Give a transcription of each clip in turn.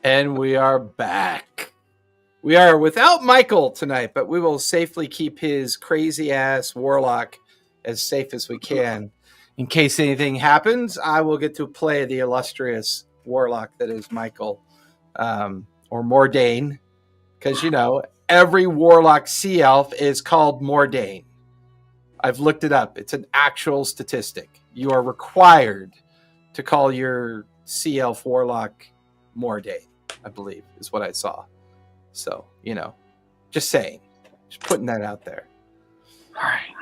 And we are back. We are without Michael tonight, but we will safely keep his crazy ass warlock as safe as we can. In case anything happens, I will get to play the illustrious warlock that is Michael, or Mordain, because every warlock sea elf is called Mordain. I've looked it up. It's an actual statistic. You are required to call your sea elf warlock Mordain, I believe, is what I saw. So, just saying. Just putting that out there. All right.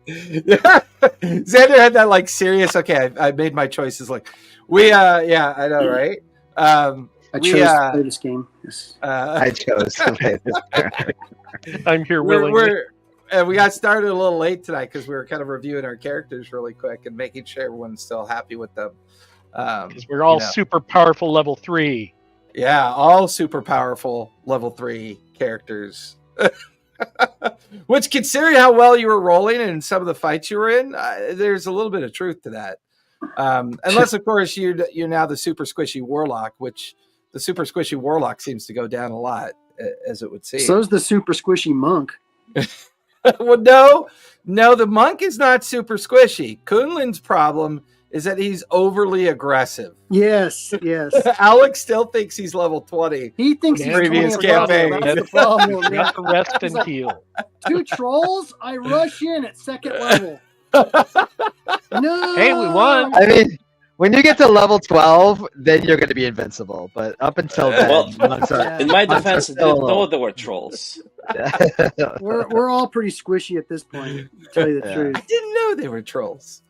Xander had that serious, okay, I made my choices. I know, right? I chose to play this game. Yes. I chose to play this game. I'm here willingly. We got started a little late tonight because we were kind of reviewing our characters really quick and making sure everyone's still happy with them. Because we're all super powerful level 3. Yeah, all super powerful level 3 characters. Which, considering how well you were rolling and some of the fights you were in, there's a little bit of truth to that. Unless, of course, you're now the super squishy warlock, which the super squishy warlock seems to go down a lot, as it would seem. So's the super squishy monk. Well, no, the monk is not super squishy. Kunlin's problem is that he's overly aggressive. Yes. Alex still thinks he's level 20. He thinks he's previous campaign. That's the problem. You have to rest and heal. 2 trolls, I rush in at 2nd level. No. Hey, we won. I mean, when you get to level 12, then you're going to be invincible. But up until then, in my defense, I didn't know there were trolls. We're all pretty squishy at this point, to tell you the truth. I didn't know they were trolls.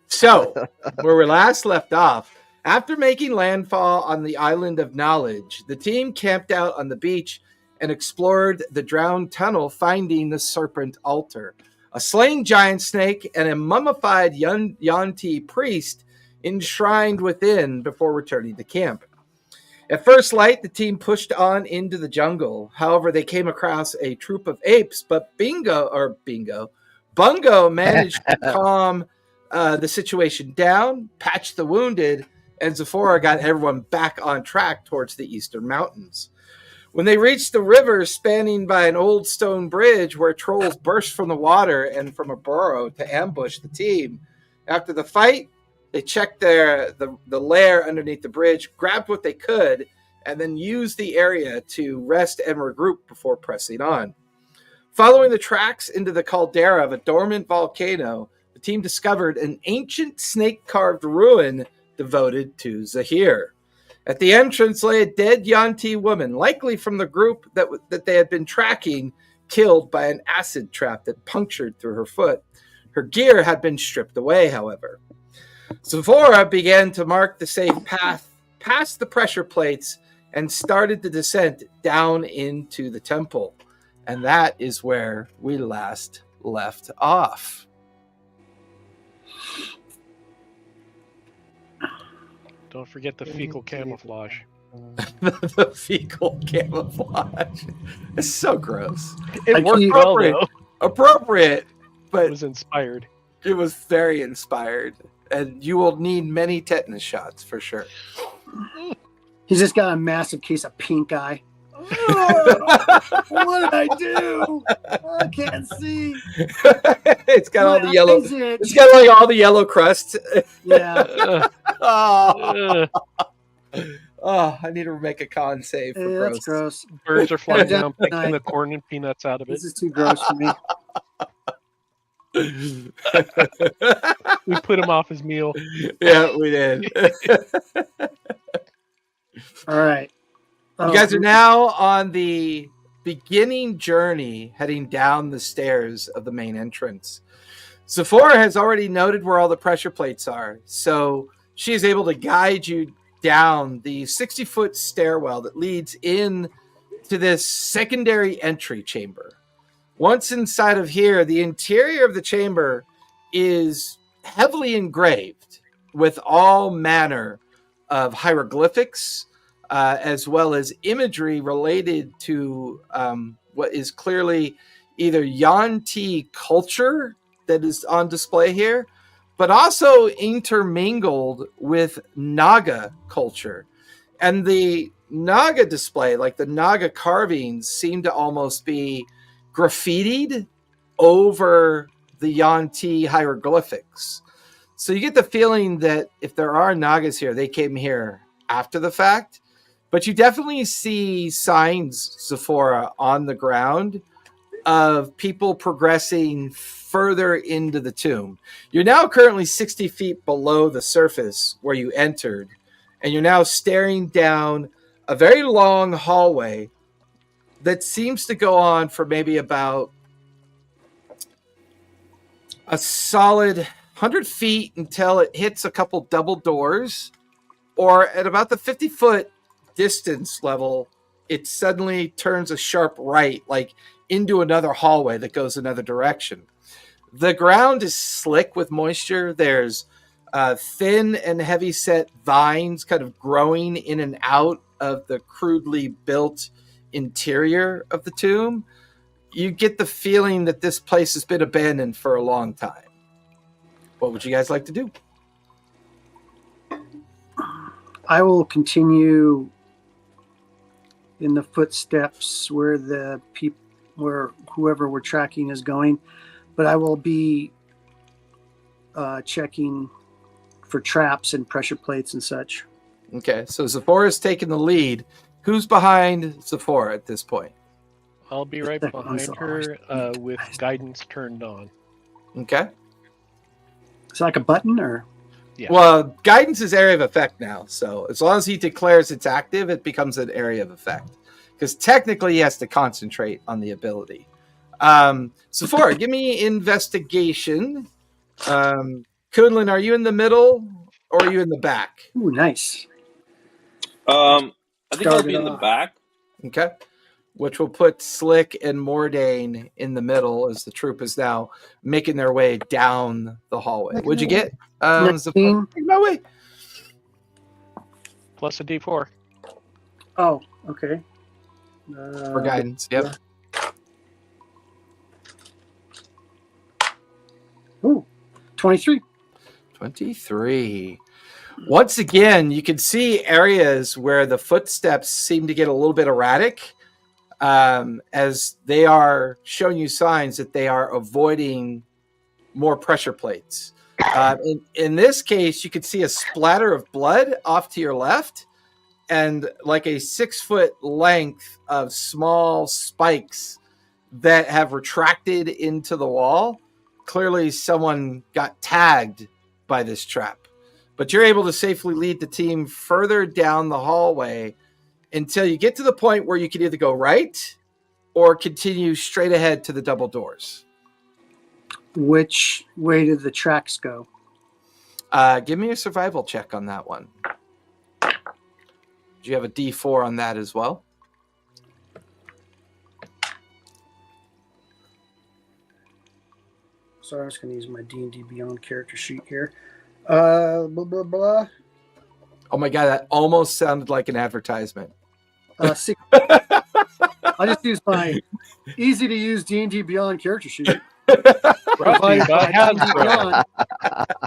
So, where we last left off, after making landfall on the island of knowledge, the team camped out on the beach and explored the drowned tunnel, finding the serpent altar, a slain giant snake, and a mummified Yuan-Ti priest enshrined within before returning to camp. At first light, the team pushed on into the jungle. However, they came across a troop of apes, but Bungo managed to calm the situation down, patched the wounded, and Zephora got everyone back on track towards the eastern mountains. When they reached the river spanning by an old stone bridge where trolls burst from the water and from a burrow to ambush the team, after the fight, they checked the lair underneath the bridge, grabbed what they could, and then used the area to rest and regroup before pressing on. Following the tracks into the caldera of a dormant volcano, the team discovered an ancient snake-carved ruin devoted to Zahir. At the entrance lay a dead Yuan-Ti woman, likely from the group that they had been tracking, killed by an acid trap that punctured through her foot. Her gear had been stripped away, however. Zephora began to mark the safe path past the pressure plates and started the descent down into the temple. And that is where we last left off. Don't forget the fecal camouflage. The fecal camouflage. It's so gross. It worked well, though. Appropriate, but it was inspired. It was very inspired. And you will need many tetanus shots for sure. He's just got a massive case of pink eye. What did I do? I can't see. It's got all the yellow. It's got all the yellow crust. Yeah. Oh, I need to make a con save for gross. That's gross. Birds are flying down, picking the corn and peanuts out of it. This is too gross for me. We put him off his meal. Yeah, we did. All right. You guys are now on the beginning journey heading down the stairs of the main entrance. Zephora has already noted where all the pressure plates are, so she is able to guide you down the 60-foot stairwell that leads in to this secondary entry chamber. Once inside of here, the interior of the chamber is heavily engraved with all manner of hieroglyphics, as well as imagery related to what is clearly either Yuan-Ti culture that is on display here, but also intermingled with Naga culture. And the Naga display, like the Naga carvings, seem to almost be graffitied over the Yuan-Ti hieroglyphics. So you get the feeling that if there are Nagas here, they came here after the fact. But you definitely see signs, Zephora, on the ground of people progressing further into the tomb. You're now currently 60 feet below the surface where you entered, and you're now staring down a very long hallway that seems to go on for maybe about a solid 100 feet until it hits a couple double doors, or at about the 50-foot distance level, it suddenly turns a sharp right, like into another hallway that goes another direction. The ground is slick with moisture. There's thin and heavy-set vines kind of growing in and out of the crudely built interior of the tomb. You get the feeling that this place has been abandoned for a long time. What would you guys like to do? I will continue in the footsteps where where whoever we're tracking is going, but I will be checking for traps and pressure plates and such. Okay, so Zephora's taking the lead. Who's behind Zephora at this point? I'll be right behind her with guidance turned on. Okay. It's like a button, or? Yeah. Well, guidance is area of effect now, so as long as he declares it's active, it becomes an area of effect. Because technically, he has to concentrate on the ability. Zephora, give me investigation. Kunlun, are you in the middle or are you in the back? Ooh, nice. I think I'll be in the back. Okay. Which will put Slick and Mordain in the middle as the troop is now making their way down the hallway. What'd you get? Zephora? My way. Plus a D4. Oh, okay. For guidance, yep. Ooh, 23. 23. Once again, you can see areas where the footsteps seem to get a little bit erratic, as they are showing you signs that they are avoiding more pressure plates. In this case, you could see a splatter of blood off to your left and like a 6-foot length of small spikes that have retracted into the wall. Clearly, someone got tagged by this trap. But you're able to safely lead the team further down the hallway until you get to the point where you can either go right or continue straight ahead to the double doors. Which way did the tracks go? Give me a survival check on that one. Do you have a D4 on that as well? Sorry, I was going to use my D&D Beyond character sheet here. Blah, blah, blah. Oh my God, that almost sounded like an advertisement. 6. I just used my easy-to-use D&D Beyond character sheet. Provided by D&D Beyond.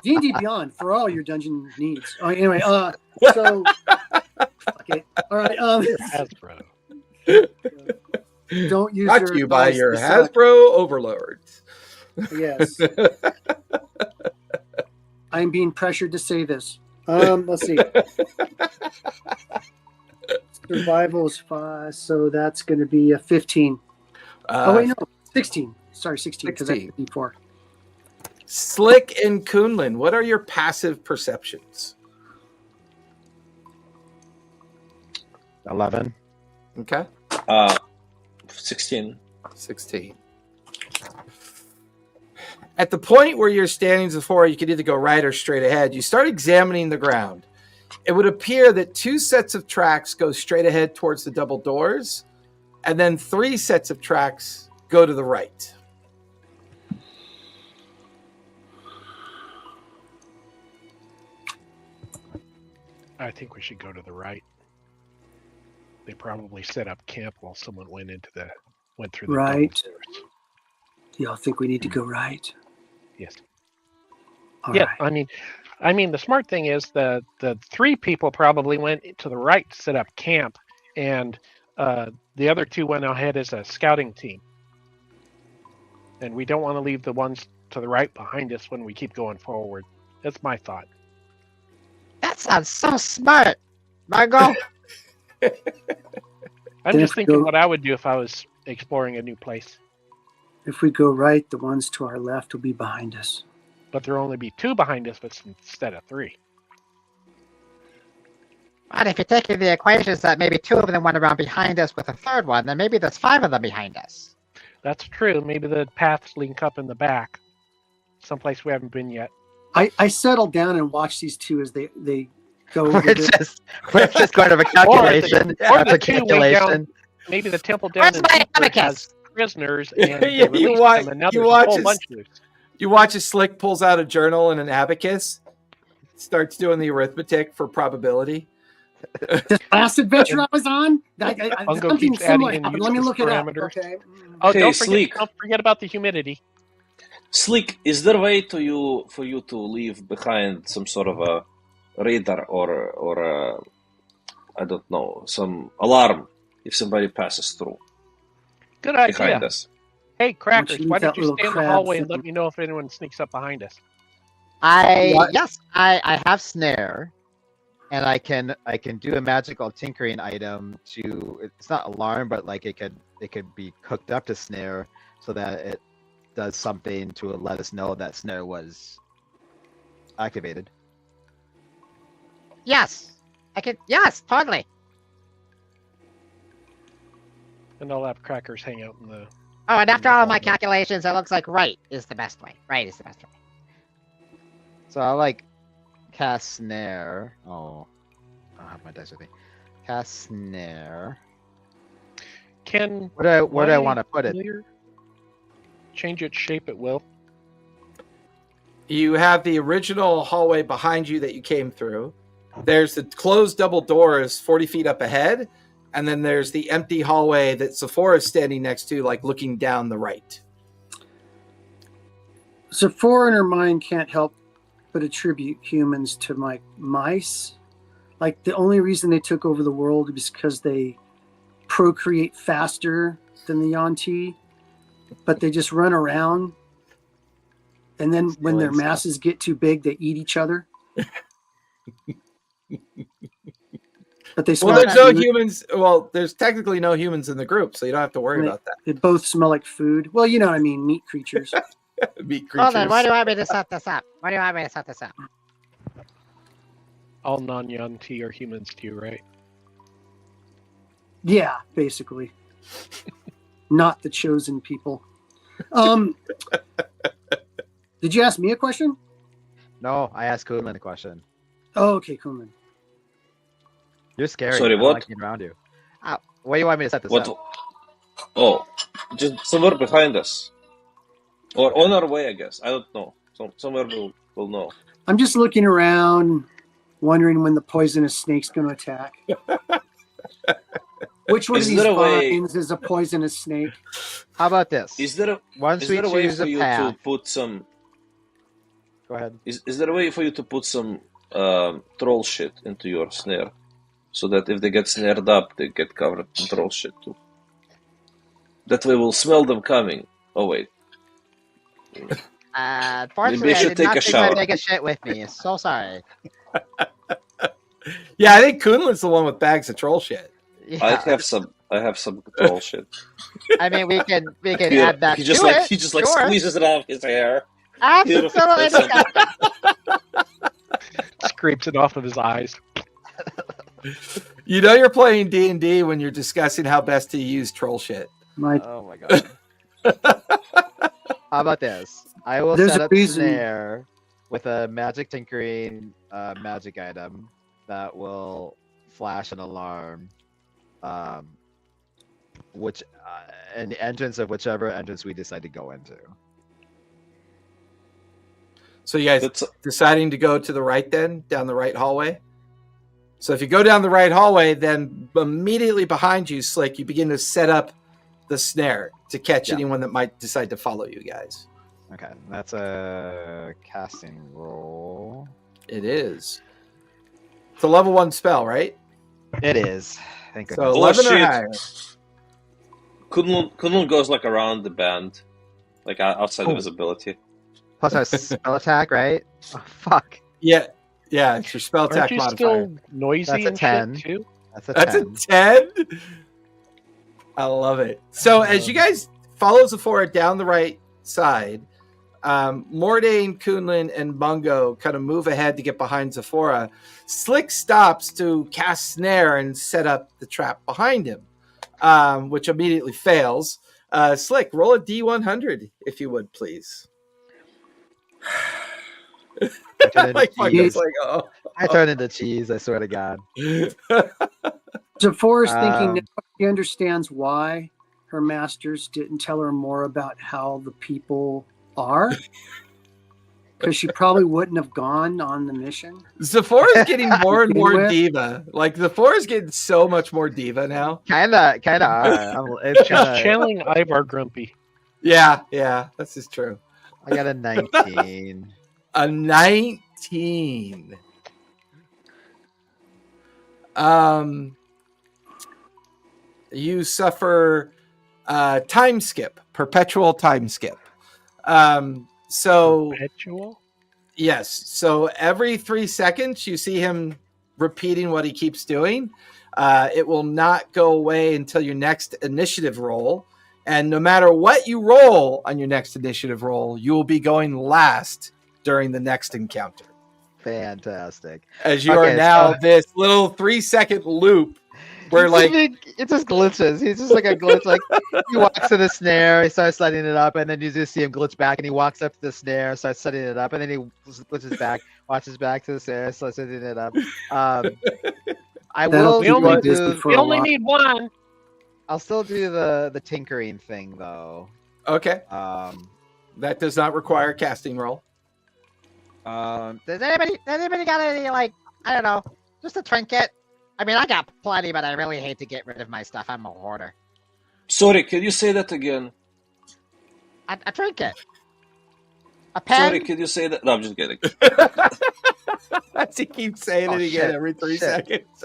D&D Beyond for all your dungeon needs. Anyway, so... Okay, all right. Hasbro. Don't use Brought to you by your Hasbro overlords. Yes. I'm being pressured to say this. Let's see. Survival is 5, so that's going to be a 15. Oh wait, no, 16. Sorry, 16 because that's D4. Slick and Kunlun, what are your passive perceptions? 11. Okay. 16. 16. At the point where you're standing before, you could either go right or straight ahead. You start examining the ground. It would appear that 2 sets of tracks go straight ahead towards the double doors, and then 3 sets of tracks go to the right. I think we should go to the right. They probably set up camp while someone went through the right. double doors. Y'all think we need to go right? Yes. 'Cause Yes. All Yeah, right. I mean, the smart thing is the 3 people probably went to the right to set up camp, and the other 2 went ahead as a scouting team. And we don't want to leave the ones to the right behind us when we keep going forward. That's my thought. That sounds so smart, Margot. I'm Then just if we thinking go- what I would do if I was exploring a new place. If we go right, the ones to our left will be behind us. But there'll only be 2 behind us, but instead of 3. But if you take in the equations that maybe 2 of them went around behind us with a third one, then maybe there's 5 of them behind us. That's true. Maybe the paths link up in the back, someplace we haven't been yet. I settled down and watched these 2 as they go. We're just going over calculation. Or After the 2 went calculation. down. Maybe the temple down Where's in my Deeper abacus? has prisoners, and Yeah, they you released watch- them, and now you there's a watch whole his- bunch loose. You watch as Slick pulls out a journal and an abacus, starts doing the arithmetic for probability. This last adventure I was on, Bungo something keeps adding similar in happened. Let me useless look it up. parameters. Okay. Oh, Hey, don't forget about the humidity. Slick, is there a way for you to leave behind some sort of a radar or I don't know, some alarm if somebody passes through Good behind idea. us? Hey, Crackers, leave why that don't you little stay in the crab hallway and thing. let me know if anyone sneaks up behind us? What? I have snare, and I can do a magical tinkering item to. It's not alarm, but like it could be hooked up to snare so that it does something to let us know that snare was activated. Yes, I can. Yes, totally. And I'll have Crackers hang out in the. Oh, and after all of my hallway. calculations, it looks like right is the best way. Right is the best way. So I'll like cast snare. Oh, I don't have my dice with me. Cast snare. Can Where do I my want to put it? familiar change its shape at will? You have the original hallway behind you that you came through. There's the closed double doors 40 feet up ahead. And then there's the empty hallway that Sephora is standing next to, like looking down the right. Sephora in her mind can't help but attribute humans to my mice. Like the only reason they took over the world is because they procreate faster than the Yanti, but they just run around. And then when their Stealing stuff. masses get too big, they eat each other. But they smell Well, there's like no food. humans. Well, there's technically no humans in the group, so you don't have to worry Right. about that. They both smell like food. Well, you know what I mean, meat creatures. Meat creatures. Hold on, why do you want me to set this up? Why do you want me to set this up? All non-Yanti are humans too, right? Yeah, basically. Not the chosen people. Did you ask me a question? No, I asked Kunlun a question. Oh, okay, Kuhlman. You're scary. Sorry, I don't what? like being around you. Where do you want me to set this What? up? Oh, just somewhere behind us, or on our way, I guess. I don't know. Somewhere we'll know. I'm just looking around, wondering when the poisonous snake's going to attack. Which one Is of these there a way- vines is a poisonous snake? How about this? Is there Once is we there a way choose for a you path, to put some? go ahead. Is there a way for you to put some troll shit into your snare, so that if they get snared up, they get covered in troll shit too? That way, we'll smell them coming. Oh wait, Unfortunately, Maybe I I should did take not a take my shower. mega shit with me. So sorry. Yeah, I think Kunlun's the one with bags of troll shit. Yeah. I have some troll shit. I mean, we can Yeah, add that he just to like it. he just like Sure. squeezes it off his hair. Absolutely Beautiful. disgusting. Scrapes it off of his eyes. You know you're playing D&D when you're discussing how best to use troll shit. My Oh my god. How about this? I will There's set a up reason- snare with a magic tinkering magic item that will flash an alarm, which in the entrance of whichever entrance we decide to go into. So you guys That's deciding to go to the right then, down the right hallway? So if you go down the right hallway, then immediately behind you, Slick, you begin to set up the snare to catch Yeah. anyone that might decide to follow you guys. Okay, that's a casting roll. It is. It's a level 1 spell, right? It is. Thank So goodness. 11 or shit. higher. Kunlun goes like around the band, like outside of visibility. Plus our spell attack, right? Oh, fuck. Yeah, it's your spell Aren't attack you modifier. still noisy That's a and 10. shit too? That's a That's 10. a 10? I love it. So as you guys follow Zephora down the right side, Mordain, Kunlun, and Mungo kind of move ahead to get behind Zephora. Slick stops to cast snare and set up the trap behind him, which immediately fails. Slick, roll a D100 if you would, please. Mungo's like, oh. I turn into cheese, I swear to God. Zephora's thinking now she understands why her masters didn't tell her more about how the people are. Because she probably wouldn't have gone on the mission. Zephora's getting more and more diva. Like, Zephora's getting so much more diva now. Kinda are. She's channeling Ivar Grumpy. Yeah, this is true. I got a 19. A 19. You suffer time skip, perpetual time skip. Perpetual? Yes. So every 3 seconds, you see him repeating what he keeps doing. It will not go away until your next initiative roll. And no matter what you roll on your next initiative roll, you will be going last during the next encounter. Fantastic. As you are now this little 3-second loop where it just glitches. He's just like a glitch. Like he walks to the snare, he starts setting it up, and then you just see him glitch back, and he walks up to the snare, starts setting it up, and then he glitches back, watches back to the snare, starts setting it up. I will. We only need one. I'll still do the tinkering thing though. Okay. That does not require a casting roll. Does anybody got any, like, I don't know, just a trinket? I mean, I got plenty, but I really hate to get rid of my stuff. I'm a hoarder. Sorry, can you say that again? A trinket. A pen. Sorry, can you say that? No, I'm just kidding. He keeps saying it again every 3 seconds.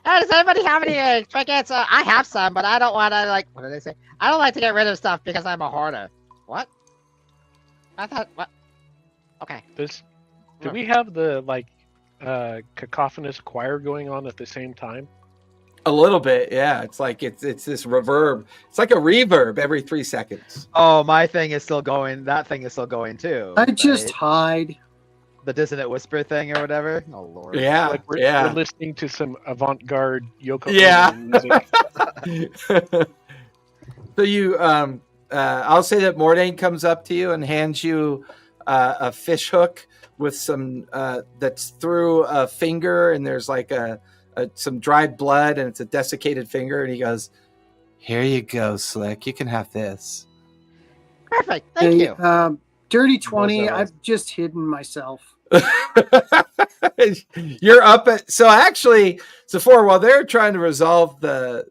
Does anybody have any trinkets? I have some, but I don't want to, like, what did they say? I don't like to get rid of stuff because I'm a hoarder. What? I thought, what? Okay. Do we have the, like, cacophonous choir going on at the same time? A little bit, yeah. It's like it's this reverb. It's like a reverb every 3 seconds. Oh, my thing is still going. That thing is still going too. I just hide. The dissonant whisper thing or whatever. Oh Lord. Yeah, like we're listening to some avant-garde Yoko music. So you, I'll say that Mordain comes up to you and hands you a fish hook with some that's through a finger, and there's like some dried blood, and it's a desiccated finger, and he goes, "Here you go, Slick. You can have this." Perfect. Thank you. Dirty 20. I've just hidden myself. You're up at so actually Zephora, while they're trying to resolve the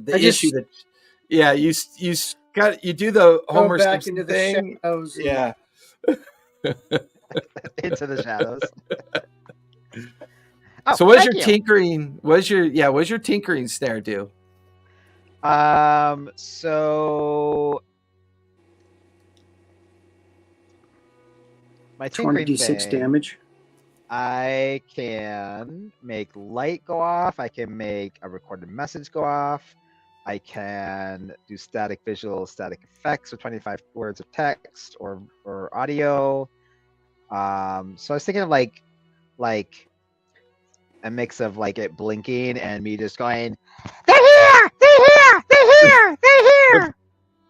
issue that you do the Homer back Simpson into the thing. shadows. Yeah. Into the shadows. So what's your tinkering? What's your tinkering snare do? So my tinkering 20d6 damage. I can make light go off. I can make a recorded message go off. I can do static effects with 25 words of text or audio. So I was thinking of like a mix of like it blinking and me just going, "They're here! They're here! They're here! They're here!"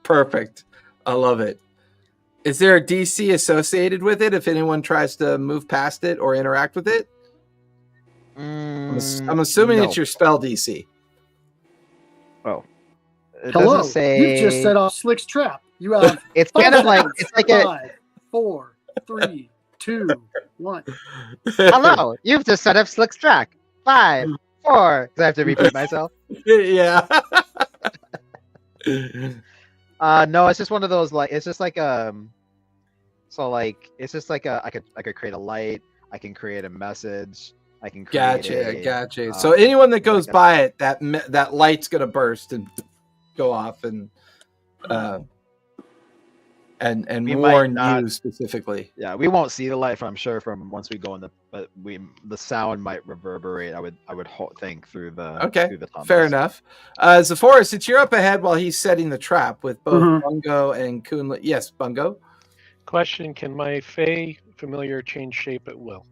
Perfect. I love it. Is there a DC associated with it if anyone tries to move past it or interact with it? I'm assuming it's your spell DC. Oh. It Hello. doesn't say... You just set off Slick's trap. You have it's kind of like it's like 5, 4, 3, 2, 1. Hello, you've just set up Slick's track. 5, 4. Because I have to repeat myself. Yeah. No, it's just one of those like it's just like so like it's just like I could create a light, I can create a message, I can create Gotcha. So anyone that goes like by it, that light's gonna burst and go off and We warn might not- you specifically. yeah, we won't see the light I'm sure from once we go in but the sound might reverberate. I would think through the Okay, through the tunnels. fair enough. Zephora, since you're up ahead while he's setting the trap with both Mhm. Bungo and Kunlin. Yes, Bungo. Question: Can my Fey familiar change shape at will?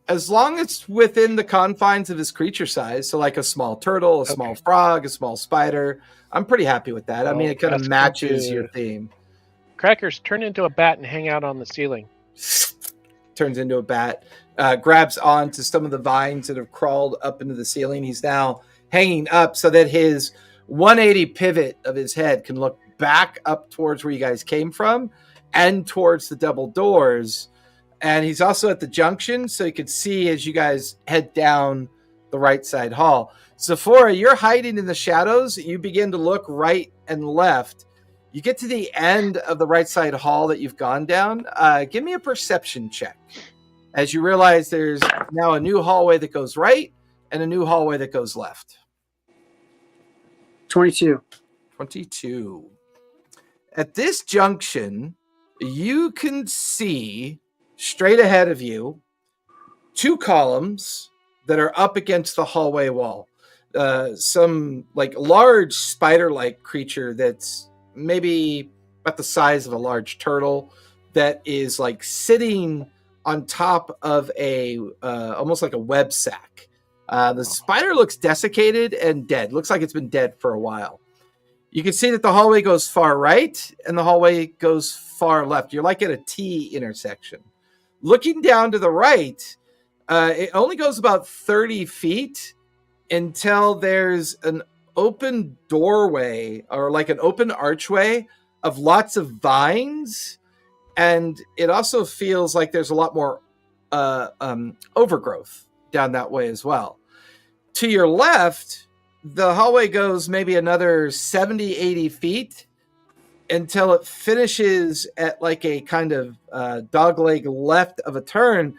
As long as it's within the confines of his creature size, so like a small turtle, a small frog, a small spider, I'm pretty happy with that. I mean, it kind of ask him matches to- your theme. Crackers, turn into a bat and hang out on the ceiling. Turns into a bat, grabs onto some of the vines that have crawled up into the ceiling. He's now hanging up so that his 180 pivot of his head can look back up towards where you guys came from and towards the double doors. And he's also at the junction, so you can see as you guys head down the right side hall. Zephora, you're hiding in the shadows. You begin to look right and left. You get to the end of the right side hall that you've gone down. Give me a perception check as you realize there's now a new hallway that goes right and a new hallway that goes left. 22. 22. At this junction, you can see straight ahead of you 2 columns that are up against the hallway wall. Some like large spider-like creature that's maybe about the size of a large turtle that is like sitting on top of a almost like a web sack. The spider looks desiccated and dead. Looks like it's been dead for a while. You can see that the hallway goes far right and the hallway goes far left. You're like at a T intersection. Looking down to the right, it only goes about 30 feet until there's an open doorway or like an open archway of lots of vines. And it also feels like there's a lot more overgrowth down that way as well. To your left, the hallway goes maybe another 70, 80 feet until it finishes at like a kind of dogleg left of a turn,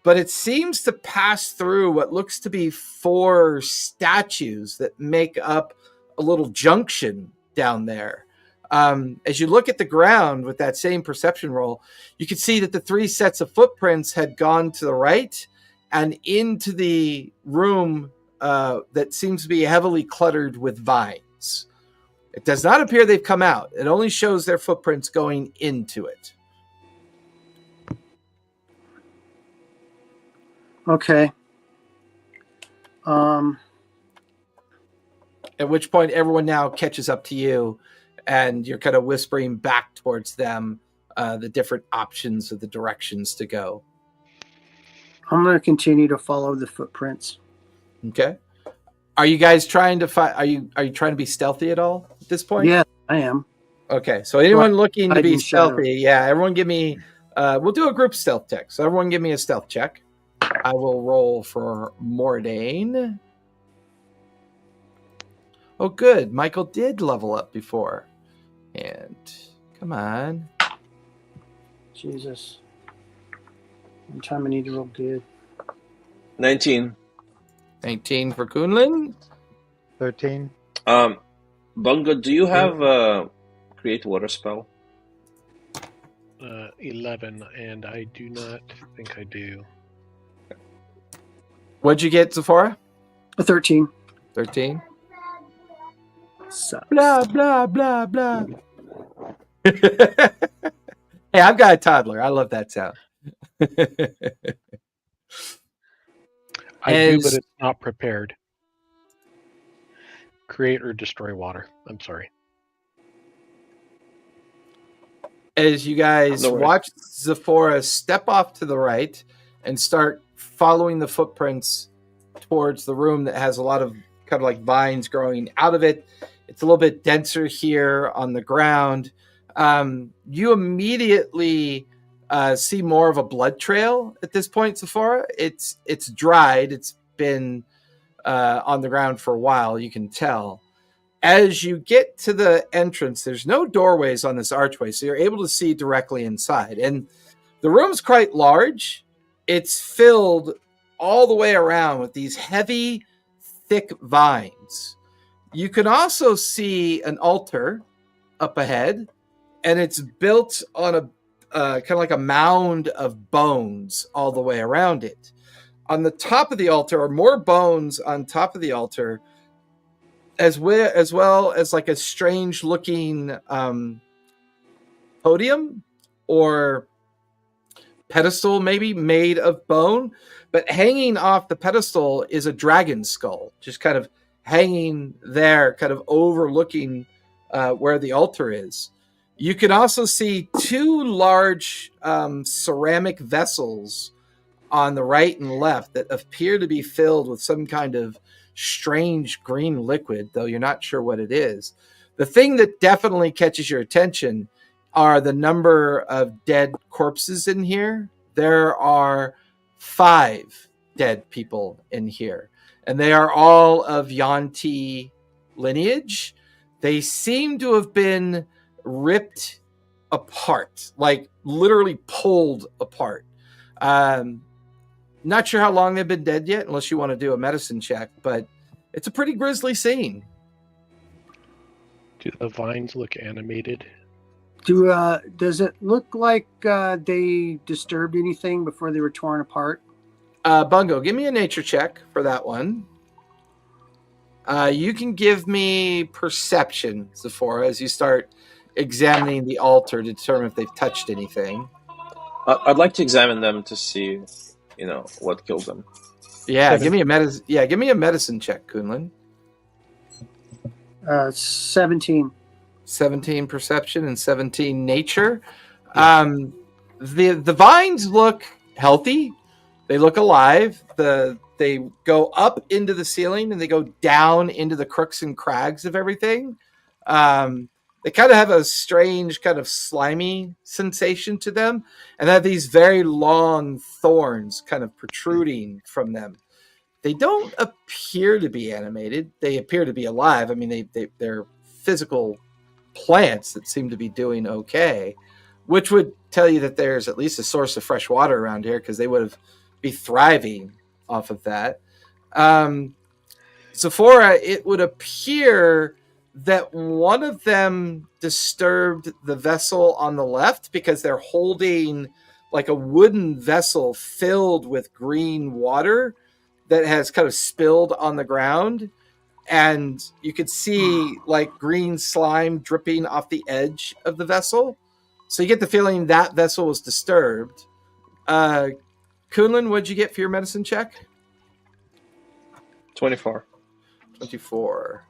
but it seems to pass through what looks to be 4 statues that make up a little junction down there. As you look at the ground with that same perception roll, you can see that the 3 sets of footprints had gone to the right and into the room that seems to be heavily cluttered with vines. It does not appear they've come out. It only shows their footprints going into it. Okay. At which point everyone now catches up to you and you're kind of whispering back towards them the different options of the directions to go. I'm going to continue to follow the footprints. Okay. Are you guys trying to are you trying to be stealthy at all at this point? Yeah, I am. Okay. So anyone looking to be hiding shadows. stealthy, yeah, everyone give me we'll do a group stealth check. So everyone give me a stealth check. I will roll for Mordain. Oh, good. Michael did level up before. And come on. Jesus. One time I need to roll good. 19. 19 for Kunlin. 13. Bungo, do you have create water spell? 11, and I do not think I do. What'd you get, Zephora? A 13. 13. Sucks. Blah, blah, blah, blah. Hey, I've got a toddler. I love that sound. I do, but it's not prepared. Create or destroy water. I'm sorry. As you guys No worries. watch Zephora step off to the right and start following the footprints towards the room that has a lot of kind of like vines growing out of it. It's a little bit denser here on the ground. You immediately see more of a blood trail at this point, Zephora. It's dried. It's been on the ground for a while, you can tell. As you get to the entrance, there's no doorways on this archway, so you're able to see directly inside. And the room's quite large. It's filled all the way around with these heavy, thick vines. You can also see an altar up ahead, and it's built on a kind of like a mound of bones all the way around it. On the top of the altar are more bones on top of the altar, as well as like a strange looking podium or pedestal, maybe made of bone. But hanging off the pedestal is a dragon skull, just kind of hanging there, kind of overlooking where the altar is. You can also see two large ceramic vessels on the right and left that appear to be filled with some kind of strange green liquid, though you're not sure what it is. The thing that definitely catches your attention are the number of dead corpses in here. There are 5 dead people in here, and they are all of Yuan-Ti lineage. They seem to have been ripped apart, like literally pulled apart. Not sure how long they've been dead yet, unless you want to do a medicine check, but it's a pretty grisly scene. Do the vines look animated? Does it look like they disturbed anything before they were torn apart? Bungo, give me a nature check for that one. You can give me perception, Zephora, as you start examining the altar to determine if they've touched anything. I'd like to examine them to see, what killed them. Yeah, give me a medicine check, Kunlun. 17. 17 perception and 17 nature. The vines look healthy. They look alive. They go up into the ceiling and they go down into the crooks and crags of everything. They kind of have a strange kind of slimy sensation to them, and they have these very long thorns kind of protruding from them. They don't appear to be animated. They appear to be alive. I mean, they're physical plants that seem to be doing okay, which would tell you that there's at least a source of fresh water around here, because they would be thriving off of that. Zephora, it would appear that one of them disturbed the vessel on the left, because they're holding like a wooden vessel filled with green water that has kind of spilled on the ground. And you could see like green slime dripping off the edge of the vessel. So you get the feeling that vessel was disturbed. Kunlun, what'd you get for your medicine check? 24. 24.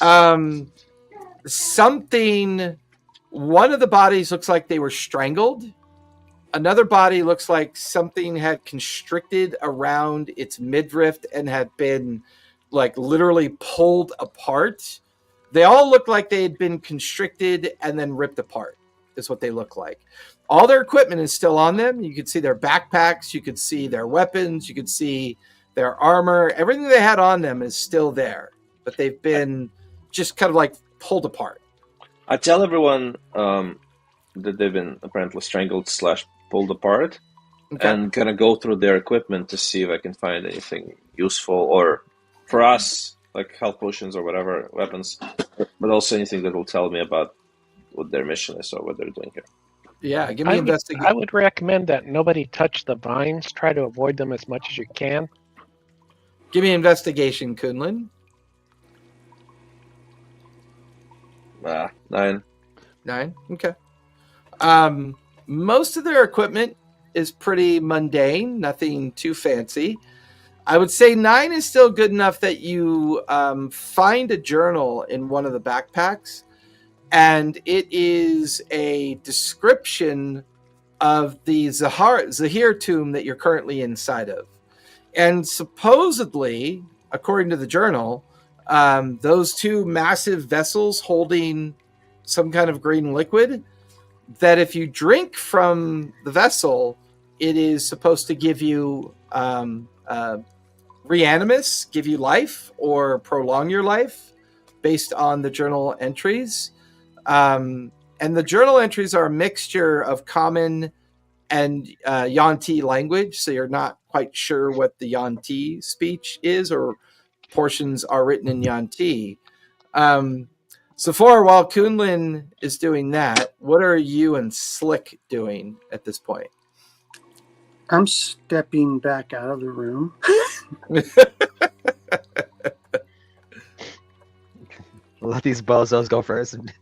One of the bodies looks like they were strangled. Another body looks like something had constricted around its midriff and had been like literally pulled apart. They all look like they had been constricted and then ripped apart, is what they look like. All their equipment is still on them. You could see their backpacks, you could see their weapons, you could see their armor. Everything they had on them is still there, but they've been just kind of like pulled apart. I tell everyone that they've been apparently strangled / pulled apart, Okay. and gonna go through their equipment to see if I can find anything useful, or for us, like health potions or whatever, weapons, but also anything that will tell me about what their mission is or what they're doing here. Yeah, give me investigation. I would recommend that nobody touch the vines. Try to avoid them as much as you can. Give me investigation, Kunlun. 9. 9. Okay. Most of their equipment is pretty mundane, nothing too fancy. I would say 9 is still good enough that you find a journal in one of the backpacks, and it is a description of the Zahir tomb that you're currently inside of. And supposedly, according to the journal, those 2 massive vessels holding some kind of green liquid, that if you drink from the vessel, it is supposed to give you reanimus, give you life, or prolong your life based on the journal entries. And the journal entries are a mixture of common and Yuan-Ti language, so you're not quite sure what the Yuan-Ti speech is, or portions are written in Yuan-Ti. Sephora, while Kunlin is doing that, what are you and Slick doing at this point? I'm stepping back out of the room. Let these bozos go first and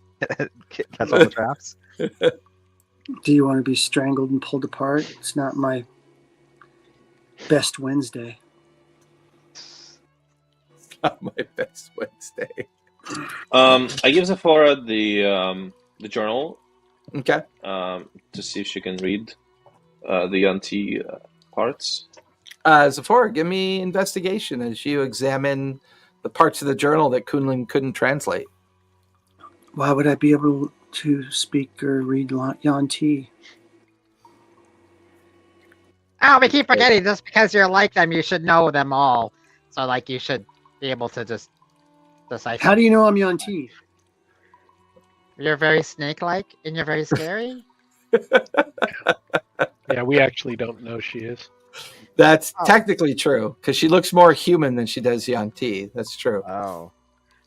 catch all the traps. Do you want to be strangled and pulled apart? It's not my best Wednesday. Not my best Wednesday. I give Sephora the journal. Okay. To see if she can read the Yuan-Ti parts. Sephora, give me investigation as you examine the parts of the journal that Kunlin couldn't translate. Why would I be able to speak or read Yuan-Ti? Oh, we keep forgetting, just because you're like them, you should know them all. So, like, you should be able to just decipher. How do you know I'm Yuan-Ti? You're very snake-like, and you're very scary. Yeah, we actually don't know she is. That's technically true, because she looks more human than she does Yuan-Ti. That's true. Oh.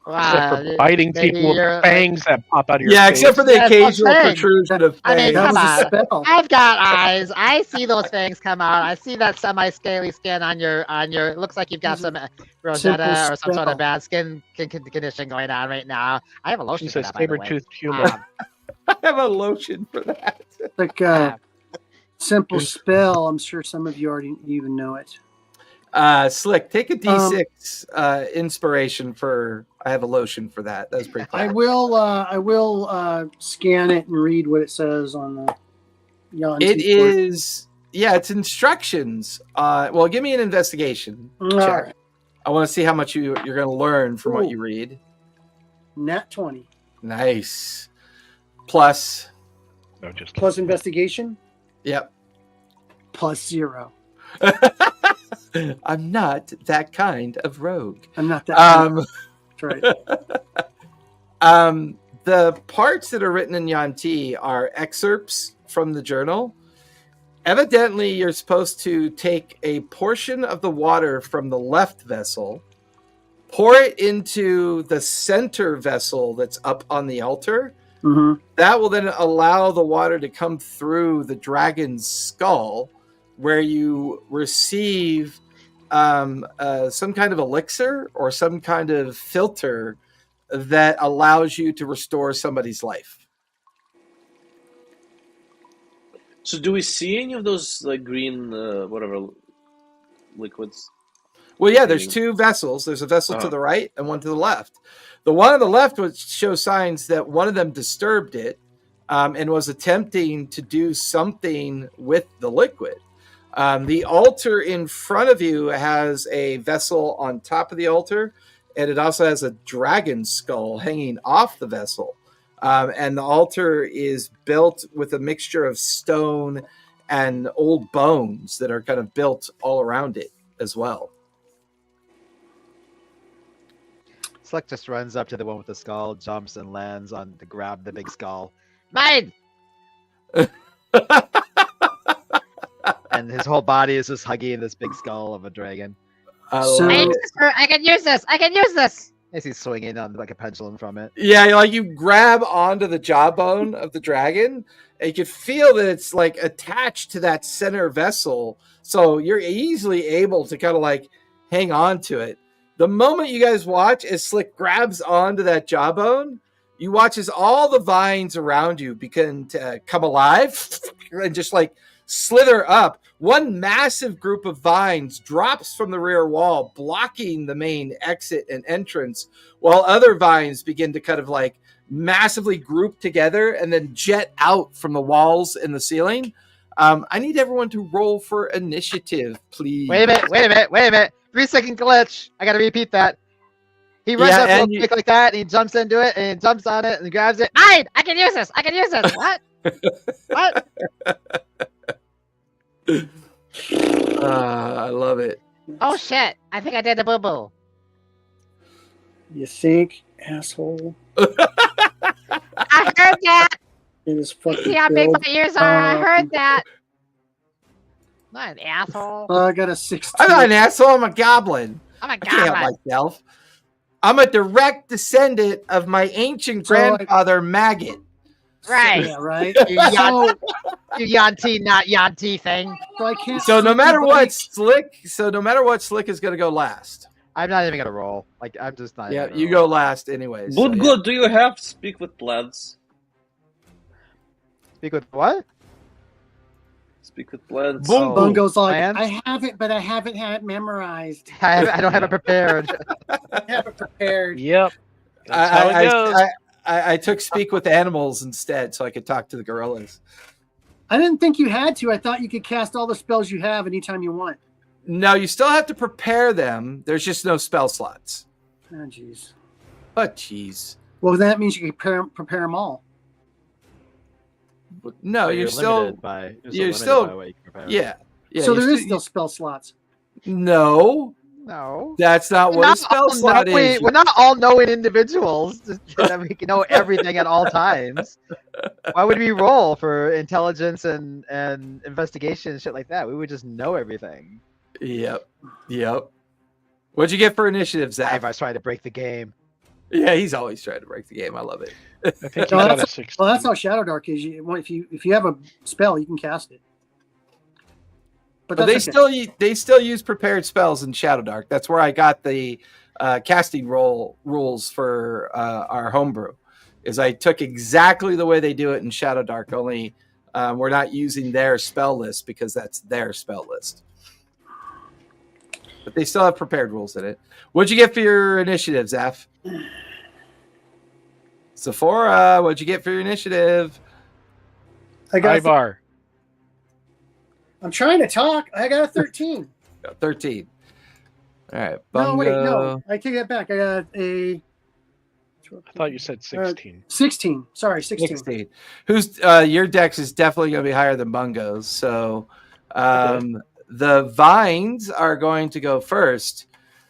Except for biting people with fangs that pop out of your face. Yeah, except for the Yes, occasional fangs. protrusion of I mean, fangs. come on. Spell. I've got eyes. I see those fangs come out. I see that semi-scaly skin on your. It looks like you've got some rosetta or some sort of bad skin condition going on right now. I have a lotion She's for a that, by the way. saber-toothed human. I have a lotion for that. Like a simple spell. I'm sure some of you already even know it. Slick, take a D6 inspiration for. I have a lotion for that. That's pretty cool. I will scan it and read what it says on the Yuan-Ti It board. is, it's instructions. Well, give me an investigation All check. right. I want to see how much you're going to learn from what Ooh. you read. Nat 20. Nice. Plus, No, just Plus investigation? yep. Plus 0. I'm not that kind of rogue. I'm not that. That's right. The parts that are written in Yuan-Ti are excerpts from the journal. Evidently, you're supposed to take a portion of the water from the left vessel, pour it into the center vessel that's up on the altar. Mm-hmm. That will then allow the water to come through the dragon's skull, where you receive some kind of elixir or some kind of filter that allows you to restore somebody's life. So, do we see any of those like green, whatever, liquids? Well, yeah, there's two vessels. There's a vessel to the right and one to the left. The one on the left would show signs that one of them disturbed it and was attempting to do something with the liquid. The altar in front of you has a vessel on top of the altar, and it also has a dragon skull hanging off the vessel. And the altar is built with a mixture of stone and old bones that are kind of built all around it as well. Slick just runs up to the one with the skull, jumps and lands on to grab the big skull. Mine! And his whole body is just hugging this big skull of a dragon. So- I can use this! I can use this! As he's swinging on like a pendulum from it. Yeah, like you grab onto the jawbone of the dragon, and you can feel that it's like attached to that center vessel. So you're easily able to kind of like hang on to it. The moment you guys watch as Slick grabs onto that jawbone, you watch as all the vines around you begin to come alive and just like slither up. One massive group of vines drops from the rear wall, blocking the main exit and entrance, while other vines begin to kind of like massively group together and then jet out from the walls and the ceiling. I need everyone to roll for initiative, please. Wait a minute. 3-second glitch. I gotta repeat that. He runs up real quick like that, and he jumps into it, and he jumps on it, and he grabs it. Mine! I can use this! What? What? I love it. Oh shit! I think I did the boo-boo. You think Asshole. I heard that. In his fucking See how big build. my ears are. I heard that. Not an asshole. I got a 16. I'm not an asshole. I'm a goblin. I'm a I can't help goblin. myself. I'm a direct descendant of my ancient So, like- grandfather, Maggot. Right. Yeah, right. You Yanti, So, you Yanti, not Yanti thing. so I can't. So no see matter anybody- what, Slick is going to go last. I'm not even gonna roll. Like I'm just not. Yeah, even gonna you roll. go last anyways. But so, yeah. good, do you have speak with plants? Speak with what? Speak with plants. Boom. Bungo's like, Plans? I have it, but I haven't had it memorized. I don't have it prepared. I have it prepared. Yep. That's how it goes. I took speak with animals instead, so I could talk to the gorillas. I didn't think you had to. I thought you could cast all the spells you have anytime you want. No, you still have to prepare them. There's just no spell slots. Oh, jeez. But jeez, Well, that means you can prepare them all. no, you're still limited by. you're limited still- by what you can prepare. yeah. So you're there is still spell slots. no. No. That's not what a spell slot is. We're not all knowing individuals that we can know everything at all times. Why would we roll for intelligence and investigation and shit like that? We would just know everything. Yep. What'd you get for initiative, Zach? I was trying to break the game. Yeah, he's always trying to break the game. I love it. I think he's No, at a 16. Well, that's how Shadow Dark is. If you have a spell, you can cast it. But But that's okay. they still use prepared spells in Shadow Dark. That's where I got the casting rules for our homebrew. Is I took exactly the way they do it in Shadow Dark. Only we're not using their spell list because that's their spell list. But they still have prepared rules in it. What'd you get for your initiative, Zaf? Sephora, what'd you get for your initiative? I got. Ivar. I'm trying to talk. I got a 13. 13. All right. No, wait, Bungo. no. I take that back. I got a I thought you said 16. 16. Sorry, 16. 16. Who's your dex is definitely going to be higher than Bungo's. So the vines are going to go first.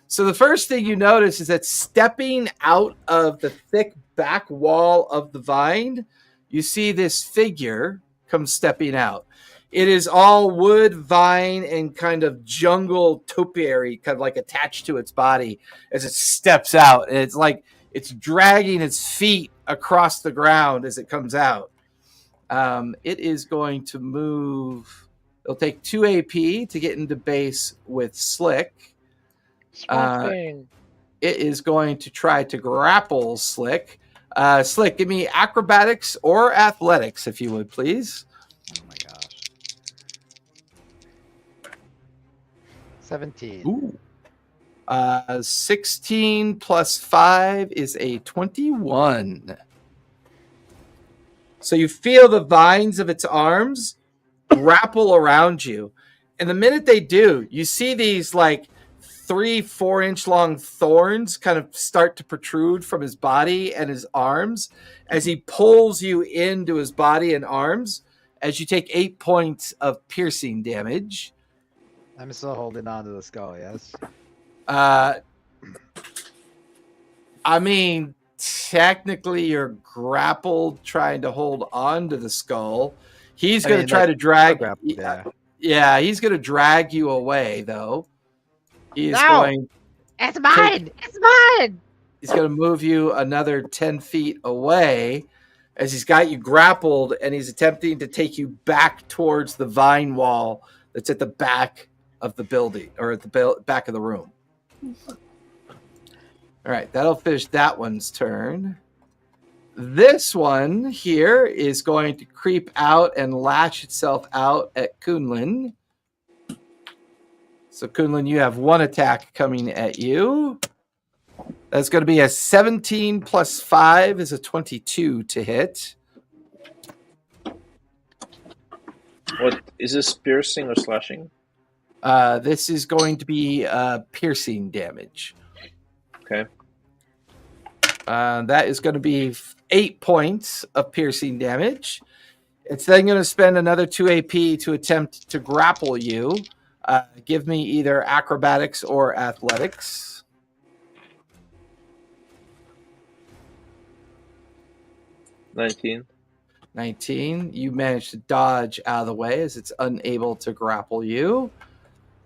So the first thing you notice is that stepping out of the thick back wall of the vine, you see this figure come stepping out. It is all wood, vine, and kind of jungle topiary, kind of like attached to its body as it steps out. And it's like it's dragging its feet across the ground as it comes out. It is going to move. It'll take 2 AP to get into base with Slick. Small thing. It is going to try to grapple Slick. Slick, give me acrobatics or athletics, if you would, please. Oh my gosh. 17. Ooh. 16 plus 5 is a 21. So you feel the vines of its arms grapple around you. And the minute they do, you see these like 3-4 inch long thorns kind of start to protrude from his body and his arms as he pulls you into his body and arms as you take 8 points of piercing damage. I'm still holding on to the skull, yes? I mean, technically you're grappled trying to hold on to the skull. He's going to try to drag. Yeah, he's going to drag you away, though. He's going. It's mine. It's mine. He's going to move you another 10 feet away as he's got you grappled, and he's attempting to take you back towards the vine wall that's at the back of the building, or at the back of the room. All right, that'll finish that one's turn. This one here is going to creep out and lash itself out at Kunlun. So Kunlun, you have one attack coming at you. That's going to be a 17 plus 5 is a 22 to hit. What is this, piercing or slashing? This is going to be piercing damage. Okay. That is going to be 8 points of piercing damage. It's then going to spend another 2 AP to attempt to grapple you. Give me either acrobatics or athletics. 19. 19. You manage to dodge out of the way as it's unable to grapple you.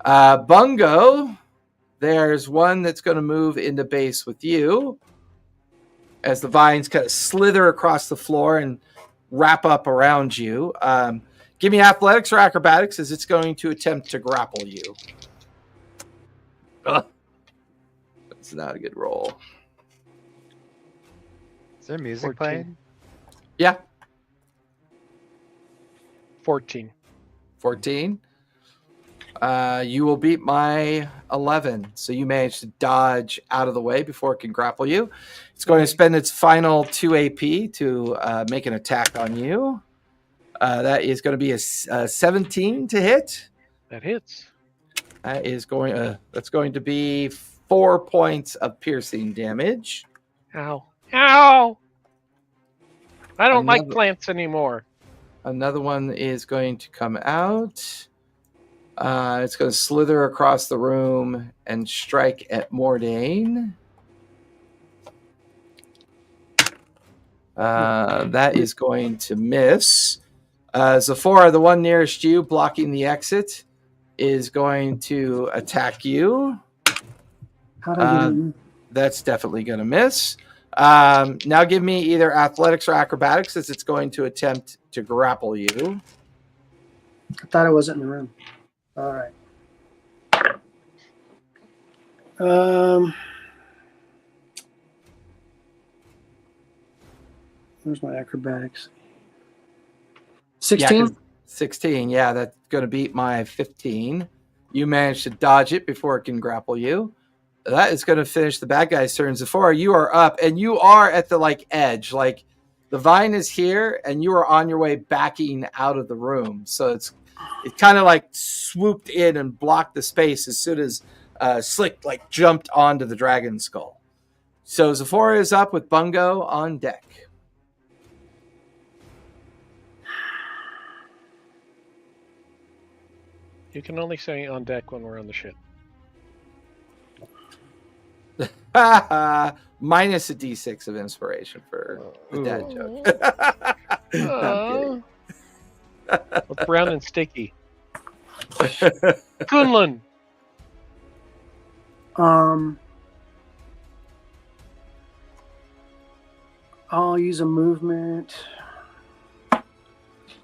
Bungo, there's one that's going to move into base with you as the vines kind of slither across the floor and wrap up around you. Give me athletics or acrobatics as it's going to attempt to grapple you. That's not a good roll. Is there music 14. playing? Yeah. 14. 14. You will beat my 11. So you managed to dodge out of the way before it can grapple you. It's going to spend its final 2 AP to make an attack on you. That is going to be a 17 to hit. That hits. That is going. That's going to be 4 points of piercing damage. Ow. Ow! I don't like plants anymore. Another one is going to come out. It's going to slither across the room and strike at Mordain. That is going to miss. Zephora, the one nearest you, blocking the exit, is going to attack you. That's definitely going to miss. Now give me either athletics or acrobatics as it's going to attempt to grapple you. I thought it wasn't in the room. All right. Where's my acrobatics? 16? Yeah, 16. Yeah, that's going to beat my 15. You managed to dodge it before it can grapple you. That is going to finish the bad guy's turn. Zephora, you are up, and you are at the edge. The vine is here, and you are on your way backing out of the room. So it kind of swooped in and blocked the space as soon as Slick jumped onto the dragon skull. So Zephora is up with Bungo on deck. You can only say on deck when we're on the ship. Minus a D6 of inspiration for the dad joke. Look brown and sticky. Kunlun. I'll use a movement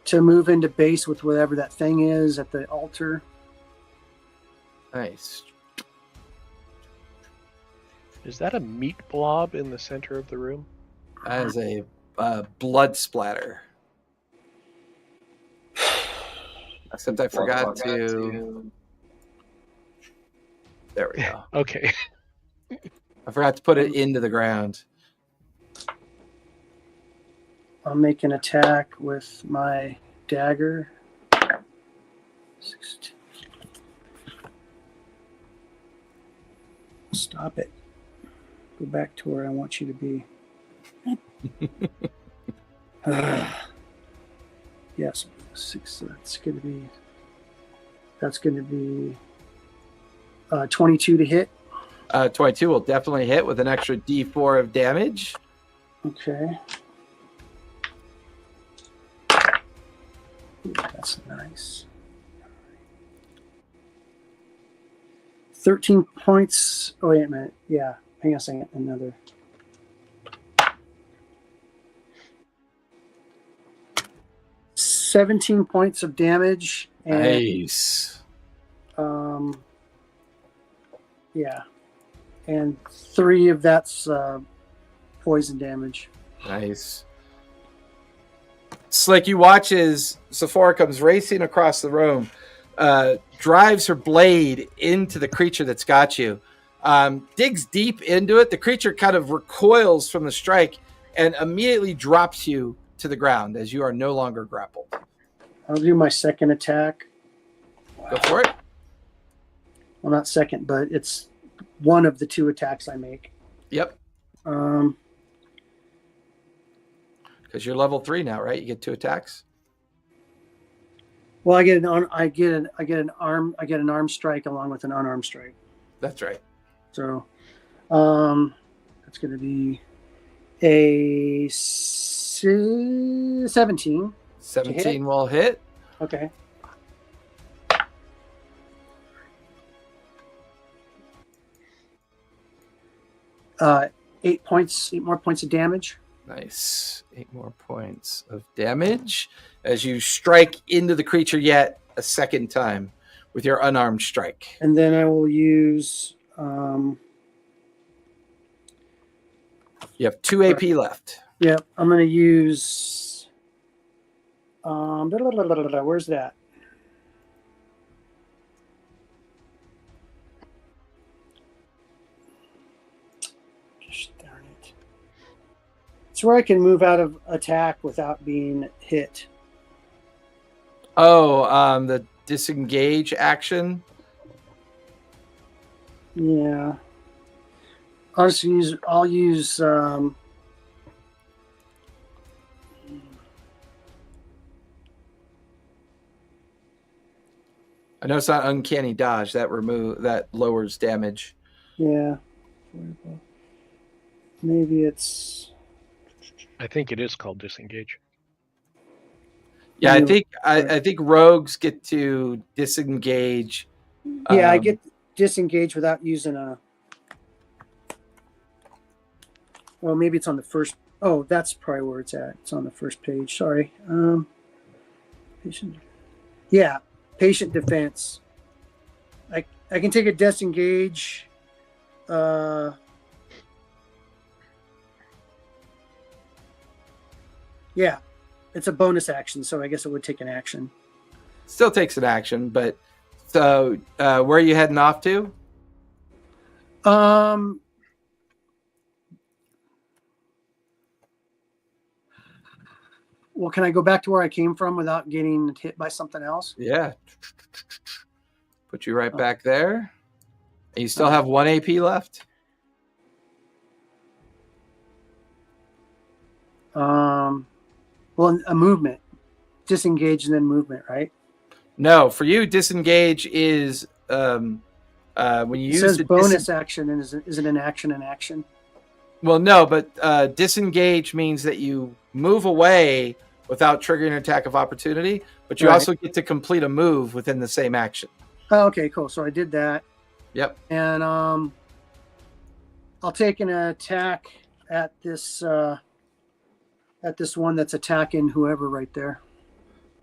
to move into base with whatever that thing is at the altar. Nice. Is that a meat blob in the center of the room? That is a blood splatter. Except I forgot to... There we go. Okay. I forgot to put it into the ground. I'll make an attack with my dagger. 16. Stop it. Go back to where I want you to be. Yes, 6. That's going to be 22 to hit. 22 will definitely hit with an extra D4 of damage. Okay. Ooh, that's nice. 13 points. Oh, wait a minute. Yeah. Hang on a second. Another. $17 points of damage. And, nice. Yeah. And 3 of that's poison damage. Nice. Slick, you watch as Zephora comes racing across the room, drives her blade into the creature that's got you, digs deep into it. The creature kind of recoils from the strike and immediately drops you to the ground as you are no longer grappled. I'll do my second attack. Go for it. Well, not second, but it's one of the 2 attacks I make. Yep. Because you're level 3 now, right? You get 2 attacks. Well, I get an arm strike along with an unarmed strike. That's right. So, that's going to be a 17. 17 will hit. Okay. Uh, 8 more points of damage. Nice. 8 more points of damage as you strike into the creature yet a second time with your unarmed strike. And then I will use... You have 2 AP left. Yep, I'm going to use... where's that? Gosh darn it. It's where I can move out of attack without being hit. Oh, the disengage action. Yeah. I'll use I know it's not uncanny dodge. That lowers damage. yeah. Maybe it's I think it is called disengage. Yeah, I think rogues get to disengage. yeah, I get disengaged without using a well, maybe it's on the first. Oh, that's probably where it's at. It's on the first page. Sorry. Patient. Yeah, patient defense. I can take a disengage. Yeah, it's a bonus action, so I guess it would take an action. Still takes an action, but so where are you heading off to? Well, can I go back to where I came from without getting hit by something else? Yeah. Put you right back there. And you still have 1 AP left. Well, a movement. Disengage and then movement, right? No, for you, disengage is when you use says the bonus action, and is it an action in action? Well, no, but disengage means that you move away without triggering an attack of opportunity, but you also get to complete a move within the same action. Oh, okay, cool. So I did that. Yep. And I'll take an attack at this one that's attacking whoever right there.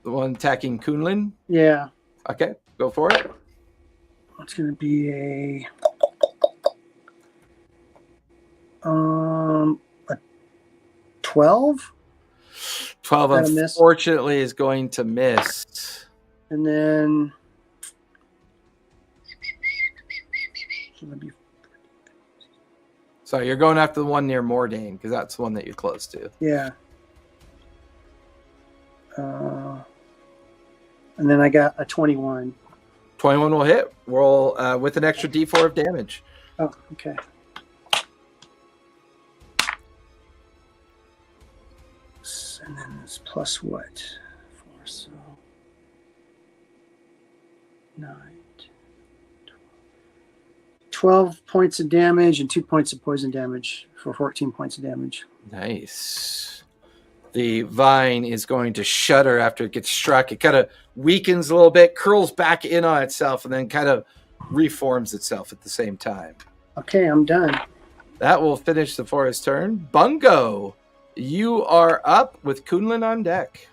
The one attacking Kunlun? Yeah. Okay, go for it. It's going to be a 12. 12 unfortunately is going to miss. And then so you're going after the one near Mordain because that's the one that you're close to. Yeah. And then I got a 21. 21 will hit. Roll with an extra D4 of damage. Oh, okay. And then it's plus what? 4, so 9, 12 points of damage and 2 points of poison damage for 14 points of damage. Nice. The vine is going to shudder after it gets struck. It kind of weakens a little bit, curls back in on itself, and then kind of reforms itself at the same time. Okay, I'm done. That will finish the forest turn. Bungo, you are up with Kunlun on deck.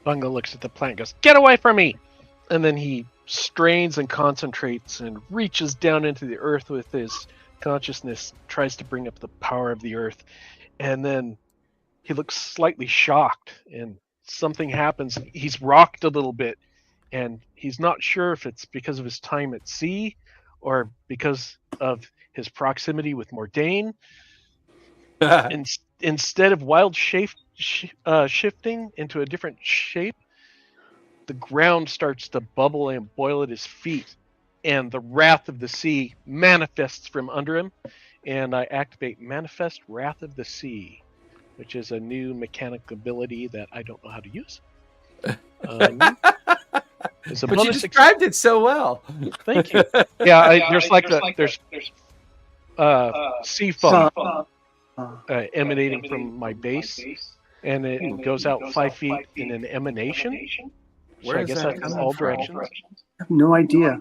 Bungo looks at the plant and goes, "Get away from me!" And then he strains and concentrates and reaches down into the earth with his consciousness, tries to bring up the power of the earth. And then he looks slightly shocked and something happens. He's rocked a little bit and he's not sure if it's because of his time at sea or because of his proximity with Mordain. Instead of wild shifting into a different shape, the ground starts to bubble and boil at his feet, and the wrath of the sea manifests from under him. And I activate Manifest Wrath of the Sea, which is a new mechanic ability that I don't know how to use. But you described it so well. Thank you. Yeah, there's sea foam. emanating from my base, and it goes out 5 feet in an emanation. Where So I is guess that that's coming all from? directions. I have no idea.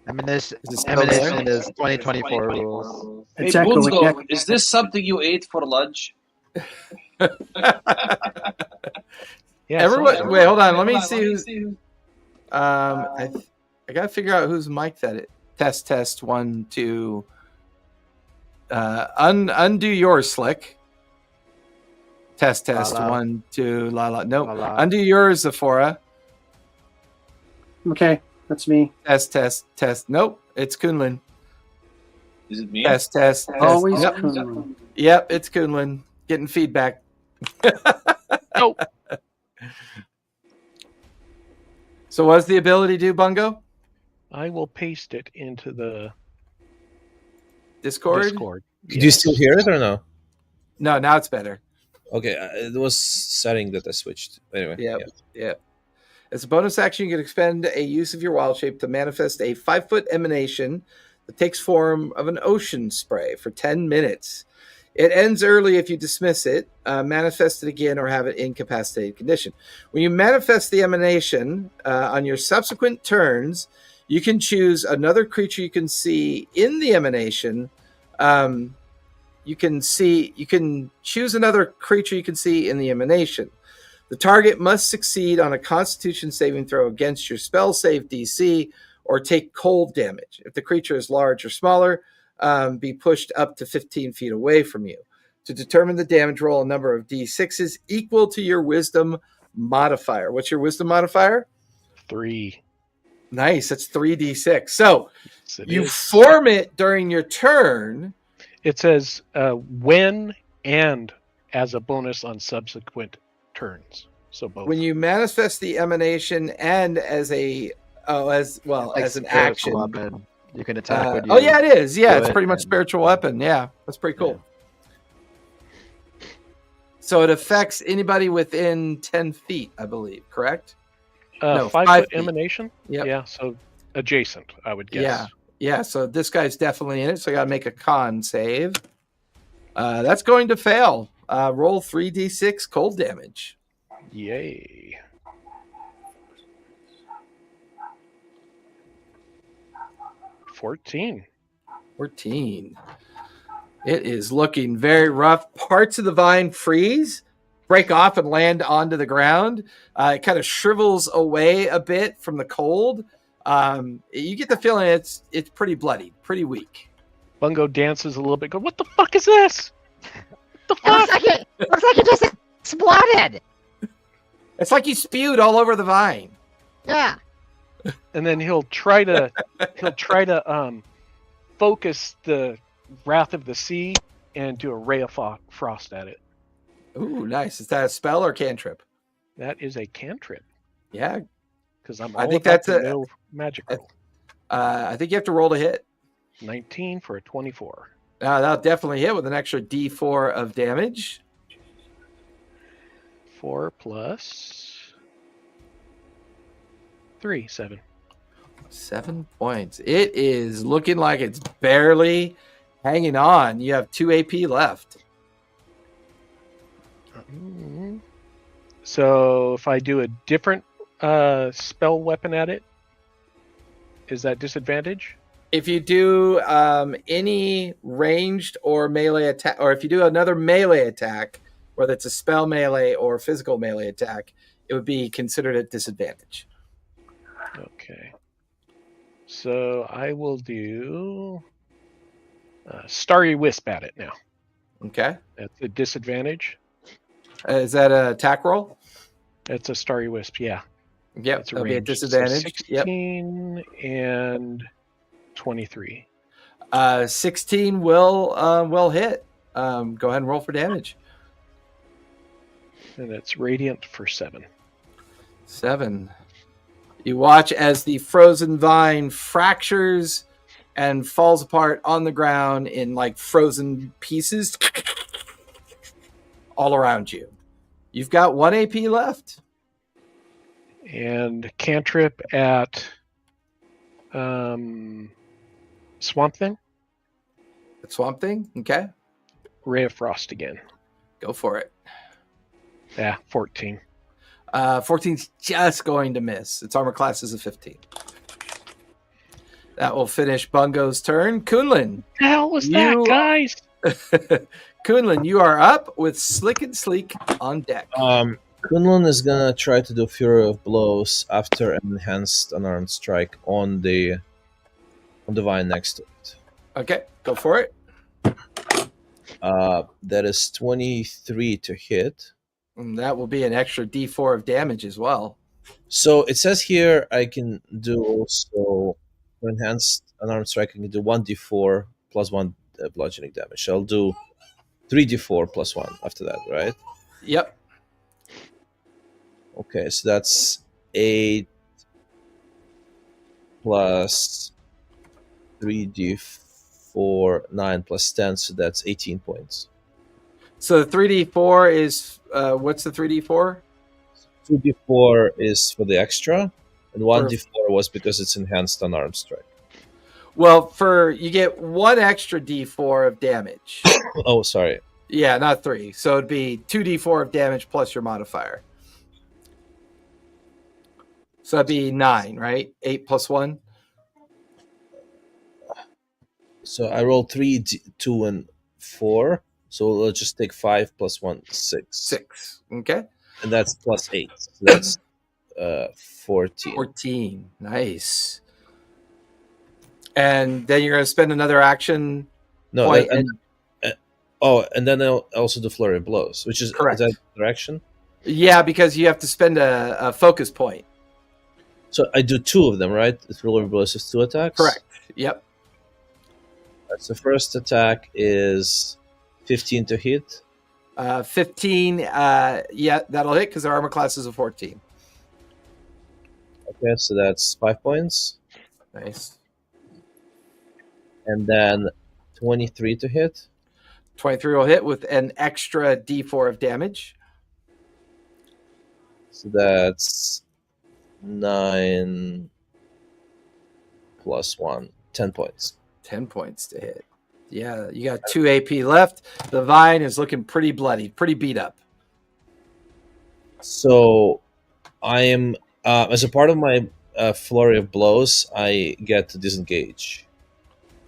Emanation, Is it still there? emanation is 2024 rules. Hey, It's echoing. Bungo, is this something you ate for lunch? Yeah, Everyone, wait, hold on. Let me see who's. I gotta figure out whose mic that is. Test 1 2. Undo yours, Slick. Test La la. 1 2. La. No, La la. undo yours, Zephora. Okay, that's me. Test. Nope, it's Kunlin. Is it me? Test. Always Yep. Kunlun. Yep, it's Kunlin. Getting feedback. Oh, So what does the ability do, Bungo? I will paste it into the Discord? Discord. Did you still hear it or no? No, now it's better. Okay, it was setting that I switched. Anyway, Yep. As a bonus action, you can expend a use of your wild shape to manifest a 5-foot emanation that takes form of an ocean spray for 10 minutes. It ends early if you dismiss it, manifest it again, or have it incapacitated condition. When you manifest the emanation on your subsequent turns, you can choose another creature you can see in the emanation. You can choose another creature you can see in the emanation. The target must succeed on a Constitution saving throw against your spell save DC or take cold damage. If the creature is large or smaller, be pushed up to 15 feet away from you. To determine the damage, roll a number of D6s equal to your wisdom modifier. What's your wisdom modifier? 3. Nice. That's 3d6. So Yes, it you is. form it during your turn. It says when and as a bonus on subsequent turns. So both. When you manifest the emanation and as an Spiritual action. weapon. You can attack when you. Oh yeah, it is. Yeah, do it's it pretty much and- spiritual weapon. Yeah, that's pretty cool. So it affects anybody within 10 feet, I believe. Correct? No, 5 5 foot feet. emanation? Yep. Yeah, so adjacent, I would guess. Yeah. So this guy's definitely in it. So I got to make a con save. That's going to fail. Roll 3d6 cold damage. Yay. $14. 14. It is looking very rough. Parts of the vine freeze, break off, and land onto the ground. It kind of shrivels away a bit from the cold. You get the feeling it's pretty bloody, pretty weak. Bungo dances a little bit. Go, what the fuck is this? What the It looks fuck? like it just exploded. It's like you spewed all over the vine. Yeah. And then he'll try to focus the wrath of the sea and do a ray of frost at it. Ooh, nice. Is that a spell or cantrip? That is a cantrip Yeah. because I'm I all think about that's the a- no magic roll. I think you have to roll to hit. 19 for a 24. That'll definitely hit with an extra d4 of damage. 4 plus 3, 7. 7 points. It is looking like it's barely hanging on. You have 2 AP left. So if I do a different spell weapon at it, is that disadvantage? If you do any ranged or melee attack, or if you do another melee attack, whether it's a spell melee or physical melee attack, it would be considered a disadvantage. Okay. So I will do Starry Wisp at it now. Okay. That's a disadvantage. Is that an attack roll? That's a Starry Wisp, yeah. Yep. It's a That'll be a range. So disadvantage. Yep. 16 and 23. 16 will hit. Go ahead and roll for damage. And it's radiant for 7. 7. You watch as the frozen vine fractures and falls apart on the ground in like frozen pieces all around you. You've got 1 AP left. And cantrip at Swamp Thing. Swamp Thing. Okay. Ray of Frost again. Go for it. Yeah, 14. 14's just going to miss. Its armor class is a 15. That will finish Bungo's turn. Kunlun. The hell was that, guys? Kunlun, you are up with Slick and Sleek on deck. Kunlun is gonna try to do Fury of Blows after an enhanced unarmed strike on the vine next to it. Okay, go for it. That is 23 to hit. And that will be an extra D4 of damage as well. So it says here I can do also for enhanced unarmed strike. I can do 1d4 plus 1 bludgeoning damage. So I'll do 3d4 plus 1 after that, right? Yep. Okay, so that's 8 plus 3d4, 9 plus 10, so that's 18 points. So the 3d4 is, what's the 3d4? 2d4 is for the extra, and 1d4 was because it's enhanced unarmed strike. Well, you get 1 extra d4 of damage. Oh, sorry. Yeah, not 3. So it'd be 2d4 of damage plus your modifier. So that'd be 9, right? 8 plus 1. So I rolled 3, 2, and 4. So let's just take 5 plus 1, 6. 6. Okay. And that's plus 8. So that's 14. 14. Nice. And then you're going to spend another action. No, point and then I'll also do Flurry of Blows, which is correct. Is that direction? Yeah, because you have to spend a focus point. So I do 2 of them, right? The Flurry of Blows is 2 attacks? Correct. Yep. So first attack is 15 to hit. 15, yeah, that'll hit because their armor class is a 14. Okay, so that's 5 points. Nice. And then 23 to hit. 23 will hit with an extra d4 of damage. So that's 9 plus 1, 10 points. 10 points to hit. Yeah, you got 2 AP left. The vine is looking pretty bloody, pretty beat up. So I am, as a part of my flurry of blows, I get to disengage.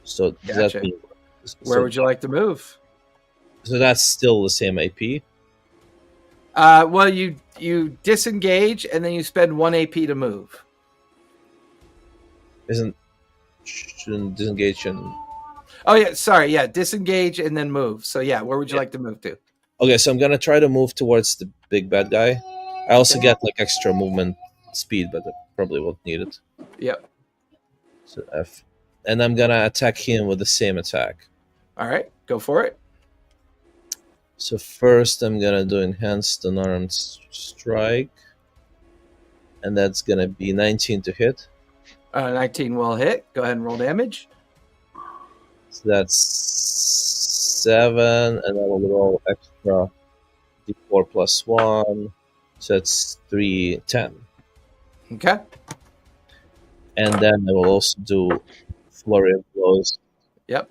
So does Gotcha. that mean, Where would you like to move? So that's still the same AP? Well, you disengage and then you spend 1 AP to move. Shouldn't disengage and... Oh, yeah, sorry. Yeah, disengage and then move. So, yeah, where would you like to move to? Okay, so I'm going to try to move towards the big bad guy. I also get like extra movement speed, but I probably won't need it. Yep. So F. And I'm going to attack him with the same attack. All right, go for it. So first I'm going to do Enhanced Unarmed Strike. And that's going to be 19 to hit. 19 will hit. Go ahead and roll damage. So that's 7, and then I'll roll extra d4 plus 1. So that's 3, 10. Okay. And then I will also do Flurry of Blows. Yep.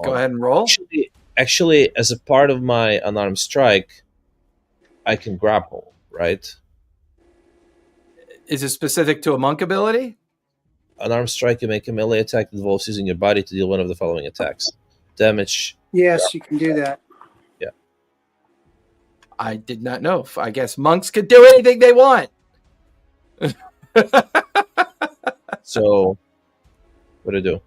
Go ahead and roll. Actually, as a part of my Unarmed Strike, I can grapple, right? Is it specific to a monk ability? Unarmed Strike, you make a melee attack that involves using your body to deal one of the following attacks. Damage. Yes, you can do that. Yeah. I did not know. I guess monks could do anything they want. So, what do I do?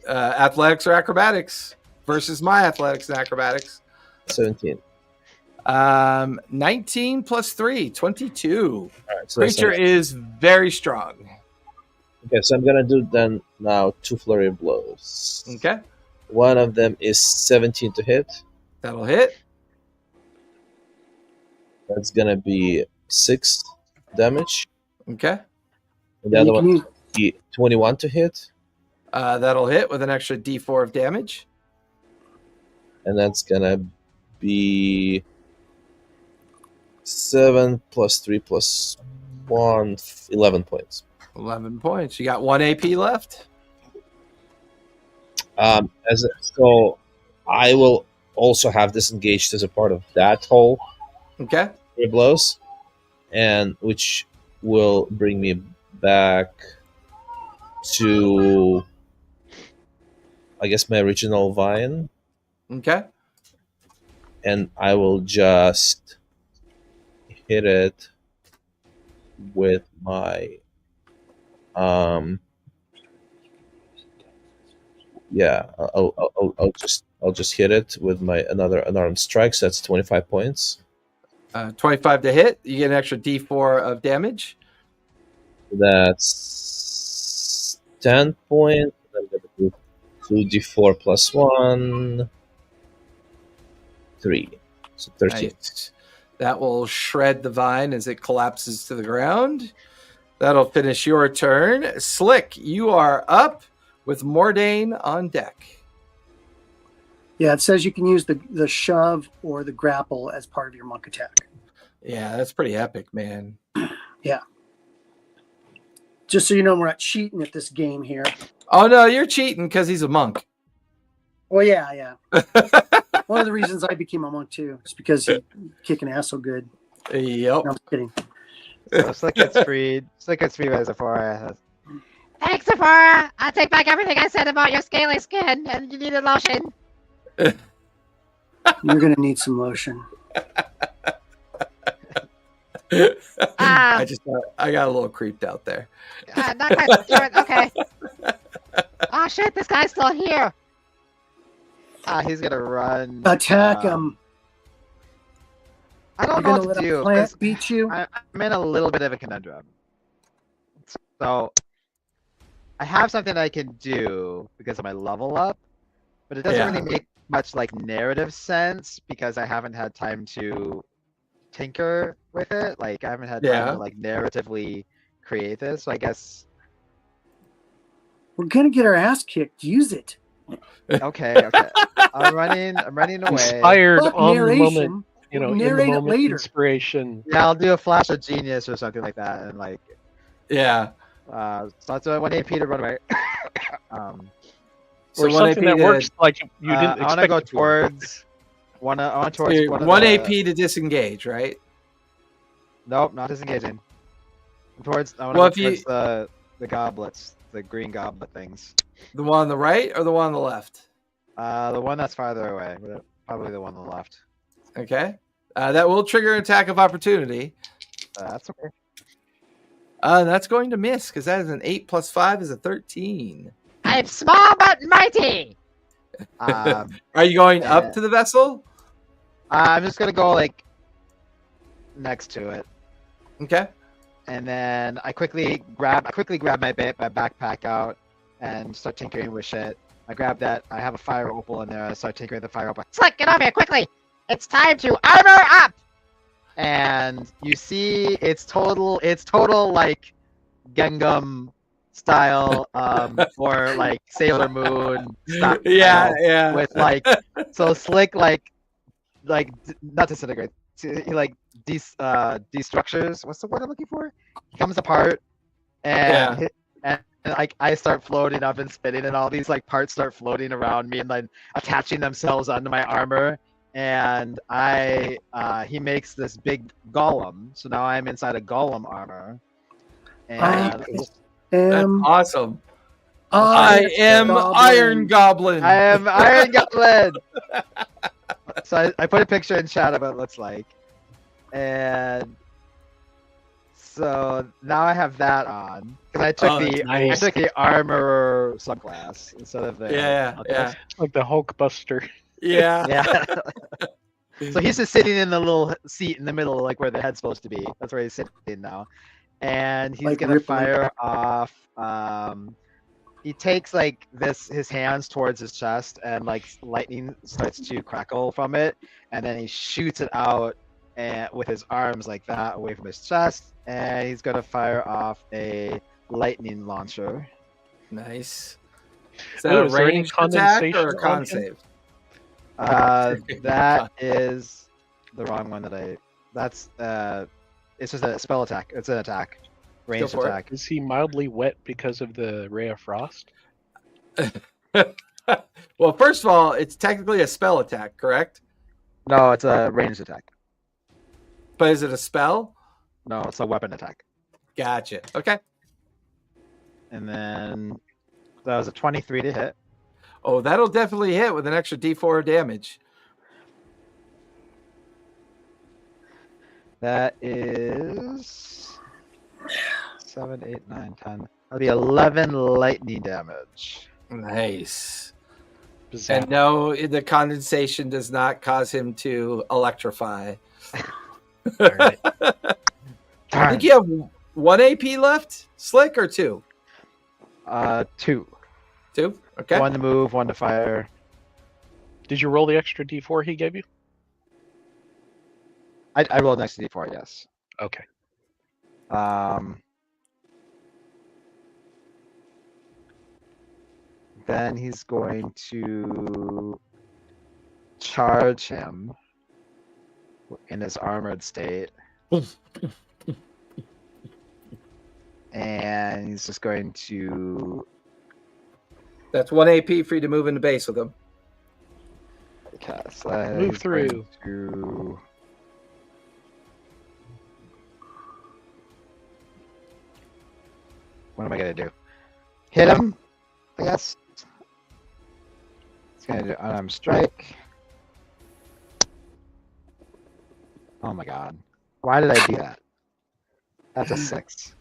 Athletics or acrobatics versus my athletics and acrobatics. 17. 19 plus 3, 22. All right, so Creature is very strong. Okay, so I'm gonna do then now 2 Flurry of Blows. Okay. One of them is 17 to hit. That'll hit. That's gonna be 6 damage. Okay. And the other one will be 21 to hit. That'll hit with an extra d4 of damage. And that's gonna be 7 plus 3 plus 1, 11 points. 11 points. You got 1 AP left. So I will also have disengaged as a part of that whole Okay. 3 blows, and which will bring me back to, I guess, my original vine, Okay. and I will just hit it with my I'll just hit it with my another unarmed strike. So that's 25 points. 25 to hit. You get an extra D4 of damage. That's 10 points. I'm gonna do 2d4 plus 1, 3. So 13. Nice. That will shred the vine as it collapses to the ground. That'll finish your turn. Slick, you are up with Mordain on deck. Yeah, it says you can use the shove or the grapple as part of your monk attack. Yeah, that's pretty epic, man. Yeah. Just so you know, we're not cheating at this game here. Oh, no, you're cheating because he's a monk. Well, yeah. One of the reasons I became a monk, too, is because he's kicking ass so good. Yep. No, I'm kidding. So Slick gets freed. Slick gets freed by Sephora. Thanks, Sephora. I'll take back everything I said about your scaly skin, and you need a lotion. You're going to need some lotion. I got a little creeped out there. Not quite sure. Okay. Oh, shit, this guy's still here. He's gonna run. Attack him. I don't You're know going to what let to a do. plant 'Cause beat you? I'm in a little bit of a conundrum. So I have something I can do because of my level up, but it doesn't really make much like narrative sense because I haven't had time to tinker with it. Like I haven't had time to like narratively create this. So I guess We're going to get our ass kicked. Use it. okay. I'm running away. Inspired Fuck on the narration. moment, in the Narrate it moment later. inspiration. Yeah, I'll do a flash of genius or something like that, and like Yeah. so that's a 1 AP to run away. So Or 1 something AP that works like you didn't I want to expect go it to. towards one of 1 the- AP to disengage, right? Nope, not disengaging. Towards I want Well, to go towards the goblets, the green goblet things. The one on the right or the one on the left? The one that's farther away, probably the one on the left. Okay. That will trigger an attack of opportunity. That's okay. That's going to miss because that is an 8 plus 5 is a 13. I'm small but mighty. Um, Are you going up to the vessel? I'm just gonna go like next to it, Okay. and then I quickly grab my backpack out and start tinkering with shit. I grab that. I have a fire opal in there. I start tinkering with the fire opal. Slick, get over here quickly. It's time to armor up. And you see it's total like Gengam style or like Sailor Moon style Yeah. with like so Slick like not disintegrate, he like destructures, what's the word I'm looking for, he comes apart and and like I start floating up and spinning and all these like parts start floating around me and like attaching themselves onto my armor. And he makes this big golem, so now I'm inside a golem armor. And That's awesome. I am Iron Goblin. I am Iron Goblin. So I put a picture in chat of what it looks like, and so now I have that on because I took I took the armor subclass instead of the yeah. Like the Hulk Buster. Yeah. So he's just sitting in the little seat in the middle, like where the head's supposed to be. That's where he's sitting now. And he's Like gonna Ripley. fire off. He takes like his hands towards his chest, and like lightning starts to crackle from it, and then he shoots it out and with his arms like that away from his chest, and he's gonna fire off a lightning launcher. Nice. Is that a is there any ranged attack or a condensation con on him? save? That is the wrong one that's it's just a spell attack. It's an attack. Ranged for it. attack. Is he mildly wet because of the ray of frost? Well, first of all, it's technically a spell attack, correct? No, it's a ranged attack. But is it a spell? No, it's a weapon attack. Gotcha. Okay. And then that was a 23 to hit. Oh, that'll definitely hit with an extra D4 of damage. That is 7, 8, 9, 10. That'll be 11 lightning damage. Nice. Bizarre. And no, the condensation does not cause him to electrify. All right. I think you have 1 AP left, Slick, or 2? 2. 2? Okay. 1 to move, 1 to fire. Did you roll the extra D4 he gave you? I rolled next to D4, yes. Okay. Then he's going to charge him in his armored state. And he's just going to That's 1 AP for you to move into base with him. cast. Move through. What am I gonna do? Hit him, I guess. It's gonna do unarmed strike. Oh my god. Why did I do that? That's a 6.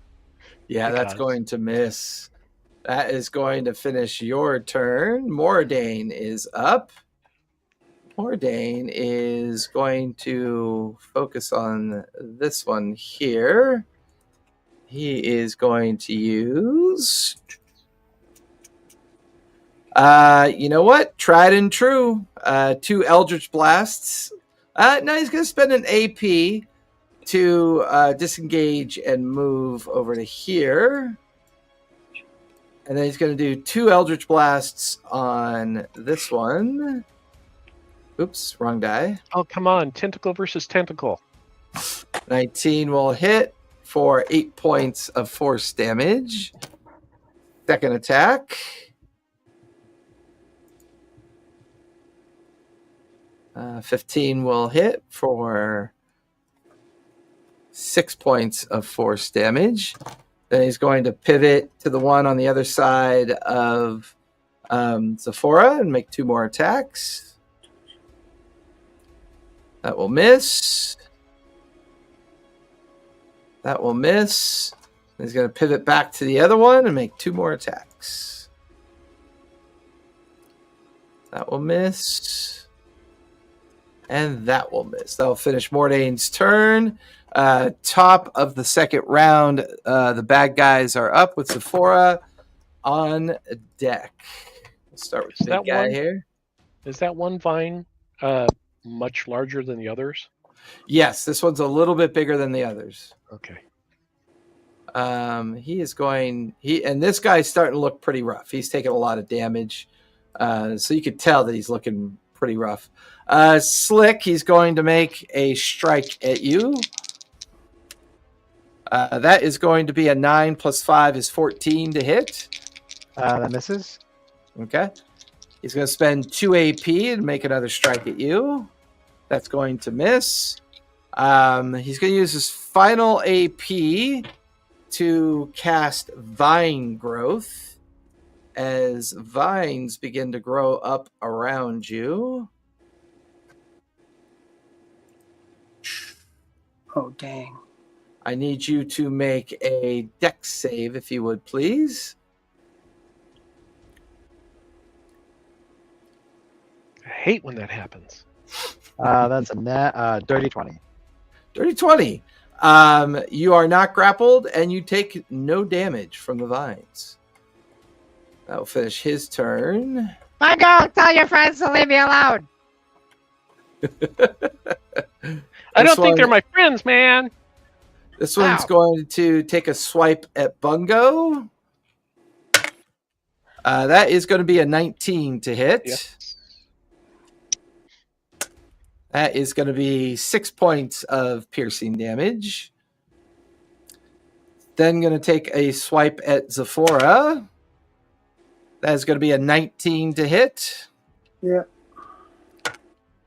Yeah, that's Because- going to miss. That is going to finish your turn. Mordane is up. Mordane is going to focus on this one here. He is going to use... you know what? Tried and true. 2 Eldritch Blasts. No, he's going to spend an AP to disengage and move over to here. And then he's going to do 2 Eldritch Blasts on this one. Oops, wrong die. Oh, come on. Tentacle versus tentacle. 19 will hit for 8 points of force damage. Second attack. Uh, 15 will hit for 6 points of force damage. Then he's going to pivot to the one on the other side of Zephora and make 2 more attacks. That will miss. That will miss. He's going to pivot back to the other one and make 2 more attacks. That will miss. And that will miss. That'll finish Mordane's turn. Top of the second round, the bad guys are up with Zephora on deck. We'll start with the big guy here. Is that one vine much larger than the others? Yes, this one's a little bit bigger than the others. Okay. He is going. And this guy's starting to look pretty rough. He's taking a lot of damage, so you could tell that he's looking pretty rough. Slick, he's going to make a strike at you. That is going to be a 9 plus 5 is 14 to hit. That misses. Okay. He's going to spend 2 AP and make another strike at you. That's going to miss. He's going to use his final AP to cast Vine Growth as vines begin to grow up around you. Oh, dang. I need you to make a dex save, if you would, please. I hate when that happens. That's a dirty 20. Dirty 20. You are not grappled, and you take no damage from the vines. That will finish his turn. Michael, tell your friends to leave me alone. I don't think they're my friends, man. This one's Ow. going to take a swipe at Bungo. That is going to be a 19 to hit. Yep. That is going to be 6 points of piercing damage. Then going to take a swipe at Zephora. That is going to be a 19 to hit. Yeah.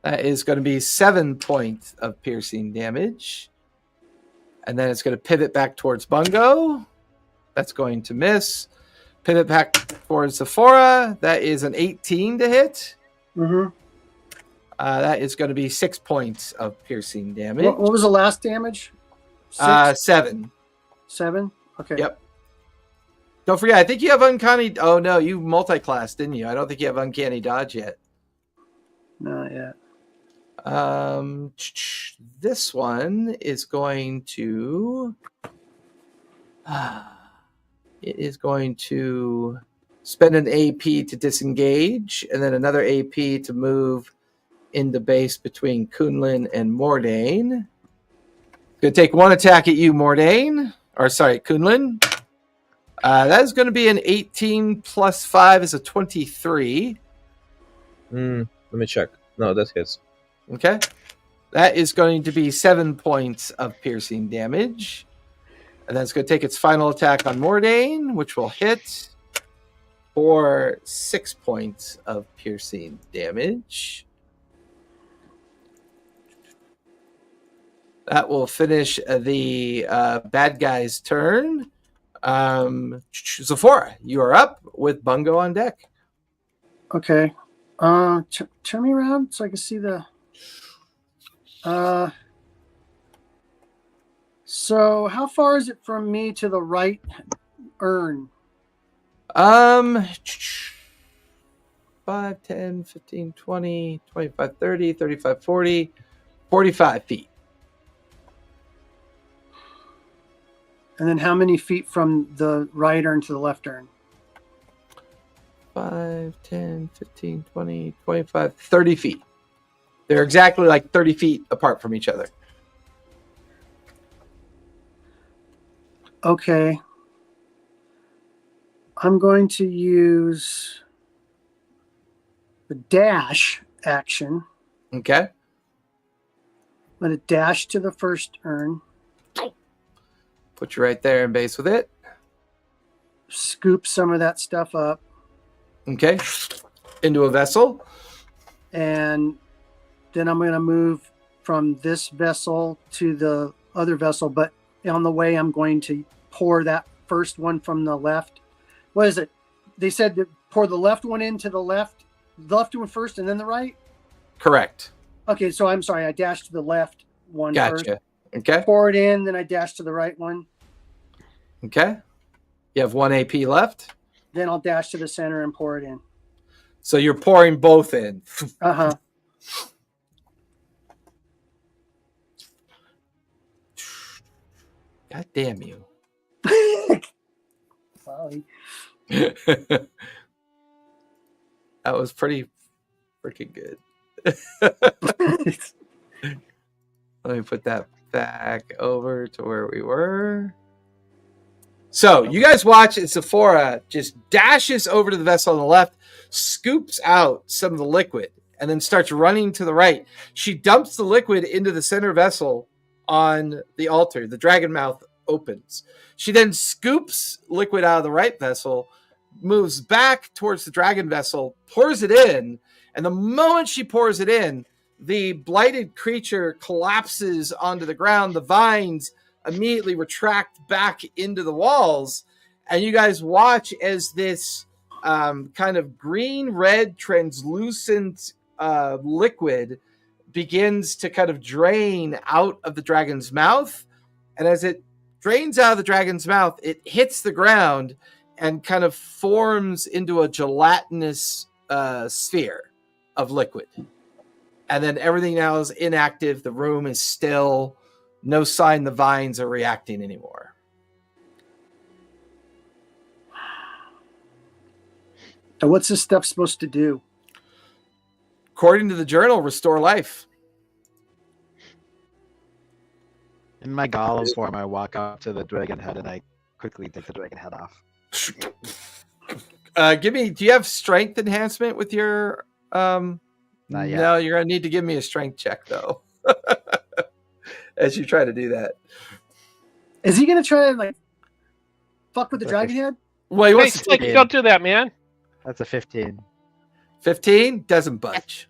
That is going to be 7 points of piercing damage. And then it's going to pivot back towards Bungo. That's going to miss. Pivot back towards Sephora. That is an 18 to hit. Mm-hmm. That is going to be 6 points of piercing damage. What was the last damage? 7. 7? Okay. Yep. Don't forget, I think you have uncanny... Oh, no, you multi-class, didn't you? I don't think you have uncanny dodge yet. Not yet. This one is going to... it is going to spend an AP to disengage, and then another AP to move in the base between Kunlun and Mordain. Going to take one attack at you, Mordain. Or, sorry, Kunlun. That is going to be an 18 plus 5 is a 23. Let me check. No, that hits. Okay. That is going to be 7 points of piercing damage. And then it's going to take its final attack on Mordain, which will hit for 6 points of piercing damage. That will finish the bad guy's turn. Sephora, you are up with Bungo on deck. Okay. Turn me around so I can see the... So how far is it from me to the right urn? 5, 10, 15, 20, 25, 30, 35, 40, 45 feet. And then how many feet from the right urn to the left urn? 5, 10, 15, 20, 25, 30 feet. They're exactly like 30 feet apart from each other. Okay. I'm going to use the dash action. Okay. I'm going to dash to the first urn. Put you right there in base with it. Scoop some of that stuff up. Okay. Into a vessel. And then I'm going to move from this vessel to the other vessel. But on the way, I'm going to pour that first one from the left. What is it? They said to pour the left one into the left one first and then the right? Correct. Okay, so I'm sorry. I dashed to the left one first. Gotcha. Okay. Pour it in, then I dash to the right one. Okay. You have 1 AP left. Then I'll dash to the center and pour it in. So you're pouring both in. Uh-huh. God damn you. Sorry. That was pretty freaking good. Let me put that back over to where we were. So you guys watch as Sephora just dashes over to the vessel on the left, scoops out some of the liquid, and then starts running to the right. She dumps the liquid into the center vessel on the altar. The dragon mouth opens. She then scoops liquid out of the right vessel, moves back towards the dragon vessel, pours it in, and the moment she pours it in, the blighted creature collapses onto the ground. The vines immediately retract back into the walls, and you guys watch as this kind of green-red translucent liquid begins to kind of drain out of the dragon's mouth. And as it drains out of the dragon's mouth, it hits the ground and kind of forms into a gelatinous sphere of liquid. And then everything now is inactive. The room is still. No sign the vines are reacting anymore. And what's this stuff supposed to do? According to the journal, restore life. In my golem form, I walk up to the dragon head and I quickly take the dragon head off. Do you have strength enhancement with your... Not yet. No, you're going to need to give me a strength check, though. As you try to do that. Is he going to try and fuck with the dragon head? Well, he wants to Don't do that, man. That's a 15. 15 doesn't budge.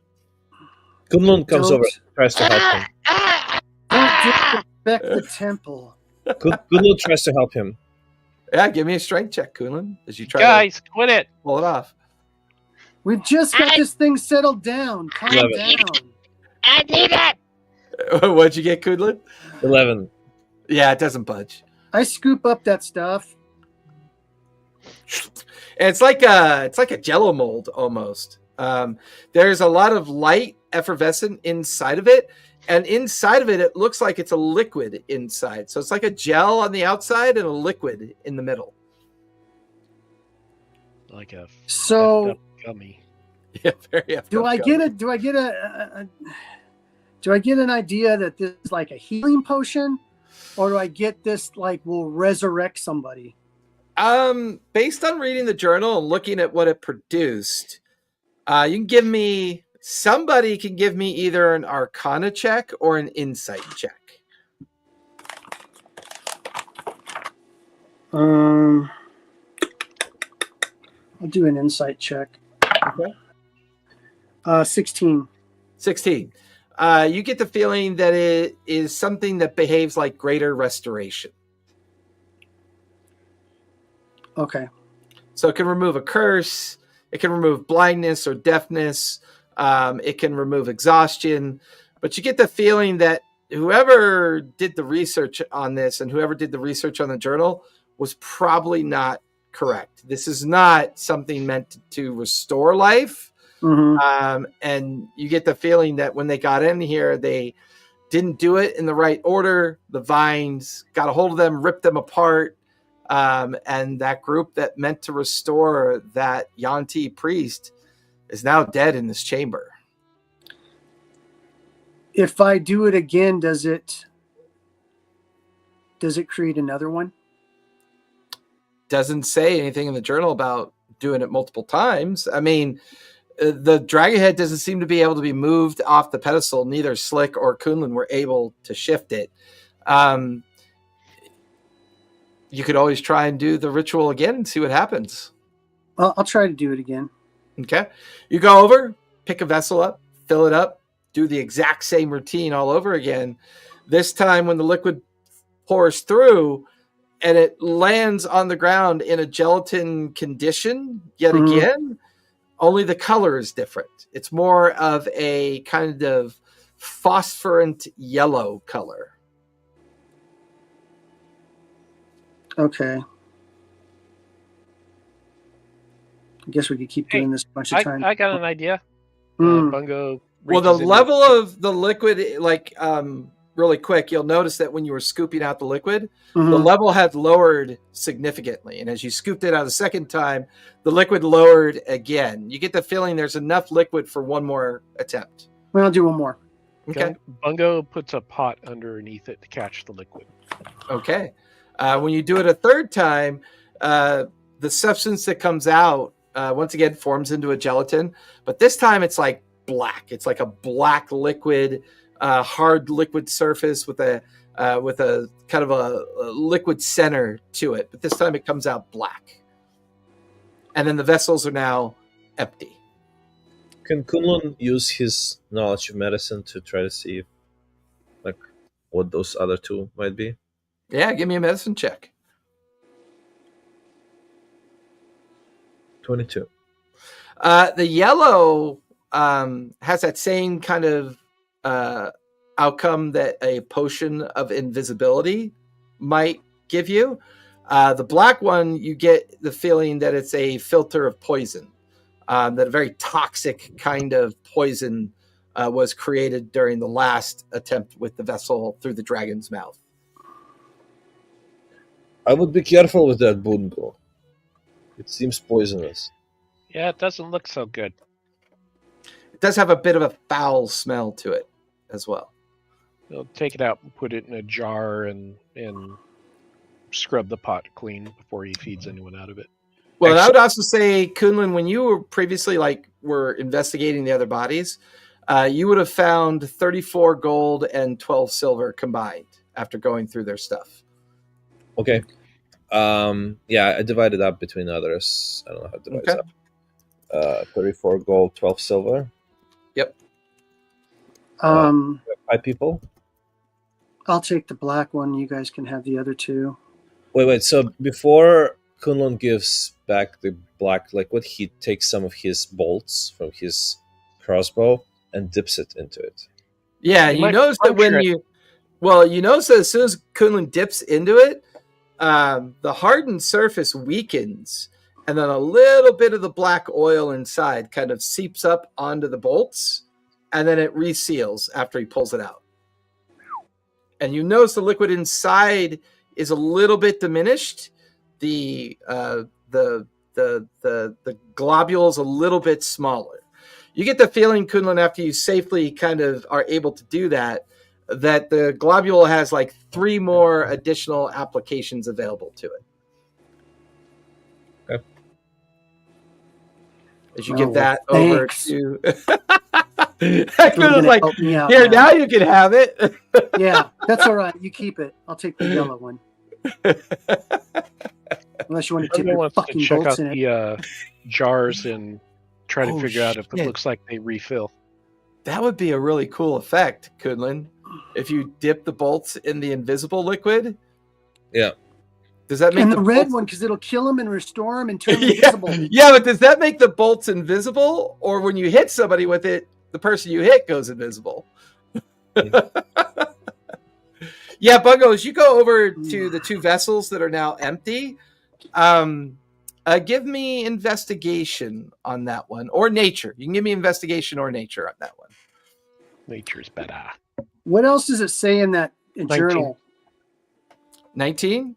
Kunlun comes Don't- over, tries to help him. Don't disrespect the temple. Kunlun tries to help him. Yeah, give me a strength check, Kunlun, as you try Guys, quit it. to pull it off. We've just got this thing settled down. Calm 11. down. I need it. What'd you get, Kunlun? 11. Yeah, it doesn't budge. I scoop up that stuff. And it's like a Jello mold almost. There's a lot of light effervescent inside of it, and inside of it, it looks like it's a liquid inside. So it's like a gel on the outside and a liquid in the middle. Like a So- effed up gummy. Yeah, very. Do I get an idea that this is like a healing potion, or do I get this like will resurrect somebody? Based on reading the journal and looking at what it produced, you can give me. Somebody can give me either an Arcana check or an Insight check. I'll do an insight check. Okay. 16. 16. You get the feeling that it is something that behaves like greater restoration. Okay. So it can remove a curse. It can remove blindness or deafness. It can remove exhaustion. But you get the feeling that whoever did the research on this and whoever did the research on the journal was probably not correct. This is not something meant to restore life. Mm-hmm. And you get the feeling that when they got in here, they didn't do it in the right order. The vines got a hold of them, ripped them apart. And that group that meant to restore that Yanti priest is now dead in this chamber. If I do it again, does it create another one? Doesn't say anything in the journal about doing it multiple times. I mean, the dragonhead doesn't seem to be able to be moved off the pedestal. Neither Slick or Kunlun were able to shift it. You could always try and do the ritual again and see what happens. Well, I'll try to do it again. Okay. You go over, pick a vessel up, fill it up, do the exact same routine all over again. This time when the liquid pours through and it lands on the ground in a gelatin condition yet again, only the color is different. It's more of a kind of phosphorant yellow color. Okay. I guess we could keep doing this a bunch of times. I got an idea. Mm. Bungo. Well, the reaches into- level of the liquid, like really quick, you'll notice that when you were scooping out the liquid, the Mhm. level had lowered significantly. And as you scooped it out a second time, the liquid lowered again. You get the feeling there's enough liquid for one more attempt. Well, I'll do one more. Okay. Bungo puts a pot underneath it to catch the liquid. Okay. When you do it a third time, the substance that comes out, once again, forms into a gelatin. But this time it's like black. It's like a black liquid, hard liquid surface with a kind of a liquid center to it. But this time it comes out black. And then the vessels are now empty. Can Kunlun use his knowledge of medicine to try to see like what those other two might be? Yeah, give me a medicine check. 22. The yellow has that same kind of outcome that a potion of invisibility might give you. The black one, you get the feeling that it's a filter of poison, that a very toxic kind of poison was created during the last attempt with the vessel through the dragon's mouth. I would be careful with that bungo. It seems poisonous. Yeah, it doesn't look so good. It does have a bit of a foul smell to it as well. He'll take it out and put it in a jar and scrub the pot clean before he feeds anyone out of it. Well, I would also say, Kunlun, when you were previously were investigating the other bodies, you would have found 34 gold and 12 silver combined after going through their stuff. Okay. Yeah, I divided up between others. I don't know how to divide this up. 34 gold, 12 silver. Yep. 5 people. I'll take the black one. You guys can have the other two. Wait. So before Kunlun gives back the black liquid, he takes some of his bolts from his crossbow and dips it into it. Yeah, You you might notice that when puncture you notice that as soon as Kunlun dips into it, the hardened surface weakens, and then a little bit of the black oil inside kind of seeps up onto the bolts, and then it reseals after he pulls it out. And you notice the liquid inside is a little bit diminished. The globule is a little bit smaller. You get the feeling, Kunlun, after you safely kind of are able to do that the globule has like 3 more additional applications available to it. Okay. As you give that thanks. over to... You're Kunlun's gonna like, help me out here, now you can have it. Yeah, that's all right. You keep it. I'll take the yellow one. Unless you want to dip Someone your wants to fucking check out bolts in it. the jars and try to Oh, figure out if it shit. looks like they refill. That would be a really cool effect, Kunlun. If you dip the bolts in the invisible liquid. Yeah. Does that make And the red bolts... one, because it'll kill them and restore them and turn them yeah. invisible. Yeah, but does that make the bolts invisible? Or when you hit somebody with it, the person you hit goes invisible? Yeah, Buggos, you go over to the 2 vessels that are now empty. Give me investigation on that one, or nature. You can give me investigation or nature on that one. Nature's better. What else does it say in that 19. journal? 19.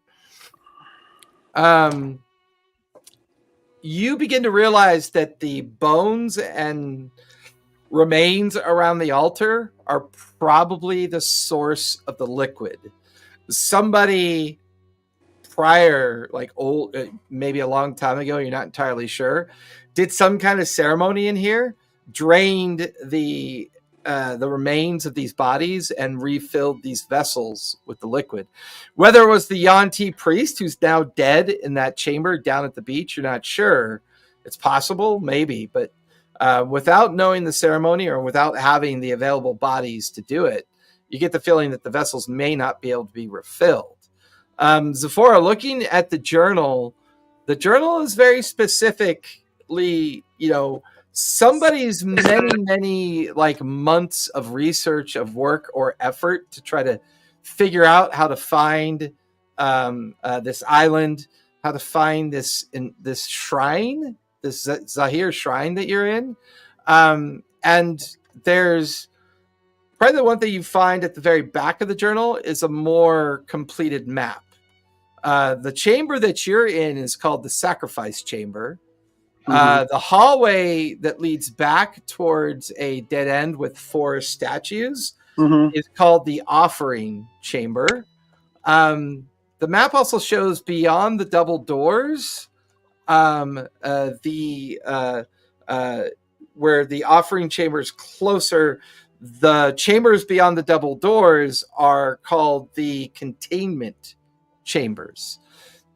You begin to realize that the bones and remains around the altar are probably the source of the liquid. Somebody prior, like old, maybe a long time ago, you're not entirely sure, did some kind of ceremony in here, drained the remains of these bodies and refilled these vessels with the liquid. Whether it was the Yanti priest who's now dead in that chamber down at the beach, you're not sure. It's possible, maybe, but without knowing the ceremony or without having the available bodies to do it, you get the feeling that the vessels may not be able to be refilled. Zephora, looking at the journal is very specifically, somebody's many like months of research, of work or effort to try to figure out how to find this island, how to find this shrine, this Zahir shrine that you're in. And there's probably the one thing you find at the very back of the journal is a more completed map. The chamber that you're in is called the Sacrifice Chamber. The hallway that leads back towards a dead end with 4 statues is called the Offering Chamber. The map also shows beyond the double doors, where the Offering Chamber is closer. The chambers beyond the double doors are called the Containment Chambers.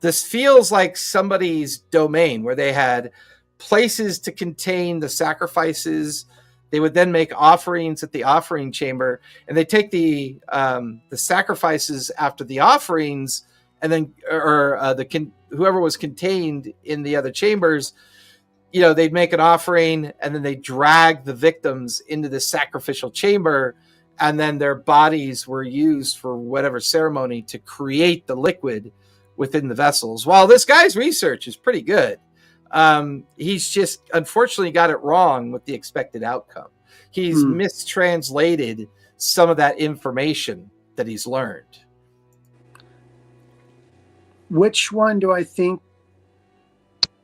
This feels like somebody's domain where they had places to contain the sacrifices. They would then make offerings at the offering chamber, and they take the sacrifices after the offerings, and then whoever was contained in the other chambers, they'd make an offering, and then they drag the victims into the sacrificial chamber, and then their bodies were used for whatever ceremony to create the liquid within the vessels. While this guy's research is pretty good, he's just unfortunately got it wrong with the expected outcome. He's mistranslated some of that information that he's learned. Which one do I think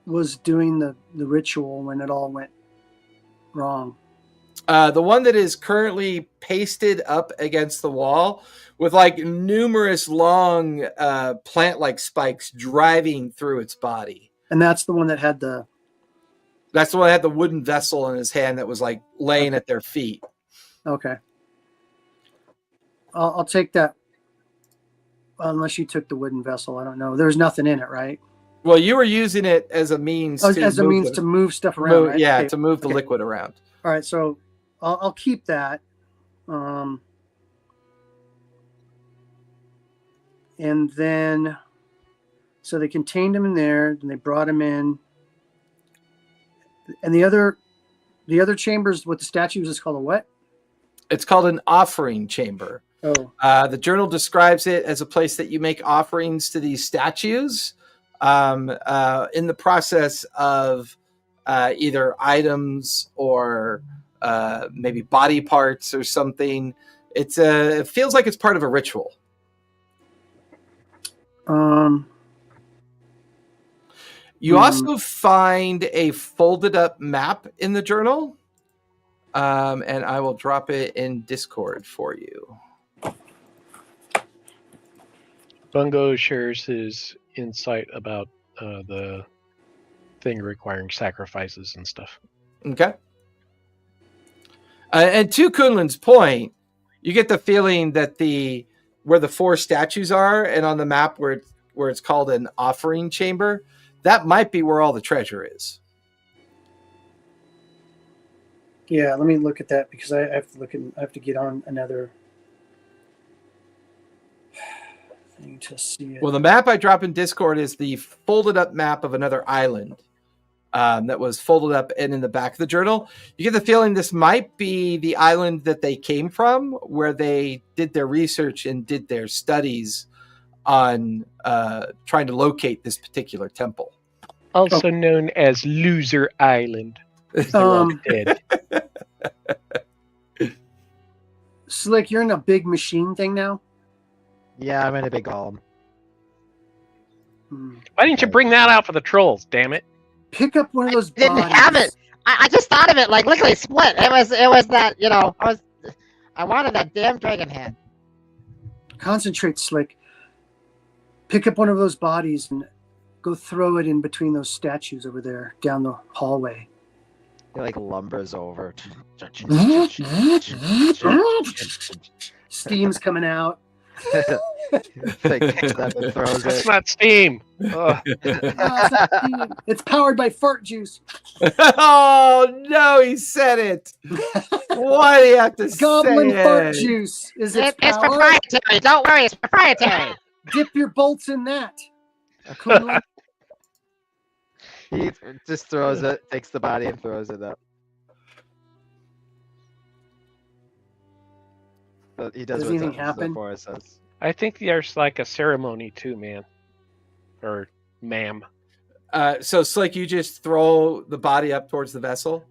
was doing the ritual when it all went wrong? The one that is currently pasted up against the wall with like numerous long plant-like spikes driving through its body. And that's the one that had the wooden vessel in his hand that was like laying at their feet. Okay. I'll take that. Unless you took the wooden vessel. I don't know. There's nothing in it, right? Well, you were using it as a means to move stuff around. Right? Yeah, okay. to move the liquid around. All right, so I'll keep that. And then, so they contained him in there, then they brought him in. And the other chambers with the statues is called a what? It's called an offering chamber. Oh. The journal describes it as a place that you make offerings to these statues in the process of either items or maybe body parts or something. It feels like it's part of a ritual. You also find a folded up map in the journal, and I will drop it in Discord for you. Bungo shares his insight about the thing requiring sacrifices and stuff. Okay. And to Kunlin's point, you get the feeling that where the 4 statues are, and on the map where it's called an offering chamber, that might be where all the treasure is. Yeah, let me look at that because I have to get on another thing to see it. Well, the map I drop in Discord is the folded up map of another island that was folded up and in the back of the journal. You get the feeling this might be the island that they came from, where they did their research and did their studies on trying to locate this particular temple. Also known as Loser Island. Dead. Slick, you're in a big machine thing now? Yeah, I'm in a big golem. Why didn't you bring that out for the trolls, damn it? Pick up one of those Didn't bodies. have it. I just thought of it, like literally split. It was that, I wanted that damn dragon hand. Concentrate, Slick. Pick up one of those bodies and go throw it in between those statues over there down the hallway. He like lumbers over. Steam's coming out. Like picks it up and throws That's it. not steam. It's powered by fart juice. Oh no, he said it. Why do you have to Goblin say fart it? juice is It's its power. proprietary. Don't worry, it's proprietary. Dip your bolts in that. He just throws it, takes the body and throws it up. But he does Does what anything happen? Zephyr says. I think there's like a ceremony too, man. Or ma'am. So Slick, you just throw the body up towards the vessel?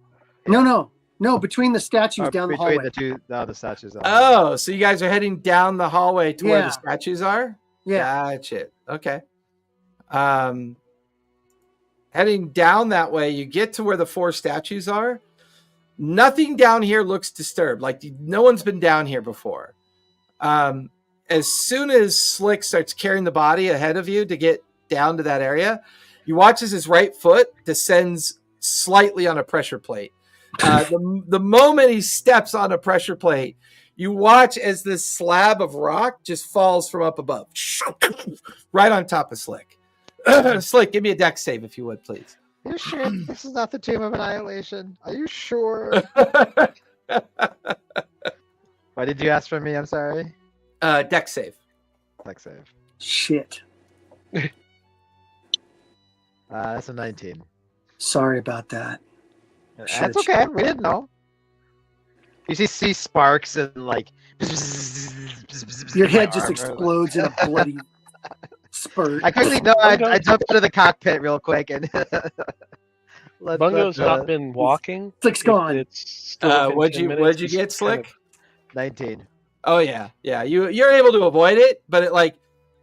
No, between the statues down the Between hallway. the statues. Oh, so you guys are heading down the hallway to where Yeah. the statues are? Yeah. Gotcha. Okay. Heading down that way, you get to where the 4 statues are. Nothing down here looks disturbed. Like no one's been down here before. As soon as Slick starts carrying the body ahead of you to get down to that area, you watch as his right foot descends slightly on a pressure plate. The moment he steps on a pressure plate, you watch as this slab of rock just falls from up above, right on top of Slick. Slick, give me a dex save if you would, please. Are you sure this is not the Tomb of Annihilation? Are you sure? Why did you ask for me? I'm sorry. Dex save. Dex save. Shit. That's a 19. Sorry about that. That's okay. We didn't know. You see sparks and like Your head just explodes in a bloody spurt. I quickly I jumped out of the cockpit real quick and Bungo's not been walking. Slick's gone. It's still What'd you get, Slick? 19. Oh yeah. You're able to avoid it, but it like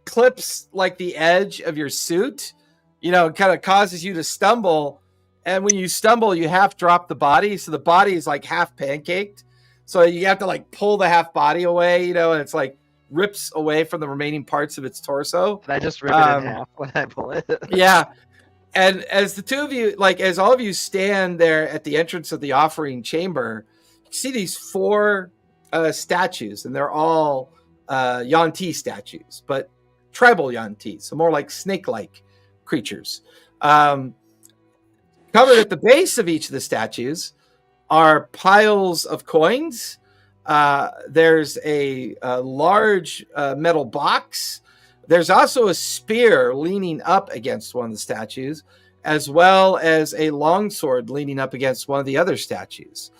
clips like the edge of your suit. It kind of causes you to stumble. And when you stumble, you half drop the body. So the body is like half pancaked. So you have to like pull the half body away, and it's like rips away from the remaining parts of its torso. And I just rip it in half when I pull it. Yeah. And as the two of you, as all of you stand there at the entrance of the offering chamber, you see these 4 statues, and they're all Yuan-Ti statues, but tribal Yuan-Ti, so more like snake-like creatures. Covered at the base of each of the statues are piles of coins. There's a large metal box. There's also a spear leaning up against one of the statues, as well as a longsword leaning up against one of the other statues.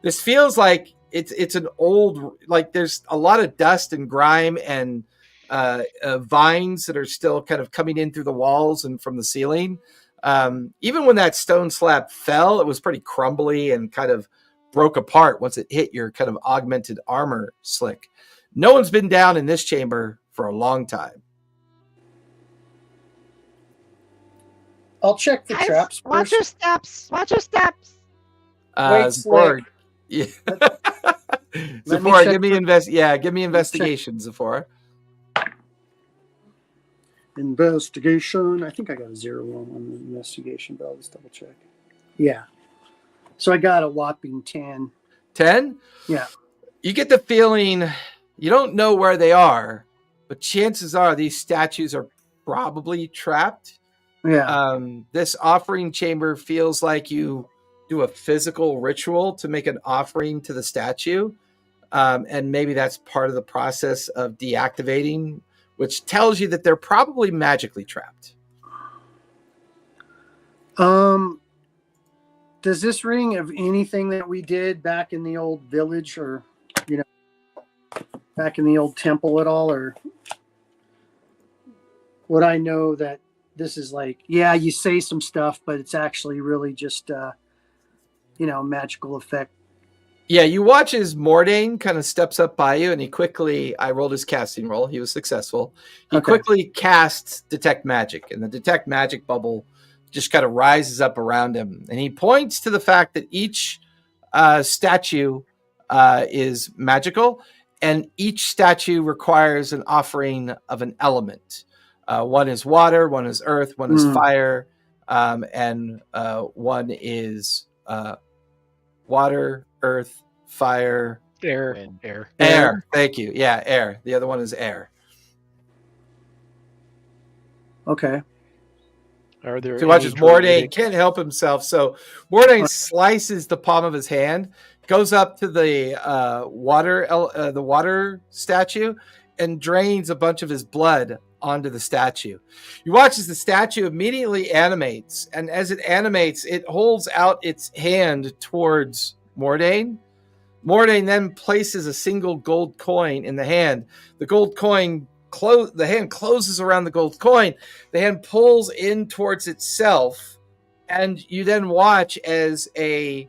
This feels like it's an old, like there's a lot of dust and grime and vines that are still kind of coming in through the walls and from the ceiling. Even when that stone slab fell, it was pretty crumbly and kind of broke apart once it hit your kind of augmented armor slick. No one's been down in this chamber for a long time. I'll check for Guys, traps watch first. your steps. Watch your steps. Wait, Zafora, Slick. yeah. Let me Zafora, check give me investigation, Zafora. Investigation. I think I got a 0 on the investigation, but I'll just double check. Yeah. So I got a whopping 10. 10? Yeah. You get the feeling you don't know where they are, but chances are these statues are probably trapped. Yeah. This offering chamber feels like you do a physical ritual to make an offering to the statue. And maybe that's part of the process of deactivating, which tells you that they're probably magically trapped. Does this ring of anything that we did back in the old village, or back in the old temple at all, or would I know that this is like, yeah, you say some stuff, but it's actually really just magical effect? Yeah, you watch as Mordain kind of steps up by you, and I rolled his casting roll. He was successful. He quickly casts Detect Magic, and the Detect Magic bubble just kind of rises up around him. And he points to the fact that each statue is magical, and each statue requires an offering of an element. One is water, one is earth, one is fire, and one is water, earth, fire, Air. air. Thank you. Yeah, air. The other one is air. Okay. Are there? So watches any Mordain druidic- can't help himself. So Mordain slices the palm of his hand, goes up to the water statue, and drains a bunch of his blood onto the statue. You watch as the statue immediately animates, and as it animates, it holds out its hand towards Mordain. Mordain then places a single gold coin in the hand. The gold coin the hand closes around the gold coin. The hand pulls in towards itself, and you then watch as this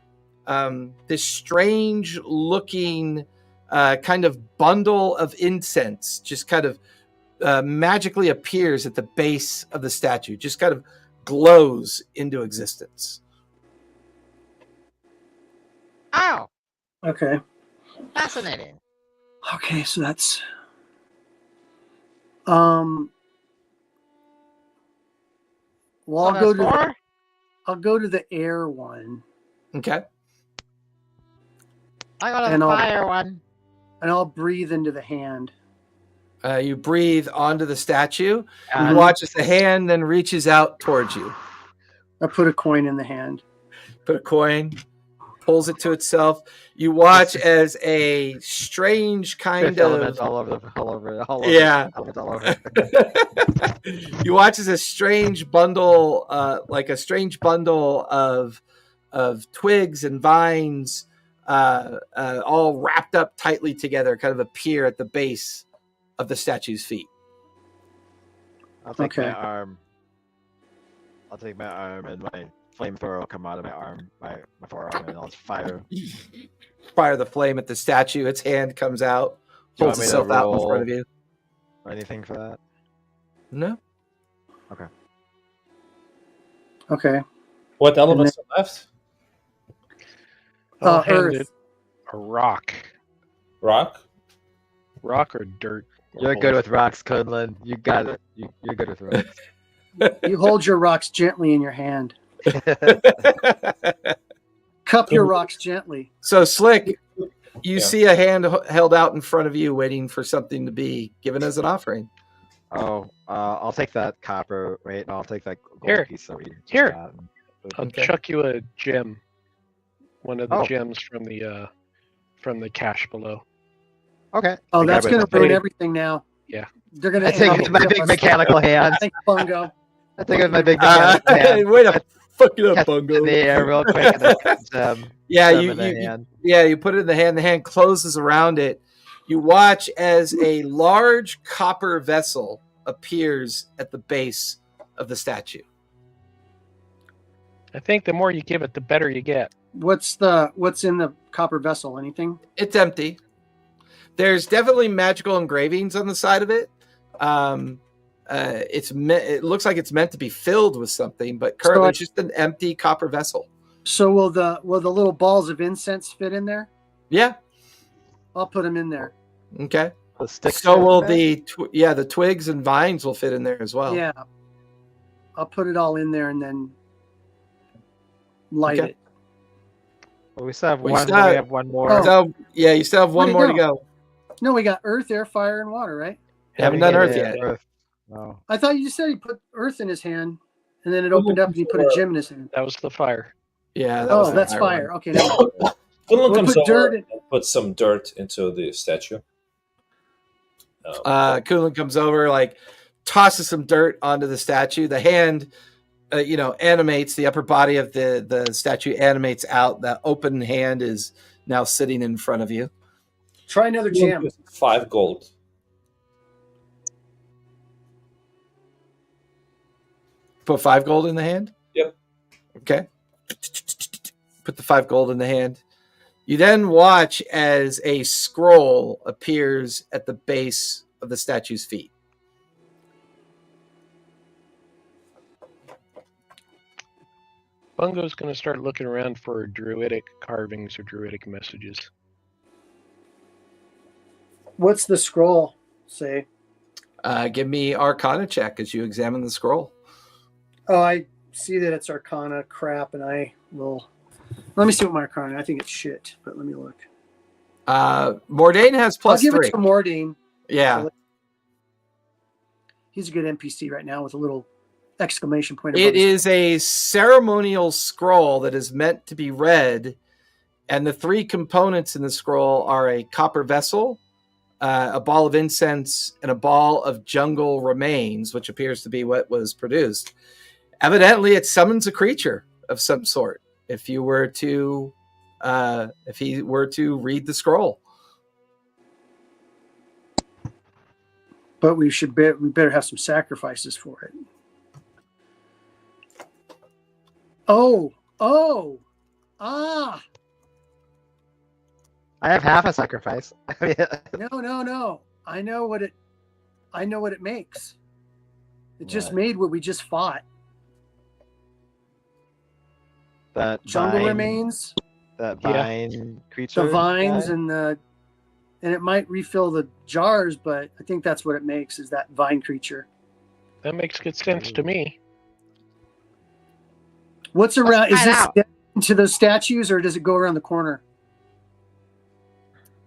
strange looking kind of bundle of incense just kind of magically appears at the base of the statue, just kind of glows into existence. Oh, Okay. fascinating. Okay, so that's well, So that's 4? I'll go to the air one, Okay. I got a And I'll- fire one. and I'll breathe into the hand. You breathe onto the statue. And You watch as the hand then reaches out towards you. I put a coin in the hand. Put a coin, pulls it to itself. You watch as a strange kind Fifth elements of all over. Yeah. Elements all over. you watch as a strange bundle, of twigs and vines, all wrapped up tightly together, kind of appear at the base of the statue's feet. I'll take Okay. my arm. And my flamethrower will come out of my arm, my forearm, and I'll fire. Fire the flame at the statue. Its hand comes out, Do you holds want me to itself out in roll front of you. or anything for that? No. Okay. What elements are left? I'll hand Earth. it a rock. Rock? Rock or dirt. or You're both. good with rocks, Kunlun. You got it. You're good with rocks. You hold your rocks gently in your hand. Cup your rocks gently. So Slick, you Yeah. see a hand held out in front of you, waiting for something to be given as an offering. I'll take that copper. Wait, no, I'll take that gold Here. piece that we just Here. got. I'll Okay. chuck you a gem. One of the Oh. gems from the cache below. Okay. Oh, I that's grab it. going to ruin everything now. Yeah. They're going I to take it with my big mechanical hand. Thanks, Bungo. I take it with my big mechanical hand. Wait a fuck it up, Catch it Bungo. in the air real quick and then Yeah, gem you in the hand. you put it in the hand. The hand closes around it. You watch as a large copper vessel appears at the base of the statue. I think the more you give it, the better you get. What's in the copper vessel? Anything? It's empty. There's definitely magical engravings on the side of it. It looks like it's meant to be filled with something, but currently it's just an empty copper vessel. So will the little balls of incense fit in there? Yeah. I'll put them in there. Okay. The sticks So fit will in there? the twigs and vines will fit in there as well. Yeah. I'll put it all in there and then light Okay. it. Well, we still have We one. still We have- have one more. Oh. So yeah, you still have one Where'd it more to go. No, we got earth, air, fire, and water, right? Haven't done Yeah, Earth yeah, yet. Earth. No. I thought you just said he put earth in his hand, and then it opened up and he put a gem in his hand. That was the fire. Yeah. That was Oh, the that's fire fire. one. Okay, now Kunlun We'll comes put over dirt in- and puts some dirt into the statue. Coolin comes over, like tosses some dirt onto the statue. The hand, animates. The upper body of the statue animates out. The open hand is now sitting in front of you. try another Kunlun jam. puts 5 gold. Put 5 gold in the hand? Yep. Okay. Put the 5 gold in the hand. You then watch as a scroll appears at the base of the statue's feet. Bungo's going to start looking around for druidic carvings or druidic messages. What's the scroll say? Give me Arcana check as you examine the scroll. Oh, I see that it's Arcana crap, and I will. Let me see what my Arcana. I think it's shit, but let me look. Mordain has plus I'll give 3. it to Mordain. Yeah. He's a good NPC right now with a little exclamation point. above It his- is a ceremonial scroll that is meant to be read, and the 3 components in the scroll are a copper vessel, a ball of incense, and a ball of jungle remains, which appears to be what was produced. Evidently, it summons a creature of some sort. If he were to read the scroll, But we better have some sacrifices for it. Oh, ah! I have half a sacrifice. No. I know what it makes. It just What? made what we just fought. That Jungle vine- remains, That Yeah. vine creature. the vines, guy? and it might refill the jars, but I think that's what it makes is that vine creature. That makes good sense to me. What's around? Is find this out. into those statues, or does it go around the corner?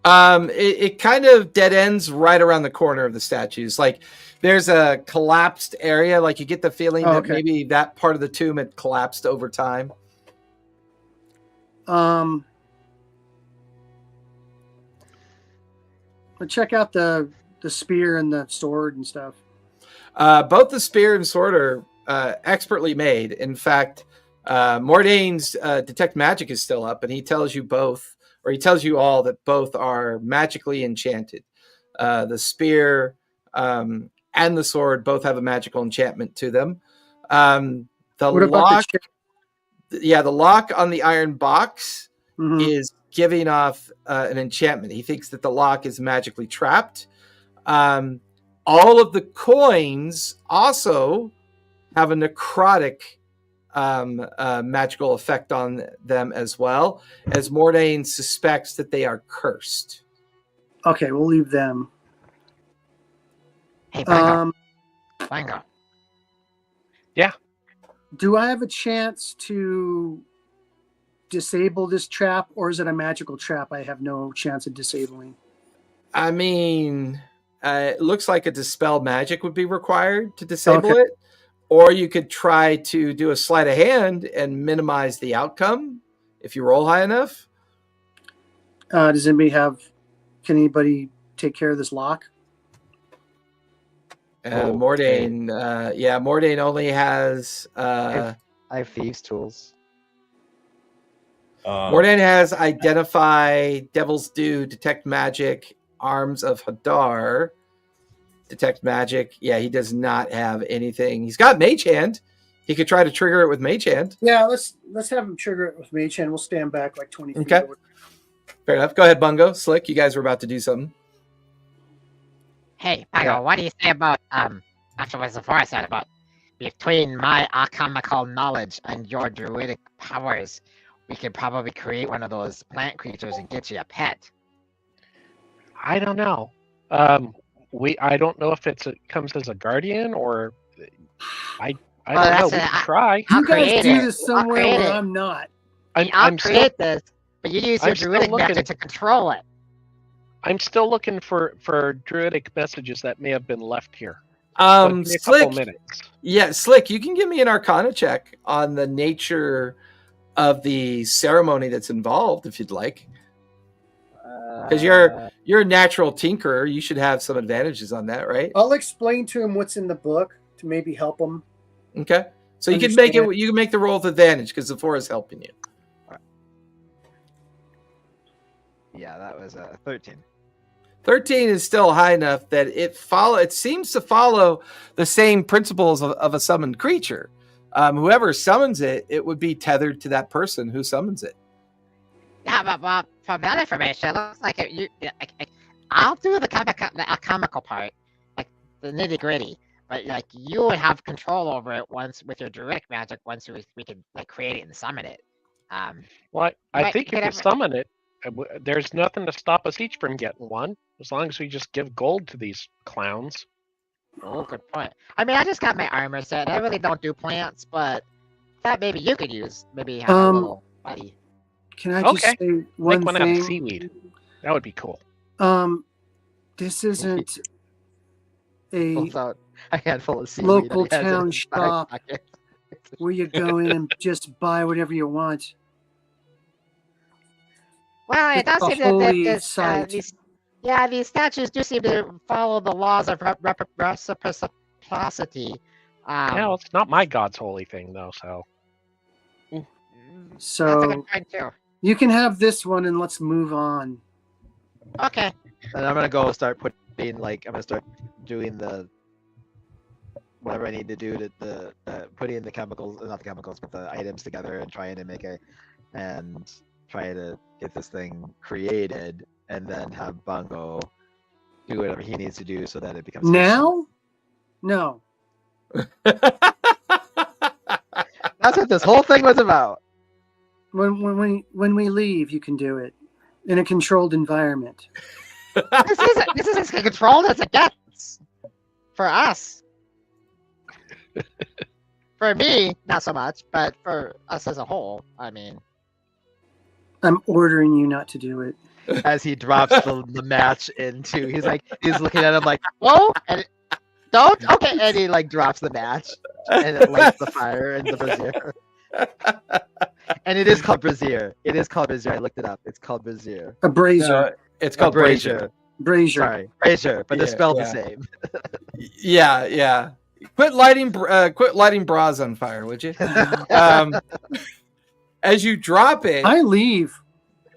it kind of dead ends right around the corner of the statues. Like there's a collapsed area. Like you get the feeling Oh, that okay. maybe that part of the tomb had collapsed over time. But check out the spear and the sword and stuff. Both the spear and sword are expertly made. In fact, Mordain's detect magic is still up, and he tells you both, or he tells you all that both are magically enchanted. The spear and the sword both have a magical enchantment to them. The What about lock, the the lock on the iron box Mhm. is giving off an enchantment. He thinks that the lock is magically trapped. All of the coins also have a necrotic magical effect on them as well, as Mordain suspects that they are cursed. Okay, we'll leave them. Hey, Bungo. Um, Bungo. do I have a chance to disable this trap, or is it a magical trap I have no chance of disabling? I mean, it looks like a dispel magic would be required to disable it, or you could try to do a sleight of hand and minimize the outcome if you roll high enough. Does anybody can anybody take care of this lock? Mordain, Mordain only has... I have thieves' tools. Mordain has Identify, Devil's Due, Detect Magic, Arms of Hadar, Detect Magic. Yeah, he does not have anything. He's got Mage Hand. He could try to trigger it with Mage Hand. Yeah, let's have him trigger it with Mage Hand. We'll stand back like 20 feet. Okay. Fair enough. Go ahead, Bungo. Slick, you guys were about to do something. Hey, Bungo, what do you say about after what Zafora said about between my alchemical knowledge and your druidic powers, we could probably create one of those plant creatures and get you a pet. I don't know. I don't know if it comes as a guardian or I don't know. We can try. You guys do this somewhere where I'm not. I'll create this, but you use your druidic magic to control it. I'm still looking for druidic messages that may have been left here. Slick. Yeah, Slick, you can give me an Arcana check on the nature of the ceremony that's involved, if you'd like. Because you're a natural tinkerer, you should have some advantages on that, right? I'll explain to him what's in the book to maybe help him. Okay, so you can make it. You can make the roll with advantage because Zafora is helping you. Yeah, that was 13. 13 is still high enough that it seems to follow the same principles of a summoned creature. Whoever summons it, it would be tethered to that person who summons it. Yeah, but from that information, it looks like I'll do the alchemical part, like the nitty gritty. But like you would have control over it once with your druidic magic. Once we could like create it and summon it. Well, I think if you summon it, there's nothing to stop us each from getting one, as long as we just give gold to these clowns. Oh, good point. I mean, I just got my armor set. I really don't do plants, but that maybe you could use. Maybe have a little buddy. Can I just say one thing? Have seaweed. That would be cool. This isn't a handful of seaweed local town shop where you go in and just buy whatever you want. Well, it does seem that these statues do seem to follow the laws of reciprocity. Well, it's not my god's holy thing, though, so. So that's a good point, too. You can have this one, and let's move on. Okay. And I'm gonna go start putting I'm gonna start doing the whatever I need to do to putting the chemicals, not the chemicals, but the items together and trying to try to get this thing created, and then have Bungo do whatever he needs to do so that it becomes now. No. That's what this whole thing was about. When we leave, you can do it in a controlled environment. This is as controlled as it gets for us. For me, not so much, but for us as a whole, I mean. I'm ordering you not to do it. As he drops the match into, he's looking at him like, whoa, and don't, okay, and he drops the match, and it lights the fire in the brazier. And it is called brazier. It is called brazier. I looked it up. It's called brazier. A brazier. No, it's called brazier. Brazier. Sorry, brazier, but they're spelled the same. Yeah. Quit lighting bras on fire, would you? As you drop it, I leave.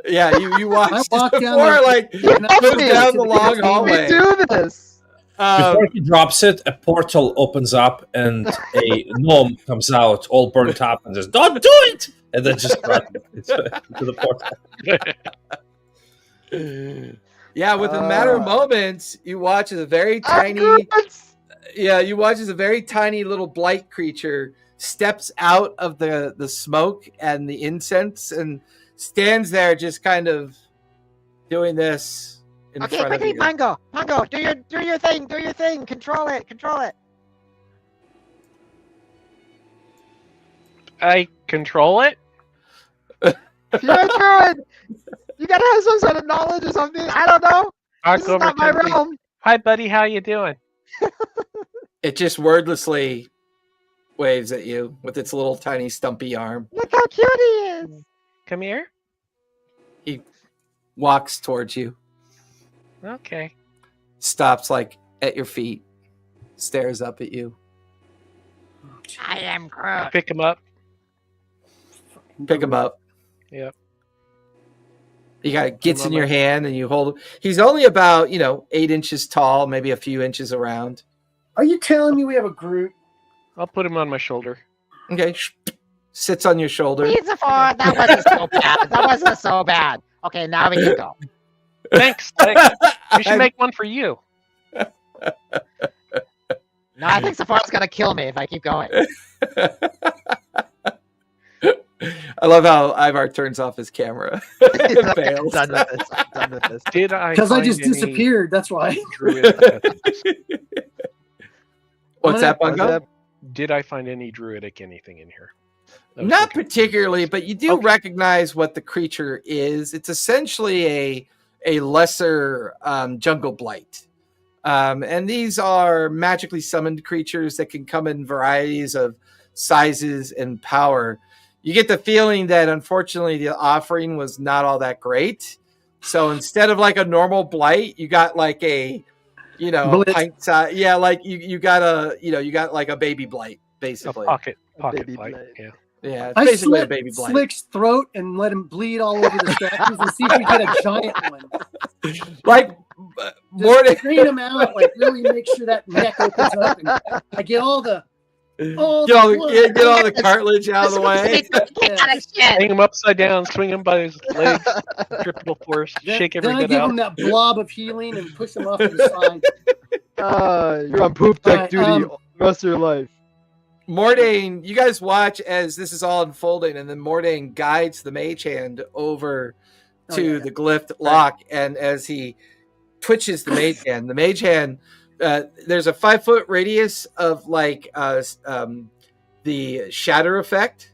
Yeah, you watch. I walk down down the long hallway. We do this. Before he drops it, a portal opens up and a gnome comes out, all burnt up, and says, "Don't do it!" And then just runs into the portal. Yeah, within a matter of moments, you watch as a very tiny. You watch as a very tiny little blight creature steps out of the smoke and the incense and stands there, just kind of doing this in front of you. Pongo, do your thing, control it. I control it? You're a druid. You gotta have some sort of knowledge or something. I don't know. This is not my realm. Hi, buddy. How you doing? It just wordlessly waves at you with its little tiny stumpy arm. Look how cute he is. Come here. He walks towards you, Okay. stops like at your feet, stares up at you. I am Groot. Pick him up. Pick him up. Yep. He gets in your hand and you hold him. He's only about 8 inches tall, maybe a few inches around. Are you telling me we have a Groot? I'll put him on my shoulder. Okay, sits on your shoulder. Pizza for that wasn't so bad. That wasn't so bad. Okay, now we can go. Thanks. We should make one for you. No, I think Sephora's gonna kill me if I keep going. I love how Ivar turns off his camera. He's like, I'm Fails. done with this. I'm done with this. Did I? Because I find just any disappeared. That's why. druid- What's that, Bungo? What's Did I find any druidic anything in here? I was Not looking. particularly, but you do Okay. recognize what the creature is. It's essentially a lesser jungle blight. And these are magically summoned creatures that can come in varieties of sizes and power. You get the feeling that unfortunately the offering was not all that great. So instead of like a normal blight, you got like a Blitz. pint size. Yeah, like you got like a baby blight A basically. pocket Baby blight. blight. Yeah. Yeah, it's I basically a slit baby blight. Slick's throat and let him bleed all over the statues and see if we get a giant one. Like more Just drain him out, like really make sure that neck opens up, and I get all the get all the cartilage out of the way. Hang him upside down, swing him by his legs, triple force, shake Then I everything give out. him that blob of healing and push him off to the side. You're on poop deck Alright, duty the rest of your life. Mordain, you guys watch as this is all unfolding, and then Mordain guides the mage hand over to the glyph lock, and as he twitches the mage hand, there's a 5-foot radius of like the shatter effect,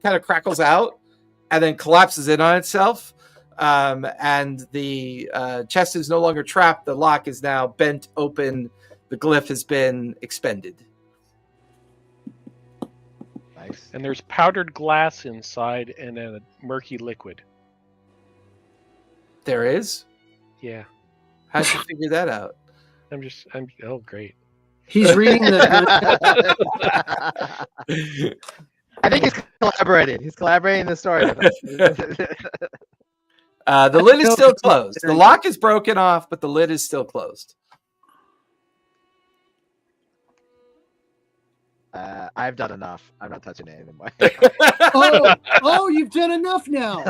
kind of crackles out, and then collapses in on itself. And the chest is no longer trapped. The lock is now bent open. The glyph has been expended. Nice. And there's powdered glass inside and a murky liquid. There is? Yeah. How'd you figure that out? Oh, great. He's reading the. I think he's collaborating. He's collaborating the story with us. The lid is still closed. The lock is broken off, but the lid is still closed. I've done enough. I'm not touching it anymore. Oh, you've done enough now.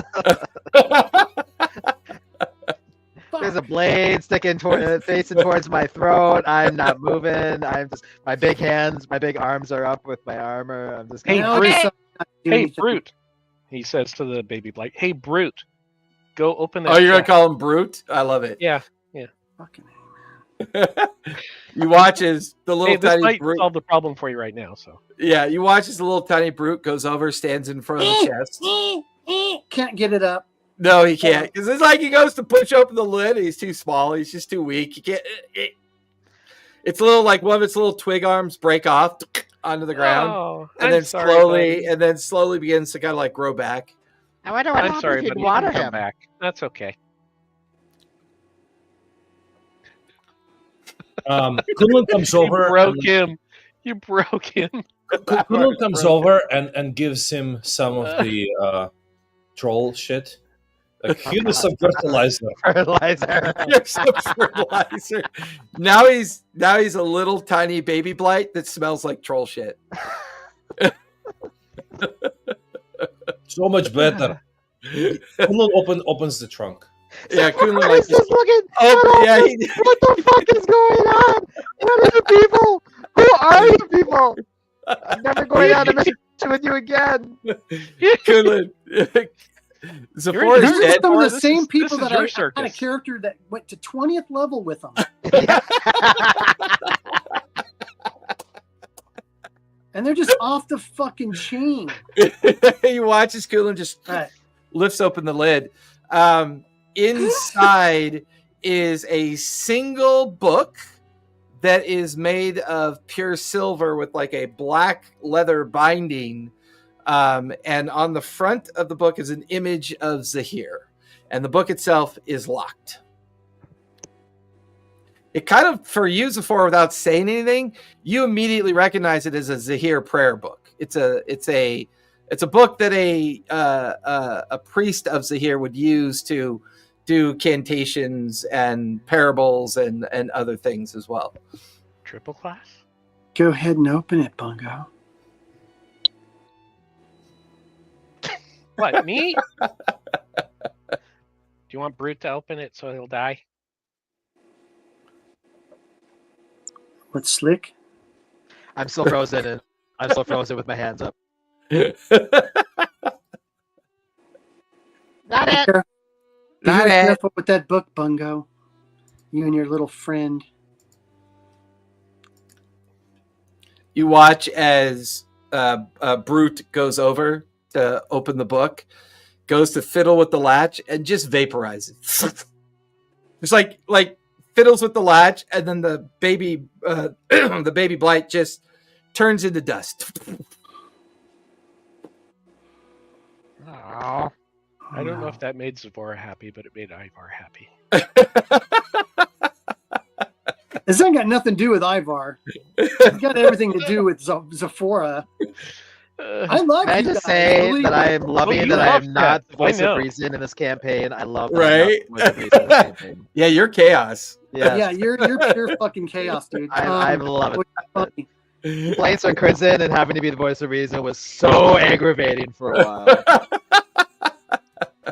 There's a blade facing towards my throat. I'm not moving. I'm just my big arms are up with my armor. I'm just Hey, Now Brute. it's not doing Hey, anything. Brute. He says to the baby blight, "Hey, Brute, go open that." Oh, you're going to chest." call him Brute? I love it. Yeah. Fucking You watch as the little Hey, this tiny might Brute. solve the problem for you right now. So Yeah, you watch as the little tiny Brute goes over, stands in front of the chest. Can't get it up. No, he can't. Because it's like he goes to push open the lid. And he's too small. He's just too weak. He can't. It's a little like one of its little twig arms break off onto the ground. Oh, and I'm then sorry, slowly begins to kind of like grow back. I wonder what I'm happens sorry, if but you he can water come him. back. That's okay. Kunlun comes over. You broke him. You broke him. Kunlun comes over and gives him some of the troll shit. Like, here's some fertilizer. fertilizer. Here's some fertilizer. Now he's a little tiny baby blight that smells like troll shit. So much better. Kunlun opens the trunk. Yeah, Kunlun I like was just looking. oh yeah, What the fuck is going on? What are you people? Who are you people? I'm never going on a mission with you again. Kunlun. Zephyr These is are dead. some of the This same is- people this that is I your had a circus. character that went to 20th level with them. And they're just off the fucking chain. You watch as Kunlun just All right. lifts open the lid. Inside is a single book that is made of pure silver with like a black leather binding. And on the front of the book is an image of Zahir. And the book itself is locked. It kind of, for you, Zafora, without saying anything, you immediately recognize it as a Zahir prayer book. It's a book that a priest of Zahir would use to do cantations and parables and other things as well. Triple class? Go ahead and open it, Bungo. What, me? Do you want Brute to open it so he'll die? What, Slick? I'm still frozen. I'm still frozen with my hands up. Not it. Be Not very it. careful with that book, Bungo. You and your little friend. You watch as Brute goes over to open the book, goes to fiddle with the latch, and just vaporizes. It's like fiddles with the latch, and then the baby blight just turns into dust. Oh, I don't know if that made Zavora happy, but it made Ivar happy. This ain't got nothing to do with Ivar. It's got everything to do with Zafora. I love Can I you just guys. say Believe that me. I am loving you that I love am not the that. I voice know. of reason in this campaign. I love that Right? I'm not the voice of reason in this campaign. Yeah, you're chaos. Yes. Yeah, you're pure fucking chaos, dude. I'm loving funny. Flights on Crimson and having to be the voice of reason was so aggravating for a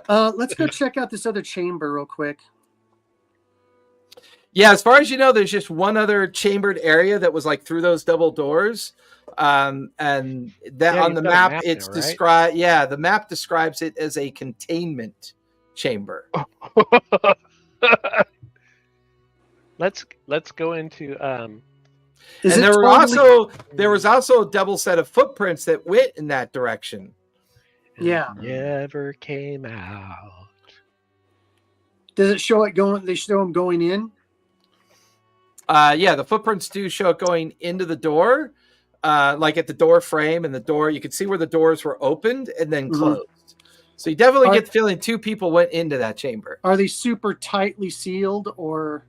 while. Let's go check out this other chamber real quick. Yeah, as far as you know, there's just one other chambered area that was like through those double doors. And that Yeah, on you've the got a map, map it's now, right? described. Yeah, the map describes it as a containment chamber. Let's go into Is And it there was also a double set of footprints that went in that direction. Yeah. Never came out. Does it show it going? They show them going in. Yeah, the footprints do show it going into the door, like at the door frame, and the door. You can see where the doors were opened and then Mhm. closed. So you definitely Are- get the feeling two people went into that chamber. Are they super tightly sealed, or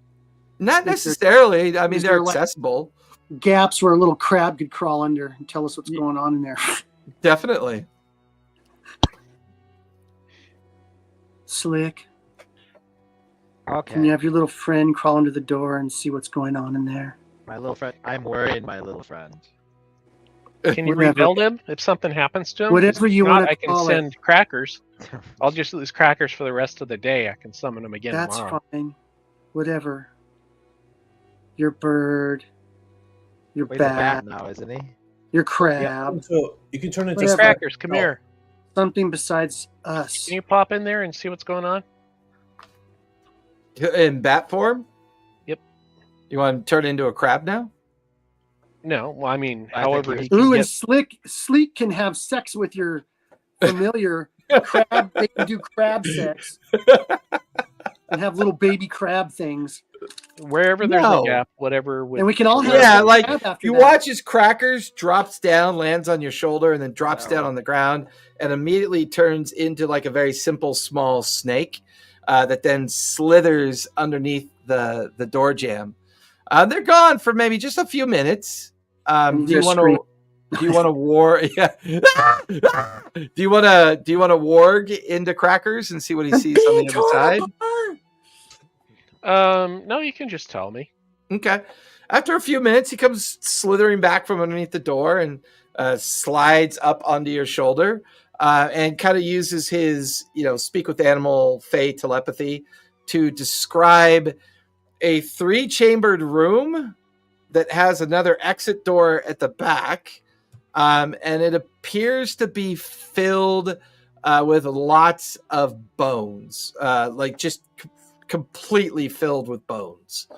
Not Is there- necessarily. I mean, is they're there, like- accessible. gaps where a little crab could crawl under and tell us what's going on in there? Definitely. Slick. Okay. Can you have your little friend crawl under the door and see what's going on in there? My little friend. I'm worried, my little friend. Can you Whatever. rebuild him if something happens to him? Whatever you If not, wanna I can call it. send crackers. I'll just lose crackers for the rest of the day. I can summon them again That's tomorrow. fine. Whatever. Your bird. Your Wait, the bat. bat now, isn't he? Your Yeah, crab. so you can turn it into Whatever. Crackers, come Oh. here. Something besides us. Can you pop in there and see what's going on? In bat form? Yep. You want to turn it into a crab now? No, well, I mean, I think however he he can Ooh, and get. Sleek can have sex with your familiar crab. They can do crab sex and have little baby crab things. Wherever there's No. a gap, whatever. Would, And we can all have Yeah, a like, crab after You that. watch as Crackers drops down, lands on your shoulder, and then drops Wow. down on the ground, and immediately turns into like a very simple, small snake that then slithers underneath the door jamb. They're gone for maybe just a few minutes. Do you just want scream. to? Do you want to war? Yeah. Do you want to? Do you want to warg into Crackers and see what he sees on the other side? No, you can just tell me. Okay. After a few minutes, he comes slithering back from underneath the door and slides up onto your shoulder and kind of uses his, speak with animal fey telepathy to describe a 3-chambered room that has another exit door at the back. And it appears to be filled with lots of bones, like just completely filled with bones.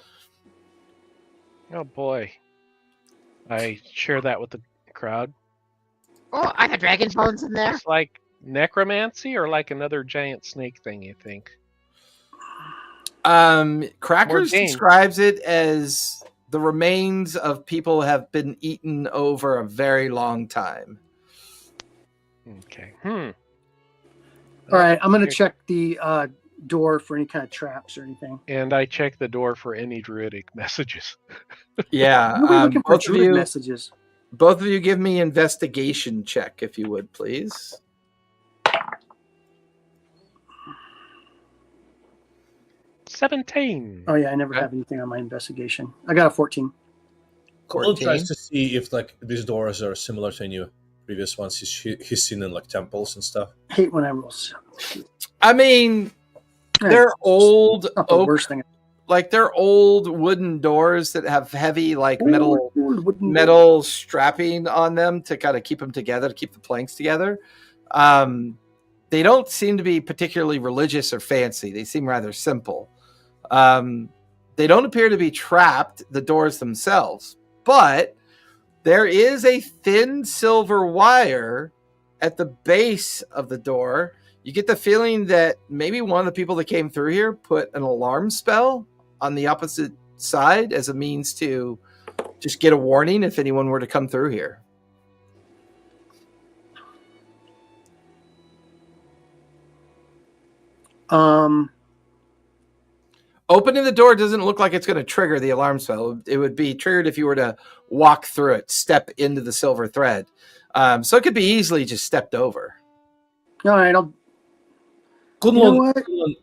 Oh boy, I share that with the crowd. Oh, are the dragon bones in there? It's like necromancy or like another giant snake thing. You think? Crackers More game. describes it as the remains of people have been eaten over a very long time. Okay. All right, I'm going to check the door for any kind of traps or anything. And I check the door for any druidic messages. Yeah. What are we looking for druid messages? Both of you give me investigation check, if you would, please. $17. Oh yeah, I never have anything on my investigation. I got a 14. Cole tries to see if like these doors are similar to any previous ones he's seen in like temples and stuff. I hate when I roll. I mean, they're old Not the oak, worst thing. like they're old wooden doors that have heavy like metal strapping on them to kind of keep them together, to keep the planks together. They don't seem to be particularly religious or fancy. They seem rather simple. They don't appear to be trapped, the doors themselves, but there is a thin silver wire at the base of the door. You get the feeling that maybe one of the people that came through here put an alarm spell on the opposite side as a means to just get a warning if anyone were to come through here. Opening the door doesn't look like it's going to trigger the alarm spell. It would be triggered if you were to walk through it, step into the silver thread. So it could be easily just stepped over. All right, I'll. Kunlun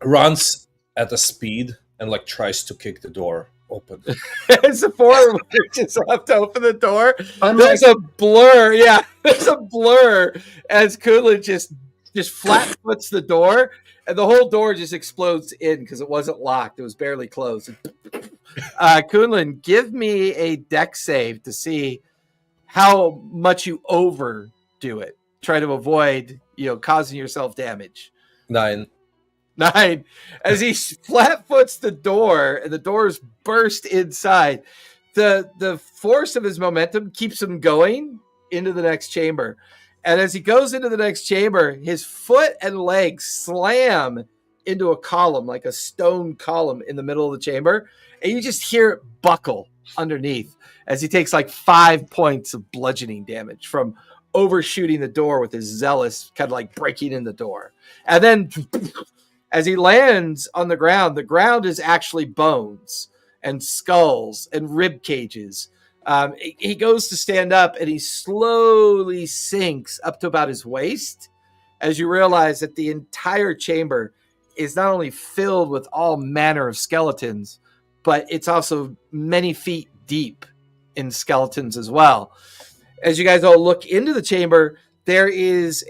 runs at a speed and like tries to kick the door open. Sephora just have to open the door. There's like, a blur. Yeah, there's a blur as Kunlun just flat foots the door, and the whole door just explodes in because it wasn't locked. It was barely closed. Kunlun, give me a dex save to see how much you overdo it. Try to avoid, causing yourself damage. 9. As he flat foots the door and the doors burst inside, the force of his momentum keeps him going into the next chamber. And as he goes into the next chamber, his foot and legs slam into a column, like a stone column in the middle of the chamber. And you just hear it buckle underneath as he takes like 5 points of bludgeoning damage from overshooting the door with his zealous kind of like breaking in the door. And then as he lands on the ground is actually bones and skulls and rib cages. He goes to stand up and he slowly sinks up to about his waist as you realize that the entire chamber is not only filled with all manner of skeletons, but it's also many feet deep in skeletons as well. As you guys all look into the chamber, there is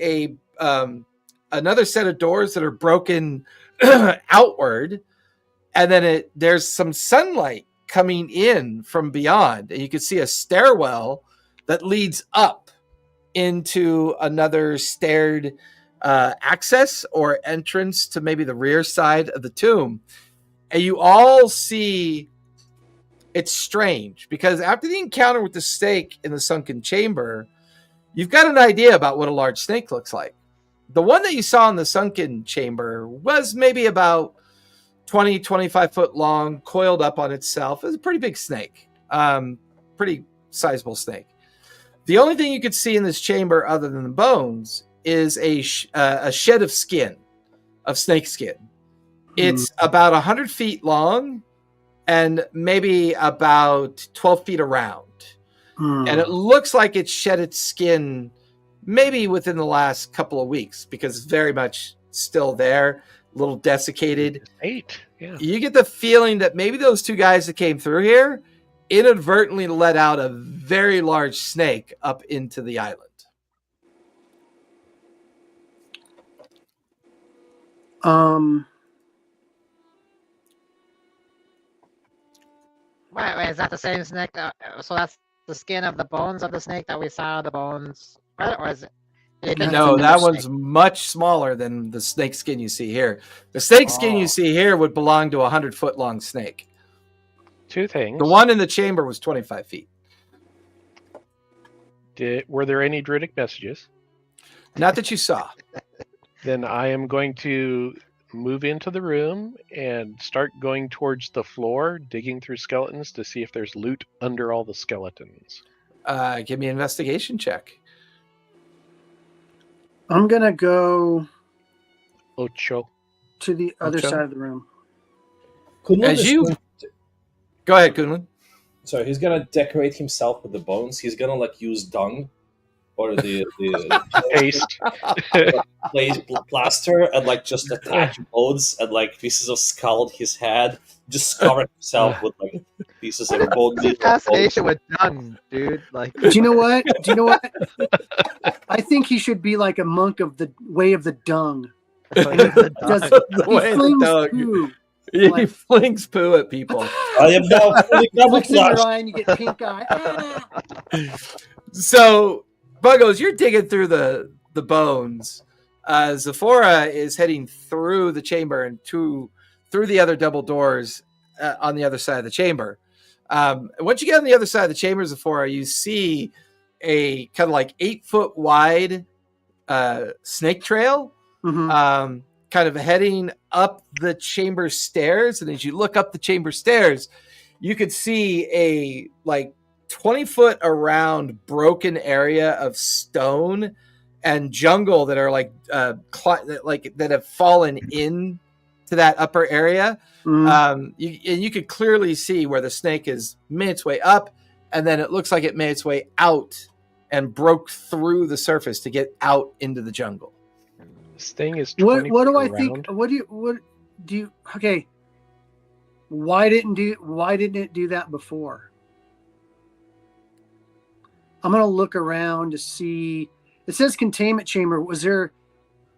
another set of doors that are broken outward, and then there's some sunlight coming in from beyond, and you can see a stairwell that leads up into another staired access or entrance to maybe the rear side of the tomb. And you all see it's strange because after the encounter with the snake in the sunken chamber, you've got an idea about what a large snake looks like. The one that you saw in the sunken chamber was maybe about 20, 25 foot long, coiled up on itself. It was a pretty big snake, pretty sizable snake. The only thing you could see in this chamber other than the bones is a shed of skin, of snake skin. It's about 100 feet long and maybe about 12 feet around. And it looks like it shed its skin maybe within the last couple of weeks because it's very much still there, a little desiccated. 8, yeah. You get the feeling that maybe those two guys that came through here inadvertently let out a very large snake up into the island. Wait, is that the same snake? So that's the skin of the bones of the snake that we saw, the bones, right? Or is it? No, that one's much smaller than the snake skin you see here. The snake skin you see here would belong to a 100-foot long snake. 2 things. The one in the chamber was 25 feet. Were there any druidic messages? Not that you saw. Then I am going to move into the room and start going towards the floor, digging through skeletons to see if there's loot under all the skeletons. Give me an investigation check. I'm gonna go Ocho. to the other Okay. side of the room. Kunlun As is you going- go ahead, Kunlun. Sorry, he's gonna decorate himself with the bones. He's gonna like use dung or the Paste. plaster and like just attach bones and like pieces of skull to his head. Just cover himself with like pieces of bone. meat or bones. Fascination with dung, dude. Like, Do you know what? I think he should be like a monk of the way of the dung. Does, The he way of the flings dung. poo. He Like- flings poo at people. I am now fully Looks in your camouflaged. eye and you get pink eye. Ah! So, Buggles, you're digging through the bones. Zephora is heading through the chamber and through the other double doors on the other side of the chamber. Once you get on the other side of the chamber, Zephora, you see a kind of like 8-foot wide snake trail, Mhm. kind of heading up the chamber stairs. And as you look up the chamber stairs, you could see a like 20-foot around broken area of stone and jungle that are like that have fallen in to that upper area. Mhm. You could clearly see where the snake has made its way up, and then it looks like it made its way out and broke through the surface to get out into the jungle. This thing is 20 What do feet I around. think? What do you? Okay. Why didn't it do that before? I'm gonna look around to see. It says containment chamber. Was there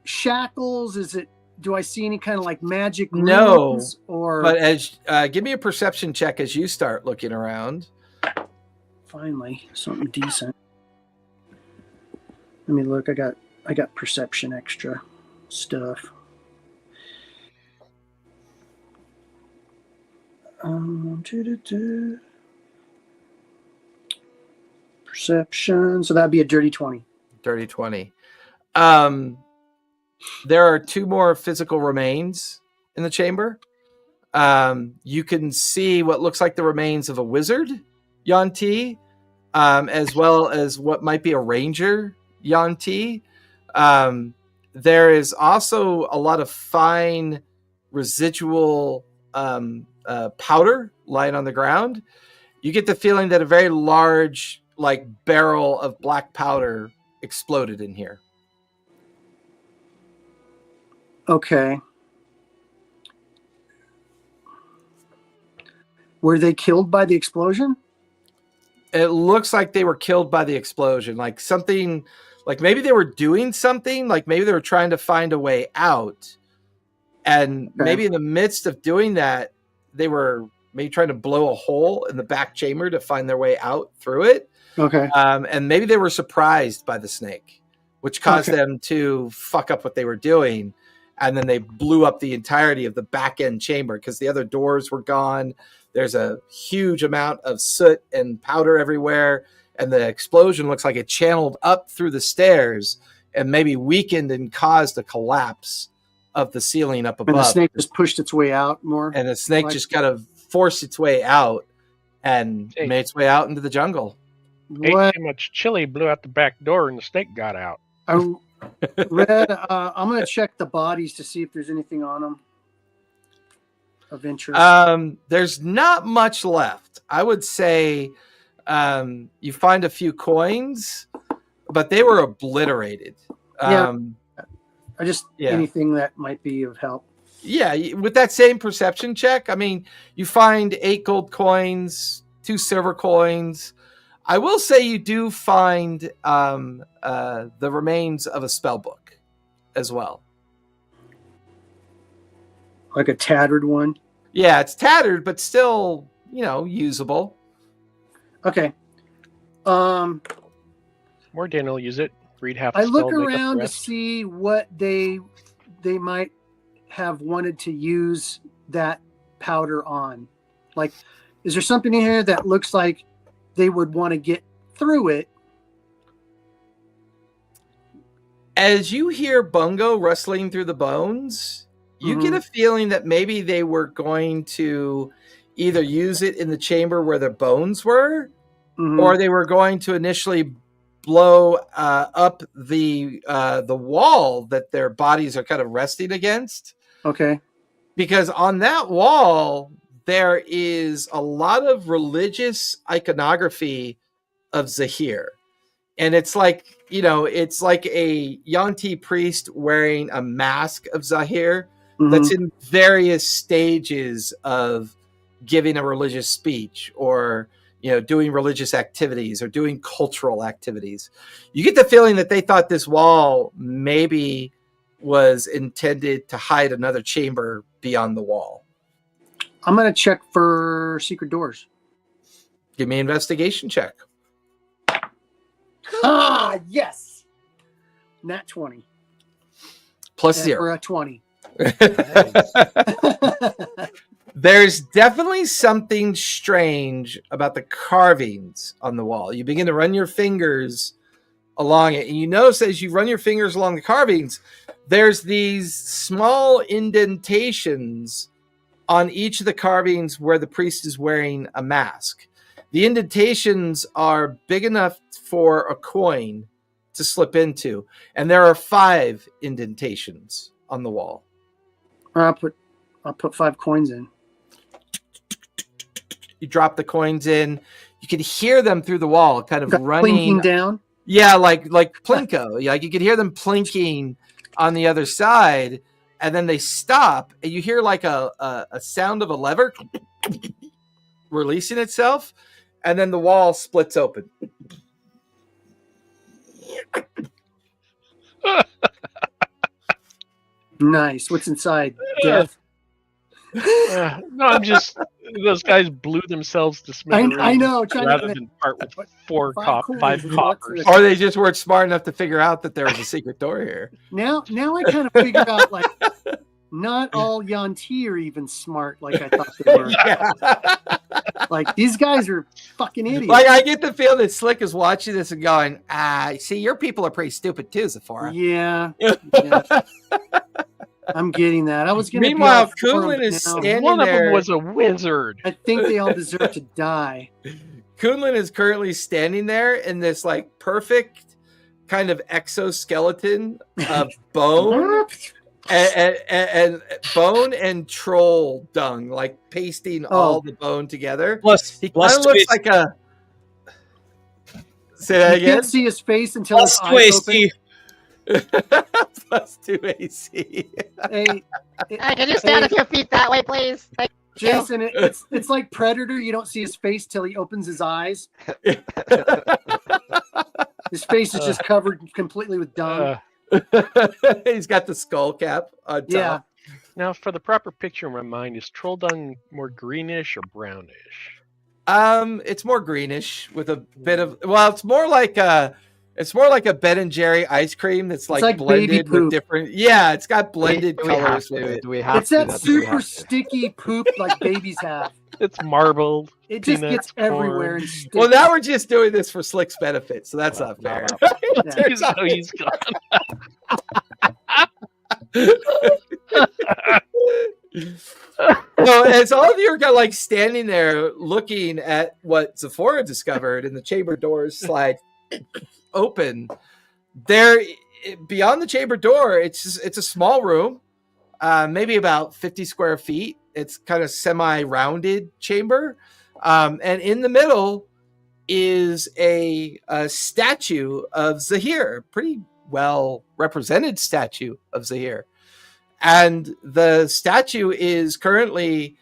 shackles? Do I see any kind of like magic No, runes or But as give me a perception check as you start looking around. finally something decent? Let me look. I got perception extra stuff. Perception. So that'd be a dirty 20. Dirty 20. There are 2 more physical remains in the chamber. You can see what looks like the remains of a wizard, Yanti, as well as what might be a ranger, Yanti. There is also a lot of fine residual powder lying on the ground. You get the feeling that a very large like barrel of black powder exploded in here. Okay. Were they killed by the explosion? It looks like they were killed by the explosion. Like something, like maybe they were doing something, like maybe they were trying to find a way out. And maybe in the midst of doing that, they were maybe trying to blow a hole in the back chamber to find their way out through it. Okay. And maybe they were surprised by the snake, which caused them to fuck up what they were doing. And then they blew up the entirety of the back end chamber because the other doors were gone. There's a huge amount of soot and powder everywhere. And the explosion looks like it channeled up through the stairs and maybe weakened and caused a collapse of the ceiling up above. And the snake just pushed its way out more. And the snake like- just kind of forced its way out and Hey. made its way out into the jungle. Ate What too much chili, blew out the back door, and the snake got out. I read, I'm going to check the bodies to see if there's anything on them of interest. There's not much left. I would say you find a few coins, but they were obliterated. I just yeah. anything that might be of help. Yeah, with that same perception check, I mean, you find 8 gold coins, 2 silver coins. I will say you do find the remains of a spell book as well. Like a tattered one. Yeah, it's tattered, but still, usable. Okay. More Dan will use it. Read half. I the look spell, make up the around to rest. see what they might have wanted to use that powder on. Like, is there something in here that looks like they would want to get through it? As you hear Bungo rustling through the bones, You get a feeling that maybe they were going to either use it in the chamber where the bones were, or they were going to initially blow up the wall that their bodies are kind of resting against. Okay. Because on that wall, there is a lot of religious iconography of Zahir. And it's like, it's like a Yuan-Ti priest wearing a mask of Zahir that's in various stages of giving a religious speech or, doing religious activities or doing cultural activities. You get the feeling that they thought this wall maybe was intended to hide another chamber beyond the wall. I'm going to check for secret doors. Give me an investigation check. Ah, yes. Nat 20. Plus 0. Or a 20. There's definitely something strange about the carvings on the wall. You begin to run your fingers along it, and you notice as you run your fingers along the carvings, there's these small indentations on each of the carvings where the priest is wearing a mask. The indentations are big enough for a coin to slip into, and there are 5 indentations on the wall. I'll put 5 coins in. You drop the coins in. You can hear them through the wall, kind of running plinking down. Yeah, like plinko. Like you could hear them plinking on the other side, and then they stop, and you hear like a sound of a lever releasing itself, and then the wall splits open. Nice. What's inside? Death. No, I'm just those guys blew themselves to smithereens. I know. Rather than part with 5 coppers. Or they just weren't smart enough to figure out that there was a secret door here. Now I kind of figured out like not all Yuan-Ti are even smart like I thought they were. Yeah. Like these guys are fucking idiots. Like I get the feel that Slick is watching this and going, see, your people are pretty stupid too, Zephora. Yeah. I'm getting that. I was going to. Meanwhile, Kunlun is standing One there. of them was a wizard. I think they all deserve to die. Kunlun is currently standing there in this like perfect kind of exoskeleton of bone and bone and troll dung, like pasting all the bone together. Plus, he kind of looks like a. Say that You again. can't see his face until his plus 2 eyes open. AC. Plus 2 AC. Hey, Can you stand a few feet that way, please? Thank you. Jason, it's like Predator. You don't see his face till he opens his eyes. His face is just covered completely with dung. He's got the skull cap on top. Yeah. Now, for the proper picture in my mind, is troll dung more greenish or brownish? It's more greenish with a bit of. Well, it's more like a Ben and Jerry ice cream that's like baby blended poop. with different. Yeah, it's got blended colors with it. It's that super sticky poop like babies have. It's marbled. It just peanuts, gets everywhere and sticks. Well, now we're just doing this for Slick's benefit, so that's not fair. He's gone. So as all of you are kind of like standing there looking at what Zephora discovered and the chamber doors slide open, there beyond the chamber door, it's a small room, maybe about 50 square feet. It's kind of semi-rounded chamber, and in the middle is a statue of Zahir, pretty well represented statue of Zahir. And the statue is currently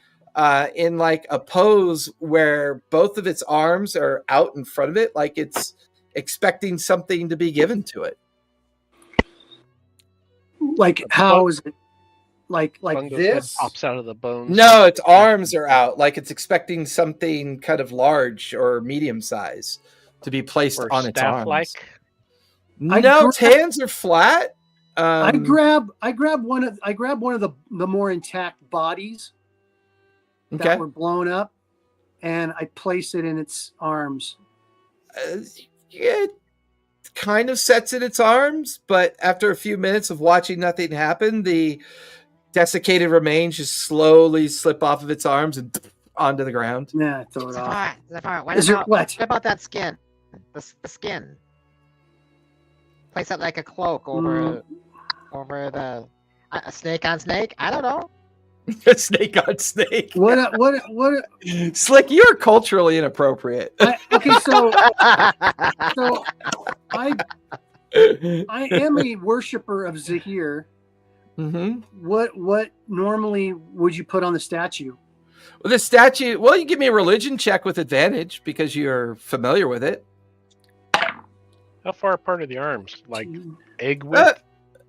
in like a pose where both of its arms are out in front of it, like it's expecting something to be given to it. Like how is it? Like Fungus this? pops out of the bones. No, its arms are out, like it's expecting something kind of large or medium size to be placed Or on its arms. staff-like? No, its hands are flat. I grab one of the more intact bodies that were blown up, and I place it in its arms. It kind of sets in its arms, but after a few minutes of watching nothing happen, the desiccated remains just slowly slip off of its arms and onto the ground. Nah, throw it off. Zafar, Is there what? what about that skin? The skin. Place it like a cloak over the a snake on snake. I don't know. Snake on snake. What? Slick, you're culturally inappropriate. Okay, so I am a worshiper of Zahir. Mm-hmm. What normally would you put on the statue? Well, the statue. Well, you give me a religion check with advantage because you're familiar with it. How far apart are the arms? Like egg width?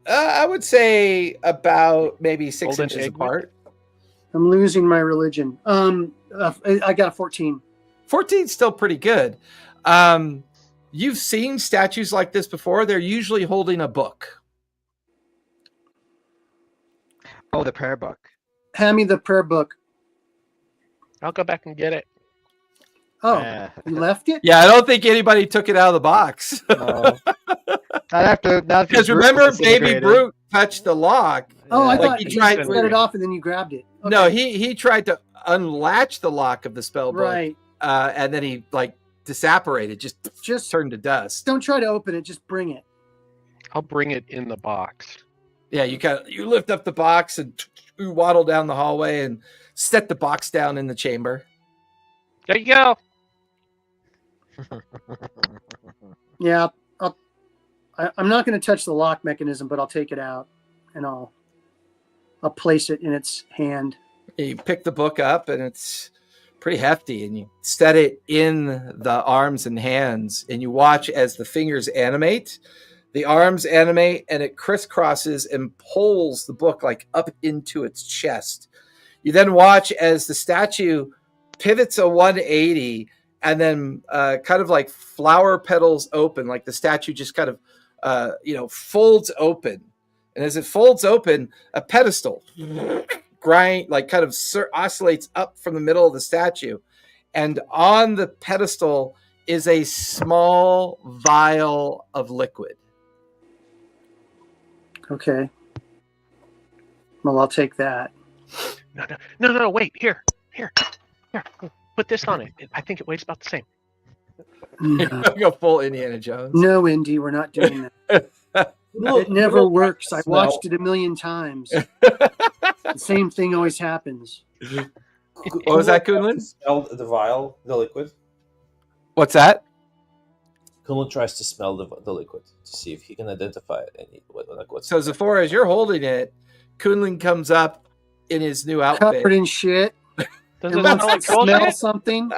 I would say about maybe 6 Golden inches egg apart. I'm losing my religion. I got a 14. 14 is still pretty good. You've seen statues like this before. They're usually holding a book. Oh, the prayer book. Hand me the prayer book. I'll go back and get it. Oh, you left it? Yeah, I don't think anybody took it out of the box. No. Not Because remember, Baby Brute touched the lock. Oh, I Like, thought he you tried- set it off and then you grabbed it. Okay. No, he tried to unlatch the lock of the spell book, Right. and then he disapparated, just turned to dust. Don't try to open it. Just bring it. I'll bring it in the box. Yeah, you lift up the box and you waddle down the hallway and set the box down in the chamber. There you go. Yeah, I'm not going to touch the lock mechanism, but I'll take it out and I'll place it in its hand. You pick the book up and it's pretty hefty, and you set it in the arms and hands, and you watch as the fingers animate, the arms animate, and it crisscrosses and pulls the book up into its chest. You then watch as the statue pivots a 180 and then kind of like flower petals open, like the statue just kind of folds open. And as it folds open, a pedestal oscillates up from the middle of the statue. And on the pedestal is a small vial of liquid. Okay. Well, I'll take that. No, wait. Here. Put this on it. I think it weighs about the same. No, Go full Indiana Jones. no, Indy, we're not doing that. It never works. I've watched it a million times. The same thing always happens. What was that, Kunlun? Smell the vial, the liquid. What's that? Kunlun tries to smell the liquid to see if he can identify it. So Zafora, as you're holding it, Kunlun comes up in his new outfit. Covered in shit. Does It it wants smell like to smell bullshit? something.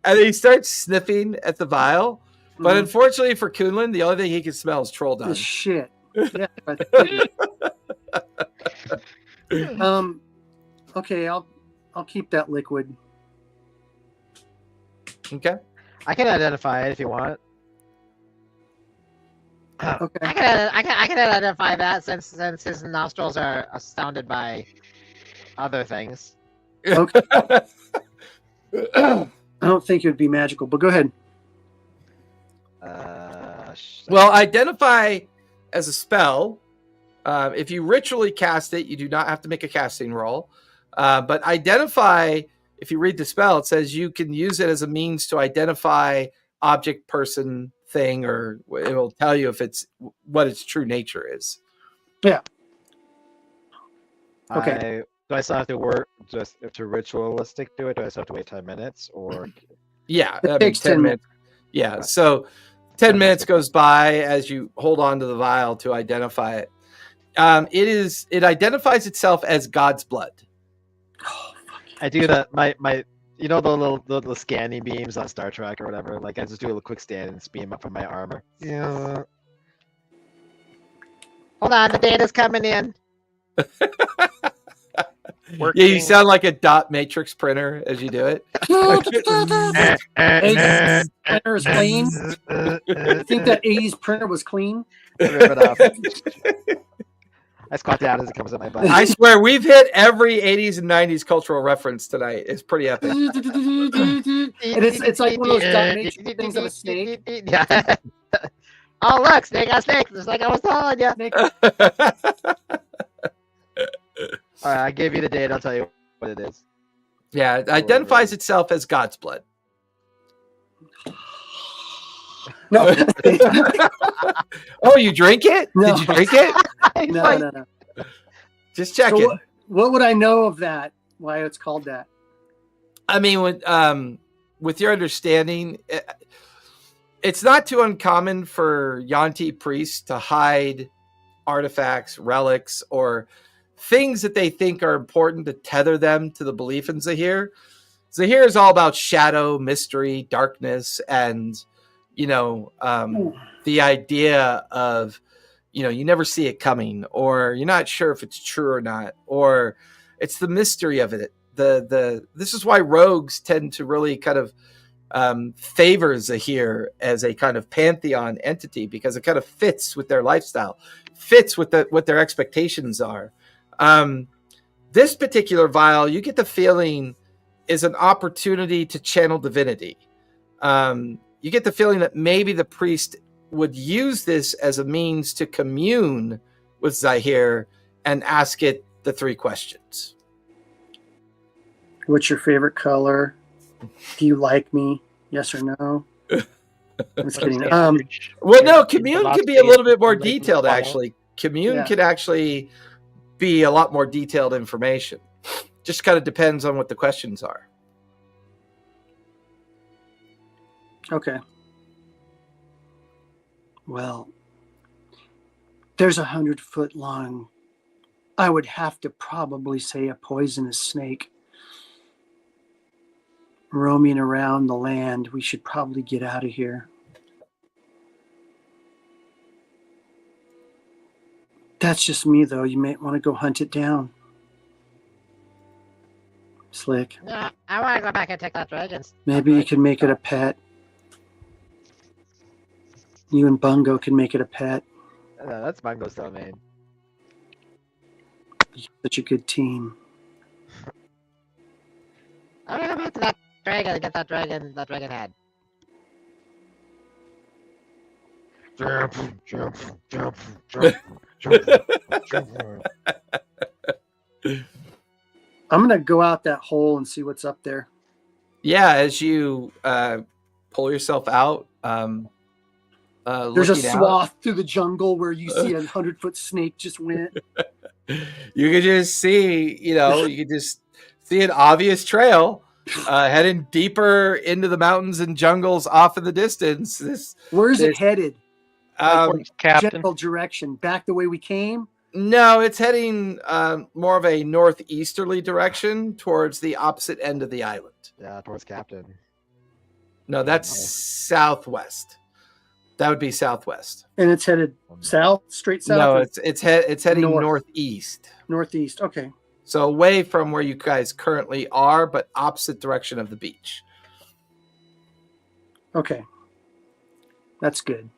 And he starts sniffing at the vial. But Mhm. unfortunately for Kunlun, the only thing he can smell is troll The dung. shit. Yeah, I figured. Okay, I'll keep that liquid. Okay. I can identify it if you want. Okay. I can identify that since his nostrils are astounded by other things. Okay. I don't think it would be magical, but go ahead. Well, identify as a spell. If you ritually cast it, you do not have to make a casting roll. But identify, if you read the spell, it says you can use it as a means to identify object, person, thing, or it will tell you if it's what its true nature is. Yeah. Okay. Do I still have to work just to ritualistic do it? Do I still have to wait 10 minutes or? Yeah, It takes 10 minutes. Yeah, so 10 minutes goes by as you hold on to the vial to identify it. It identifies itself as God's blood. I do that. My the little scanning beams on Star Trek or whatever. Like I just do a little quick scan and beam up from my armor. Yeah. Hold on, the data's coming in. Yeah, you sound like a dot matrix printer as you do it. Hey, printer is clean. I think that 80s printer was clean. Rip it off. I squat down as it comes up my butt. I swear, we've hit every 80s and 90s cultural reference tonight. It's pretty epic. And it's like one of those dot matrix things of a snake. Yeah. Oh look, snake on snake, just like I was telling you. Snake. All right, I gave you the date. I'll tell you what it is. Yeah, it identifies itself as God's blood. No. Oh, you drink it? No. Did you drink it? No. Just check it. What would I know of that? Why it's called that? I mean, with your understanding, it's not too uncommon for Yanti priests to hide artifacts, relics, or things that they think are important to tether them to the belief in Zahir. Zahir is all about shadow, mystery, darkness, and the idea of you never see it coming, or you're not sure if it's true or not, or it's the mystery of it. This is why rogues tend to really kind of favor Zahir as a kind of pantheon entity, because it kind of fits with their lifestyle, fits with what their expectations are. This particular vial, you get the feeling, is an opportunity to channel divinity. You get the feeling that maybe the priest would use this as a means to commune with Zahir and ask it the 3 questions. What's your favorite color? Do you like me? Yes or no? I'm just kidding. Well, no, commune can be a little bit more detailed, actually. Commune can actually be a lot more detailed information. Just kind of depends on what the questions are. Okay. Well, there's 100-foot long, I would have to probably say a poisonous snake roaming around the land. We should probably get out of here. That's just me, though. You may want to go hunt it down. Slick. Yeah, I want to go back and take that dragon. Maybe you can make it a pet. You and Bungo can make it a pet. That's Bungo's domain. You're such a good team. I'm gonna go back to that dragon and get that dragon head. I'm gonna go out that hole and see what's up there. Yeah, as you pull yourself out, there's a swath through the jungle where you see a 100-foot snake just went. You could just see, you could just see an obvious trail heading deeper into the mountains and jungles off in the distance. Where's it headed? Captain. General direction, back the way we came. No, it's heading more of a northeasterly direction towards the opposite end of the island. Yeah, towards Captain. No, that's southwest. That would be southwest. And it's headed south, straight south? No, it's heading northeast. Northeast, okay. So away from where you guys currently are, but opposite direction of the beach. Okay. That's good.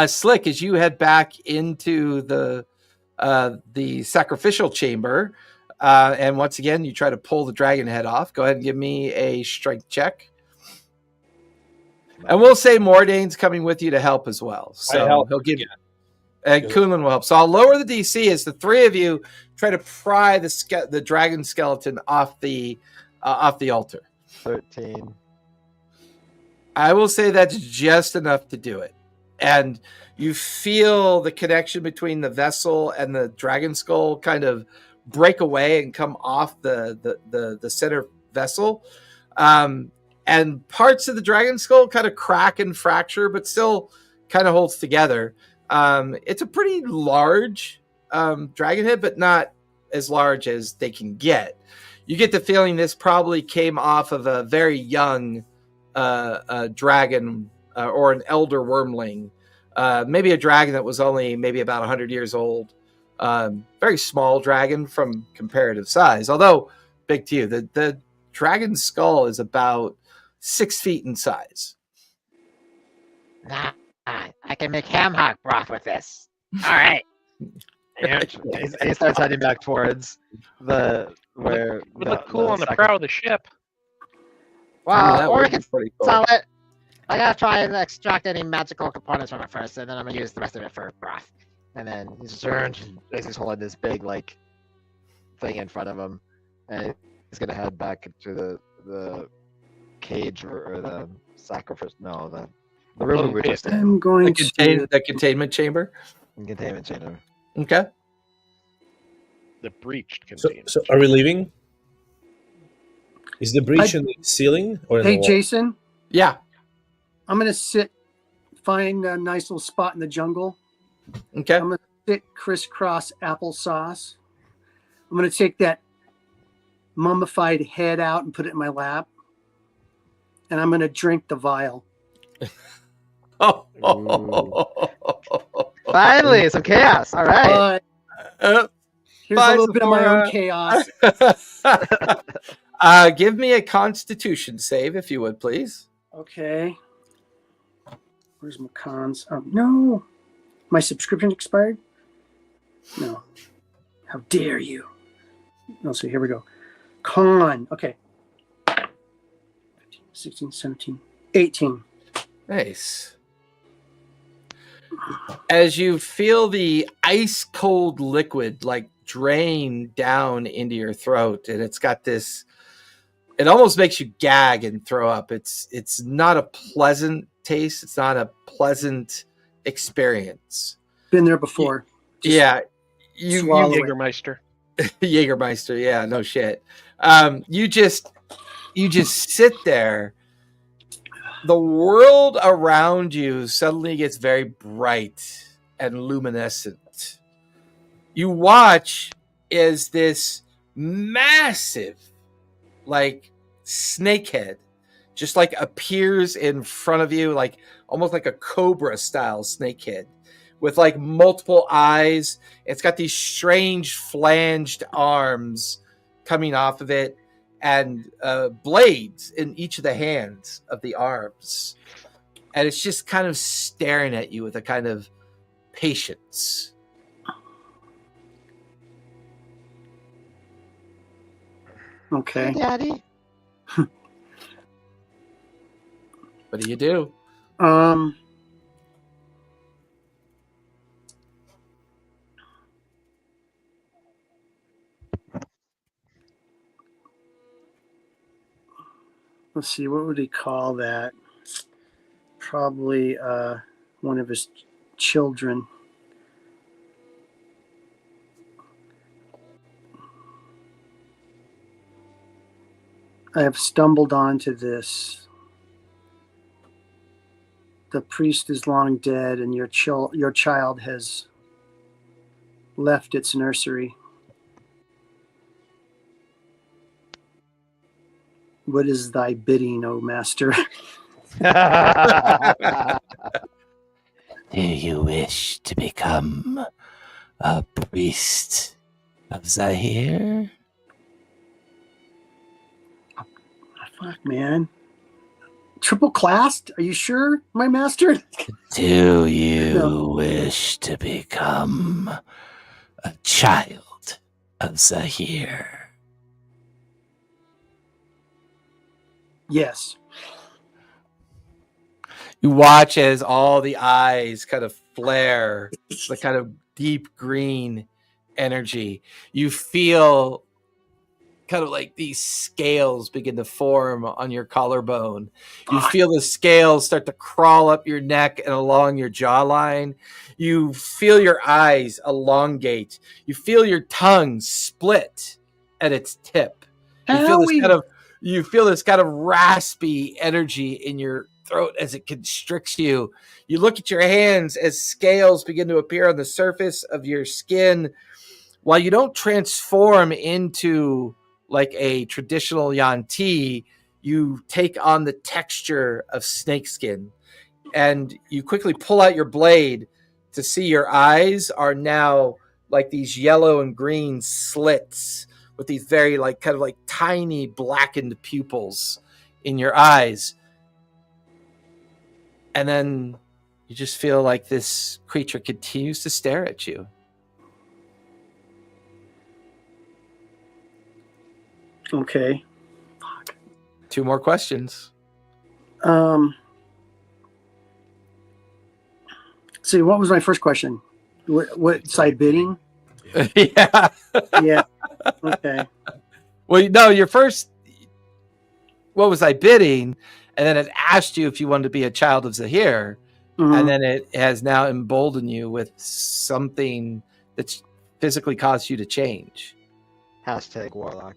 Slick, as you head back into the sacrificial chamber, and once again, you try to pull the dragon head off. Go ahead and give me a strength check. And we'll say Mordane's coming with you to help as well. So he'll give you. And Kunlun will help. So I'll lower the DC as the 3 of you try to pry the dragon skeleton off the altar. 13. I will say that's just enough to do it. And you feel the connection between the vessel and the dragon skull kind of break away and come off the center vessel. And parts of the dragon skull kind of crack and fracture, but still kind of holds together. It's a pretty large dragon head, but not as large as they can get. You get the feeling this probably came off of a very young dragon or an elder wormling. Maybe a dragon that was only maybe about 100 years old. Very small dragon from comparative size, although big to you. The dragon's skull is about 6 feet in size. Nah, I can make ham hock broth with this. All right. He starts heading back towards where We look cool on the prow of the ship. Well, or we can pretty cool. sell it. I gotta try and extract any magical components from it first, and then I'm gonna use the rest of it for broth. And then he's turned as he's holding this big, thing in front of him, and he's gonna head back to the cage or the sacrifice. No, the room we were just in. I'm going to The containment chamber. Containment chamber. Okay. The breached So, container. so are we leaving? Is the breach in the ceiling or in the Hey, wall? Jason, Yeah. I'm going to find a nice little spot in the jungle. Okay. I'm going to sit crisscross applesauce. I'm going to take that mummified head out and put it in my lap. And I'm going to drink the vial. Finally, some chaos. All right. Here's a little bit of my own chaos. Give me a Constitution save, if you would, please. Okay. Where's my cons? Oh, no. My subscription expired? No. How dare you? No, so here we go. Con. Okay. 15, 16, 17, 18. Nice. As you feel the ice cold liquid like drain down into your throat, and it's got this, it almost makes you gag and throw up. It's not a pleasant taste. It's not a pleasant experience. Been there before. You swallow it. Jägermeister. Jägermeister, yeah, no shit. You just sit there. The world around you suddenly gets very bright and luminescent. You watch as this massive, like, snakehead just like appears in front of you, like almost like a cobra style snakehead with like multiple eyes. It's got these strange flanged arms coming off of it, and blades in each of the hands of the arms. And it's just kind of staring at you with a kind of patience. Okay. Daddy. What do you do? Let's see, what would he call that? Probably one of his children. I have stumbled onto this. The priest is long dead, and your child has left its nursery. What is thy bidding, O master? Do you wish to become a priest of Zahir? Fuck, man. Triple classed? Are you sure, my master? Do you wish to become a child of Zahir? Yes. You watch as all the eyes kind of flare, the kind of deep green energy. You feel kind of like these scales begin to form on your collarbone. You feel the scales start to crawl up your neck and along your jawline. You feel your eyes elongate. You feel your tongue split at its tip. You feel this kind of raspy energy in your throat as it constricts you. You look at your hands as scales begin to appear on the surface of your skin. While you don't transform into like a traditional Yanti, you take on the texture of snakeskin. And you quickly pull out your blade to see your eyes are now like these yellow and green slits with these very like kind of like tiny blackened pupils in your eyes. And then you just feel like this creature continues to stare at you. Okay. Fuck. 2 more questions. See, what was my first question? What side bidding? Yeah. Yeah. Okay. Well, no, your first. What was I bidding? And then it asked you if you wanted to be a child of Zahir, Mhm. and then it has now emboldened you with something that's physically caused you to change. Hashtag warlock.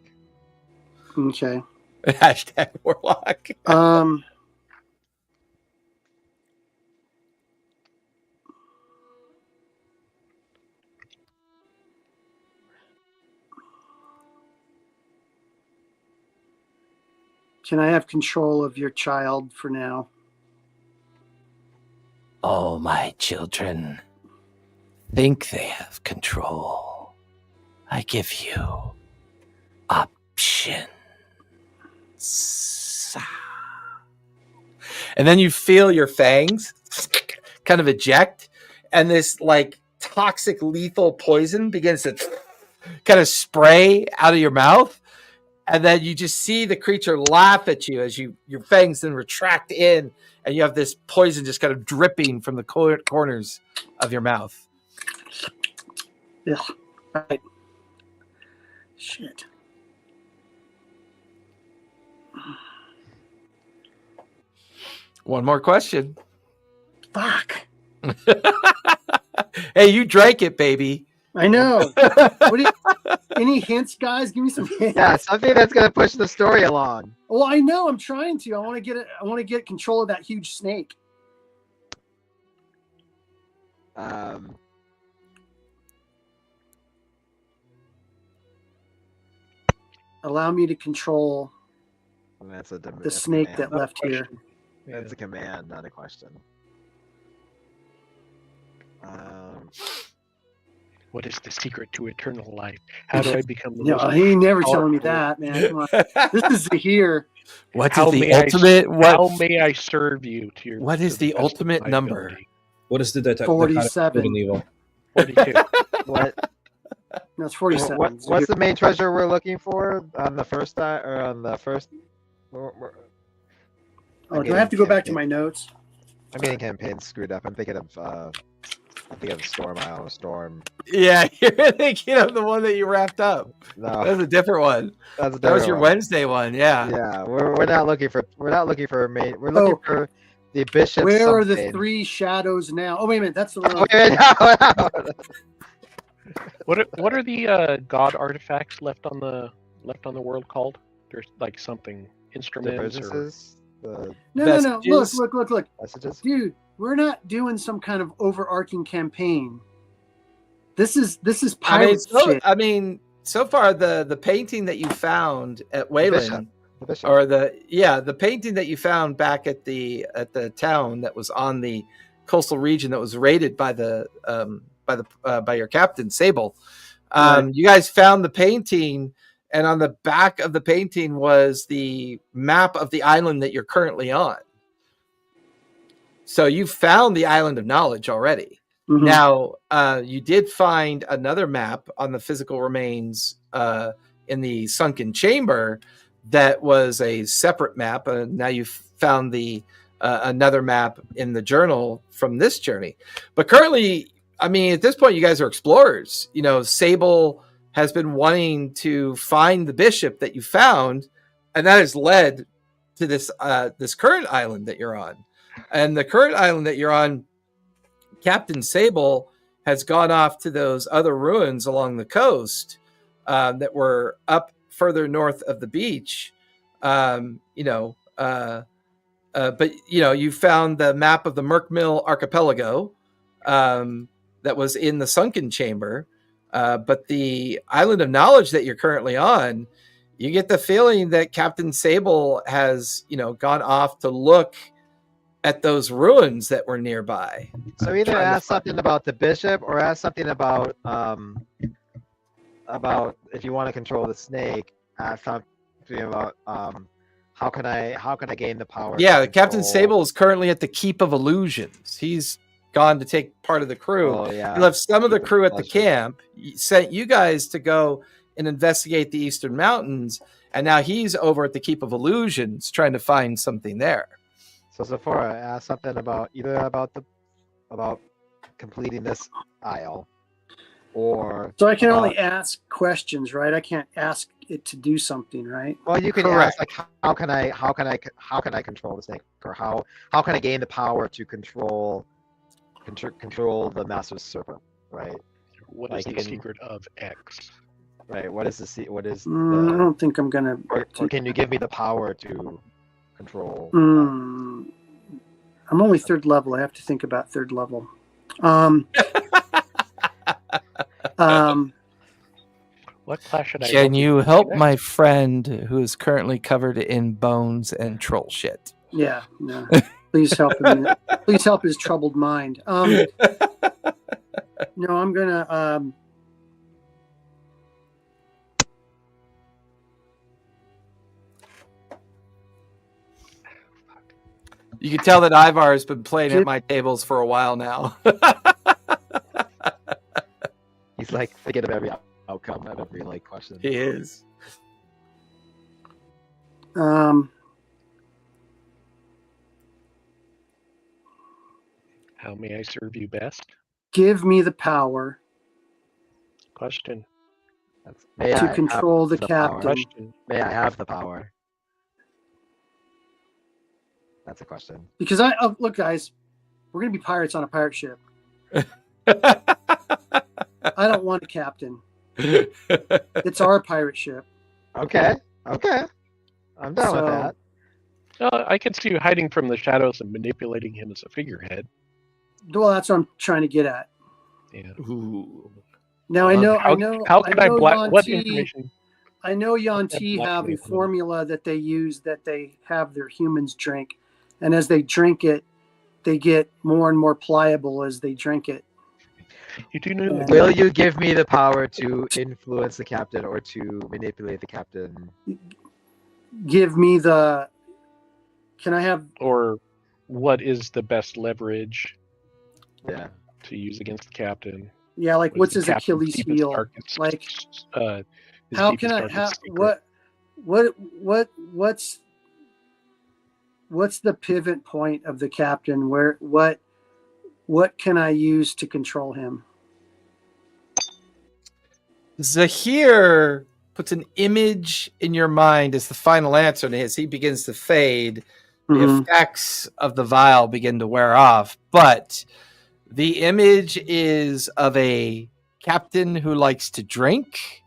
Okay. Hashtag warlock. Can I have control of your child for now? Oh, my children think they have control. I give you options. And then you feel your fangs kind of eject, and this like toxic, lethal poison begins to kind of spray out of your mouth. And then you just see the creature laugh at you as your fangs then retract in, and you have this poison just kind of dripping from the corners of your mouth. Yeah. Right. Shit. One more question. Fuck. Hey, you drank it, baby. I know. What do you, any hints, guys? Give me some hints. Yeah, something that's gonna push the story along. Well, I know. I'm trying to. I want to get it. I want to get control of that huge snake. Allow me to control That's a the snake that left here. That's a command, not a question. What is the secret to eternal life? How do I become the No, most he ain't never powerful- telling me that, man. Come on. This is here. What How is the may I- ultimate? How may I serve you to your? What to is the best of ultimate my number? ability? What is the 47. good and evil? 42. What? No, it's 47. What's the main treasure we're looking for on the first or on the first? Oh, do I have to go back to my notes? I'm getting campaigns screwed up. I'm thinking of Storm Isle, Storm. Yeah, you're thinking of the one that you wrapped up. No, That's a different one. that's a That was different your one. Wednesday one. Yeah. Yeah, we're not looking for a main. We're looking for the bishop. Where are the something. 3 shadows now? Oh, wait a minute. That's the Oh, wrong. wait, no. What are the god artifacts left on the world called? There's like something The instruments or businesses, the No. Vestiges. Look. messages. Dude, we're not doing some kind of overarching campaign. This is pirate shit. I mean, so far the painting that you found at Wayland, The bishop. or the painting that you found back at the town that was on the coastal region that was raided by by your captain Sable. Right. You guys found the painting, and on the back of the painting was the map of the island that you're currently on. So you found the Island of Knowledge already. Mhm. Now, you did find another map on the physical remains in the sunken chamber that was a separate map. Now you've found the another map in the journal from this journey. But currently, I mean, at this point, you guys are explorers. You know, Sable has been wanting to find the bishop that you found, and that has led to this current island that you're on. And the current island that you're on, Captain Sable has gone off to those other ruins along the coast that were up further north of the beach. But you found the map of the Merkmill Archipelago that was in the sunken chamber. But the Island of Knowledge that you're currently on, you get the feeling that Captain Sable has, gone off to look at those ruins that were nearby. So either ask something about the bishop or ask something about if you want to control the snake. Ask something about how can I gain the power? Yeah, to Captain control- Sable is currently at the Keep of Illusions. He's gone to take part of the crew. Oh, yeah. He left some of the Keep of crew at the Illusions. camp. He sent you guys to go and investigate the Eastern Mountains, and now he's over at the Keep of Illusions trying to find something there. So Sephora ask something about completing this isle, or So I can only ask questions, right? I can't ask it to do something, right? well, you can Correct. ask like how can I control the snake, or how can I gain the power to control the master serpent, right? What Like is the you can- secret of X? Right. What is I the don't think I'm gonna. or can you give me the power to control? I'm only third level. I have to think about third level. Um, What class should I? Can roll to you do help next? my friend who is currently covered in bones and troll shit? yeah, no. Please help him. Please help his troubled mind. No, I'm gonna. You can tell that Ivar has been playing at my tables for a while now. He's like thinking of every outcome of every like question. He is. How may I serve you best? Give me the power Question. May to I control have the power? captain. Question. May I have the power? That's a question. Because look, guys, we're gonna be pirates on a pirate ship. I don't want a captain. It's our pirate ship. Okay. I'm down with So- that. I can see you hiding from the shadows and manipulating him as a figurehead. Well, that's what I'm trying to get at. Yeah. Ooh. Now I know. How can I block? Yuan What Ti- information? I know Yuan That's Ti black have a information. formula that they use that they have their humans drink, and as they drink it, they get more and more pliable as they drink it. You do know that. Will you give me the power to influence the captain or to manipulate the captain? Give me the. Can I have? Or what is the best leverage Yeah. to use against the captain? Yeah, like What what's is his the captain's Achilles deepest, heel? darkest, Like his how deepest, can I? darkest How secret? what's the pivot point of the captain? What can I use to control him? Zahir puts an image in your mind as the final answer, and as he begins to fade, the Mhm. effects of the vial begin to wear off. But the image is of a captain who likes to drink,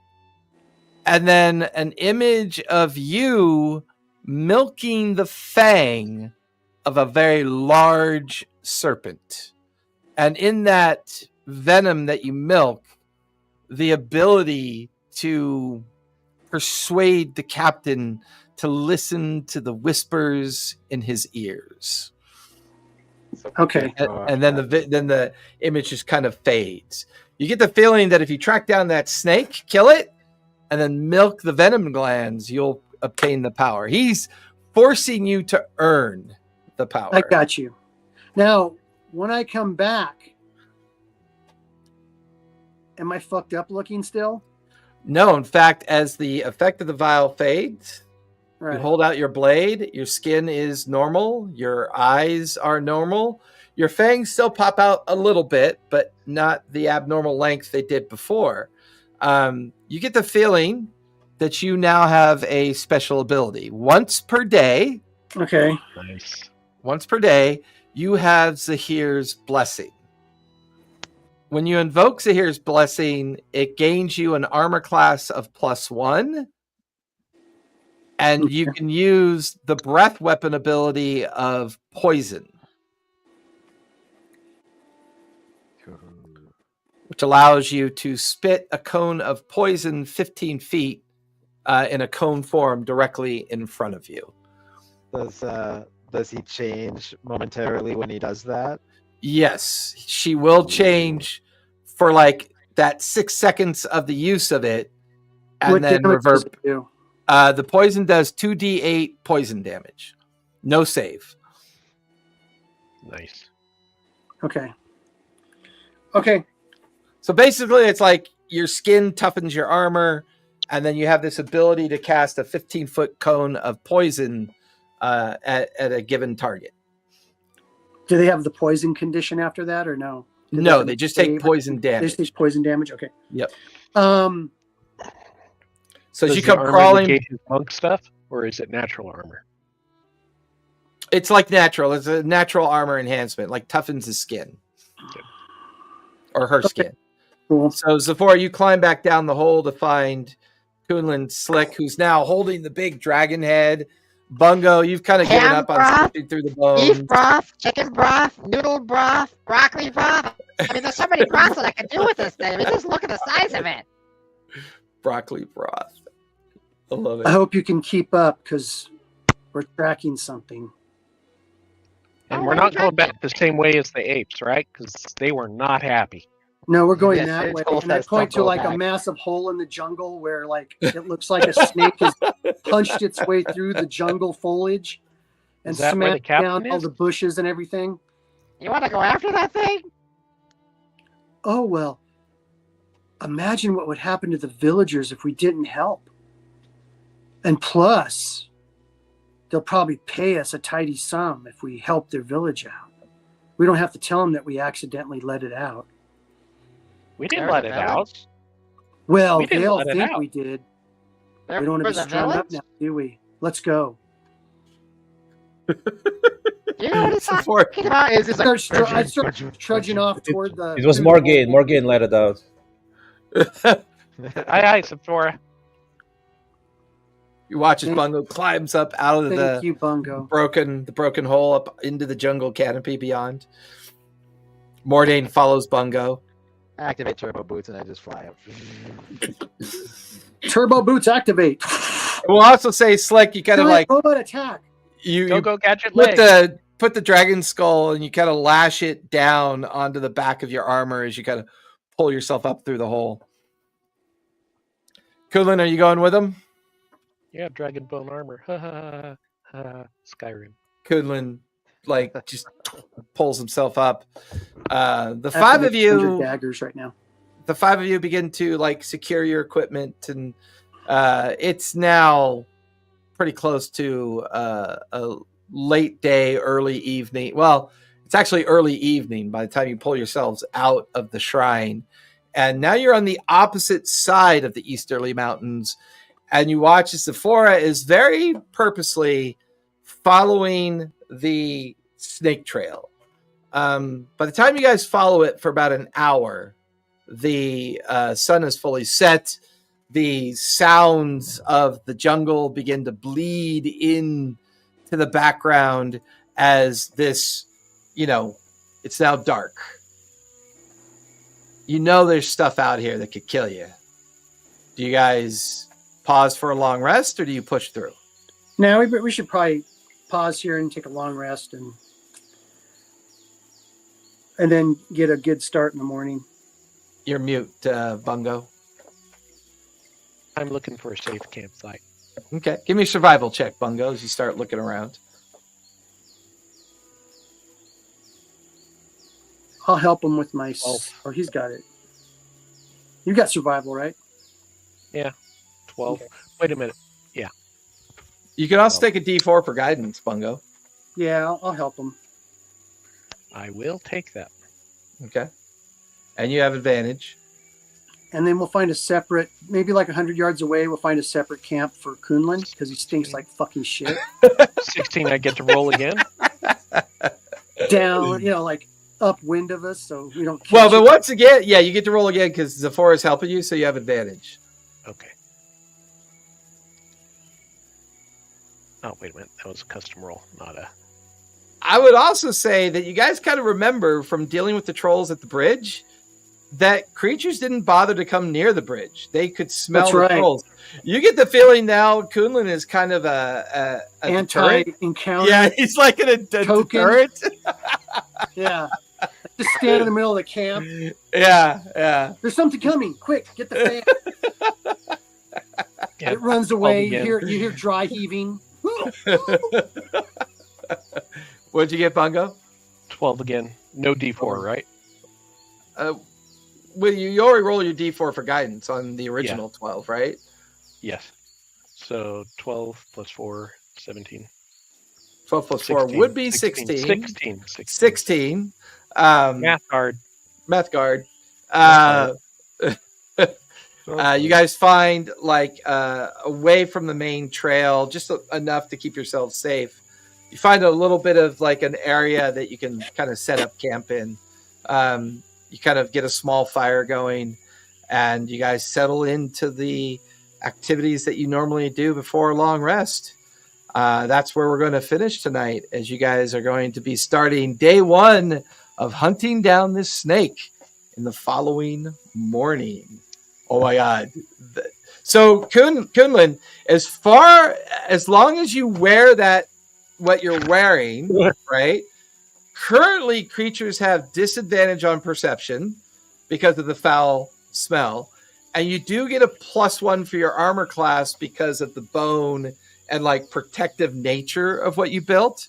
and then an image of you milking the fang of a very large serpent. And in that venom that you milk, the ability to persuade the captain to listen to the whispers in his ears. Okay. And then the image just kind of fades. You get the feeling that if you track down that snake, kill it, and then milk the venom glands, you'll obtain the power. He's forcing you to earn the power. I got you. Now, when I come back, am I fucked up looking still? No, in fact, as the effect of the vial fades, Right. you hold out your blade, your skin is normal, your eyes are normal, your fangs still pop out a little bit, but not the abnormal length they did before. You get the feeling that you now have a special ability. Once per day, Okay. Nice. you have Zahir's blessing. When you invoke Zahir's blessing, it gains you an armor class of +1. And you can use the breath weapon ability of poison, which allows you to spit a cone of poison 15 feet in a cone form directly in front of you. Does he change momentarily when he does that? Yes, she will change for like that 6 seconds of the use of it, and What then damage does revert. it do? The poison does 2d8 poison damage. No save. Nice. Okay. Okay. So basically, it's like your skin toughens your armor, and then you have this ability to cast a 15-foot cone of poison at a given target. Do they have the poison condition after that or no? No, they just take poison They damage. just take poison damage. Okay. Yep. Um, So as Does you the come armor crawling, negate his monk stuff, or is it natural armor? it's like natural. It's a natural armor enhancement, like toughens his skin. Or her skin. cool. So Zephora, you climb back down the hole to find Kunlun Slick, who's now holding the big dragon head. Bungo, you've kind of given Ham up on broth, searching through the Beef bones. broth, chicken broth, noodle broth, broccoli broth. I mean, there's so many broths that I could do with this thing. I mean, just look at the size of it. Broccoli broth. I love it. I hope you can keep up because we're tracking something. And Oh, we're what are not you going back drinking? the same way as the apes, right? Because they were not happy. No, we're going Yes, that it way. told And I us point don't to go like a back. massive hole in the jungle where like it looks like a snake has punched its way through the jungle foliage and Is that where the smacked captain down all is? the bushes and everything. You want to go after that thing? Oh, well, imagine what would happen to the villagers if we didn't help. And plus, they'll probably pay us a tidy sum if we help their village out. We don't have to tell them that we accidentally let it out. We didn't There's let a it out. village? Well, We didn't they'll let it think out. we did. There We don't want to was be a strung up village? now, do we? Let's go. You know what he's Zephora, talking about? Is this I start trudging off toward the. It was Morgaine. Morgaine let it out. Aye, Sephora. you watch as Bungo climbs up out of Thank the you, Bungo. broken hole up into the jungle canopy beyond. Mordain follows Bungo. I activate turbo boots and I just fly up. Turbo boots activate. We'll also say, Slick, you kind of like robot attack. you Go gadget put leg. the dragon skull and you kind of lash it down onto the back of your armor as you kind of pull yourself up through the hole. Kunlun, are you going with him? Yeah, dragon bone armor. Ha ha ha. Skyrim. Kunlun like just pulls himself up. The I have five to of make 100 you daggers right now. the five of you begin to like secure your equipment, and it's now pretty close to a late day, early evening. Well, it's actually early evening by the time you pull yourselves out of the shrine. And now you're on the opposite side of the Easterly Mountains, and you watch as Zephora is very purposely following the snake trail. By the time you guys follow it for about an hour, the sun is fully set. The sounds of the jungle begin to bleed in to the background as this, it's now dark. You know there's stuff out here that could kill you. Do you guys pause for a long rest, or do you push through? Now we should probably pause here and take a long rest and then get a good start in the morning. You're mute, Bungo. I'm looking for a safe campsite. Okay, give me a survival check, Bungo, as you start looking around. I'll help him with my. Oh. Oh, he's got it. You got survival, right? 12. Okay. Wait a minute. You can also take a D4 for guidance, Bungo. Yeah, I'll help him. I will take that. Okay, and you have advantage. And then we'll find a separate, maybe like 100 yards away, we'll find a separate camp for Kunlun because he stinks like fucking shit. 16, I get to roll again. Down, like upwind of us, so we don't. Well, catch but it. once again, yeah, you get to roll again because Zephora is helping you, so you have advantage. Okay. Oh, wait a minute. That was a custom roll, not a... I would also say that you guys kind of remember from dealing with the trolls at the bridge that creatures didn't bother to come near the bridge. They could smell That's the right. trolls. You get the feeling now Kunlun is kind of a deterrent. Anti-encounter. Yeah, he's like a Token. deterrent. Yeah. Just stand in the middle of the camp. Yeah. There's something coming. Quick, get the fan. Yeah, It runs away. again. You hear dry heaving. What'd you get, Bungo? 12 again. No D4, right? Well, you already roll your D4 for guidance on the original 12, right? Yes. So 12 plus 4, 17. 12 plus 4 would be 16. 16. 16. Math hard. meth guard. You guys find like away from the main trail, just enough to keep yourselves safe. You find a little bit of like an area that you can kind of set up camp in. You kind of get a small fire going, and you guys settle into the activities that you normally do before a long rest. That's where we're going to finish tonight, as you guys are going to be starting day 1 of hunting down this snake in the following morning. Oh my God. So Kunlun, as long as you wear that, what you're wearing, right? Currently, creatures have disadvantage on perception because of the foul smell. And you do get a +1 for your armor class because of the bone and like protective nature of what you built.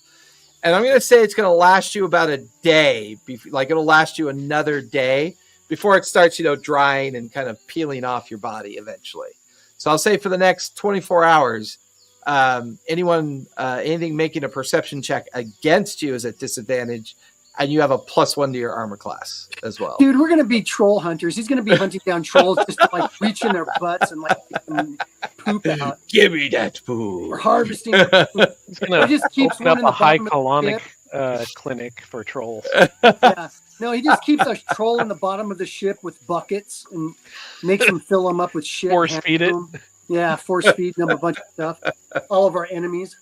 And I'm going to say it's going to last you about a day. Like it'll last you another day before it starts, drying and kind of peeling off your body eventually. So I'll say for the next 24 hours, anything making a perception check against you is at disadvantage, and you have a +1 to your armor class as well. Dude, we're gonna be troll hunters. He's gonna be hunting down trolls, just to, like reach in their butts and like poop out. Give me that food. We're harvesting. He's gonna open up a high colonic clinic for trolls. Yeah. No, he just keeps a troll in the bottom of the ship with buckets and makes them fill them up with shit. Force feed it. Yeah, force feed them a bunch of stuff. All of our enemies.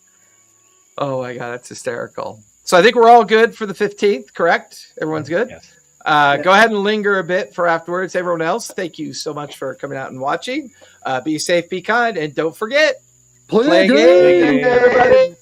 Oh my God, that's hysterical. So I think we're all good for the 15th, correct? Everyone's good? Yes. Go ahead and linger a bit for afterwards. Everyone else, thank you so much for coming out and watching. Be safe, be kind, and don't forget, play a game, everybody.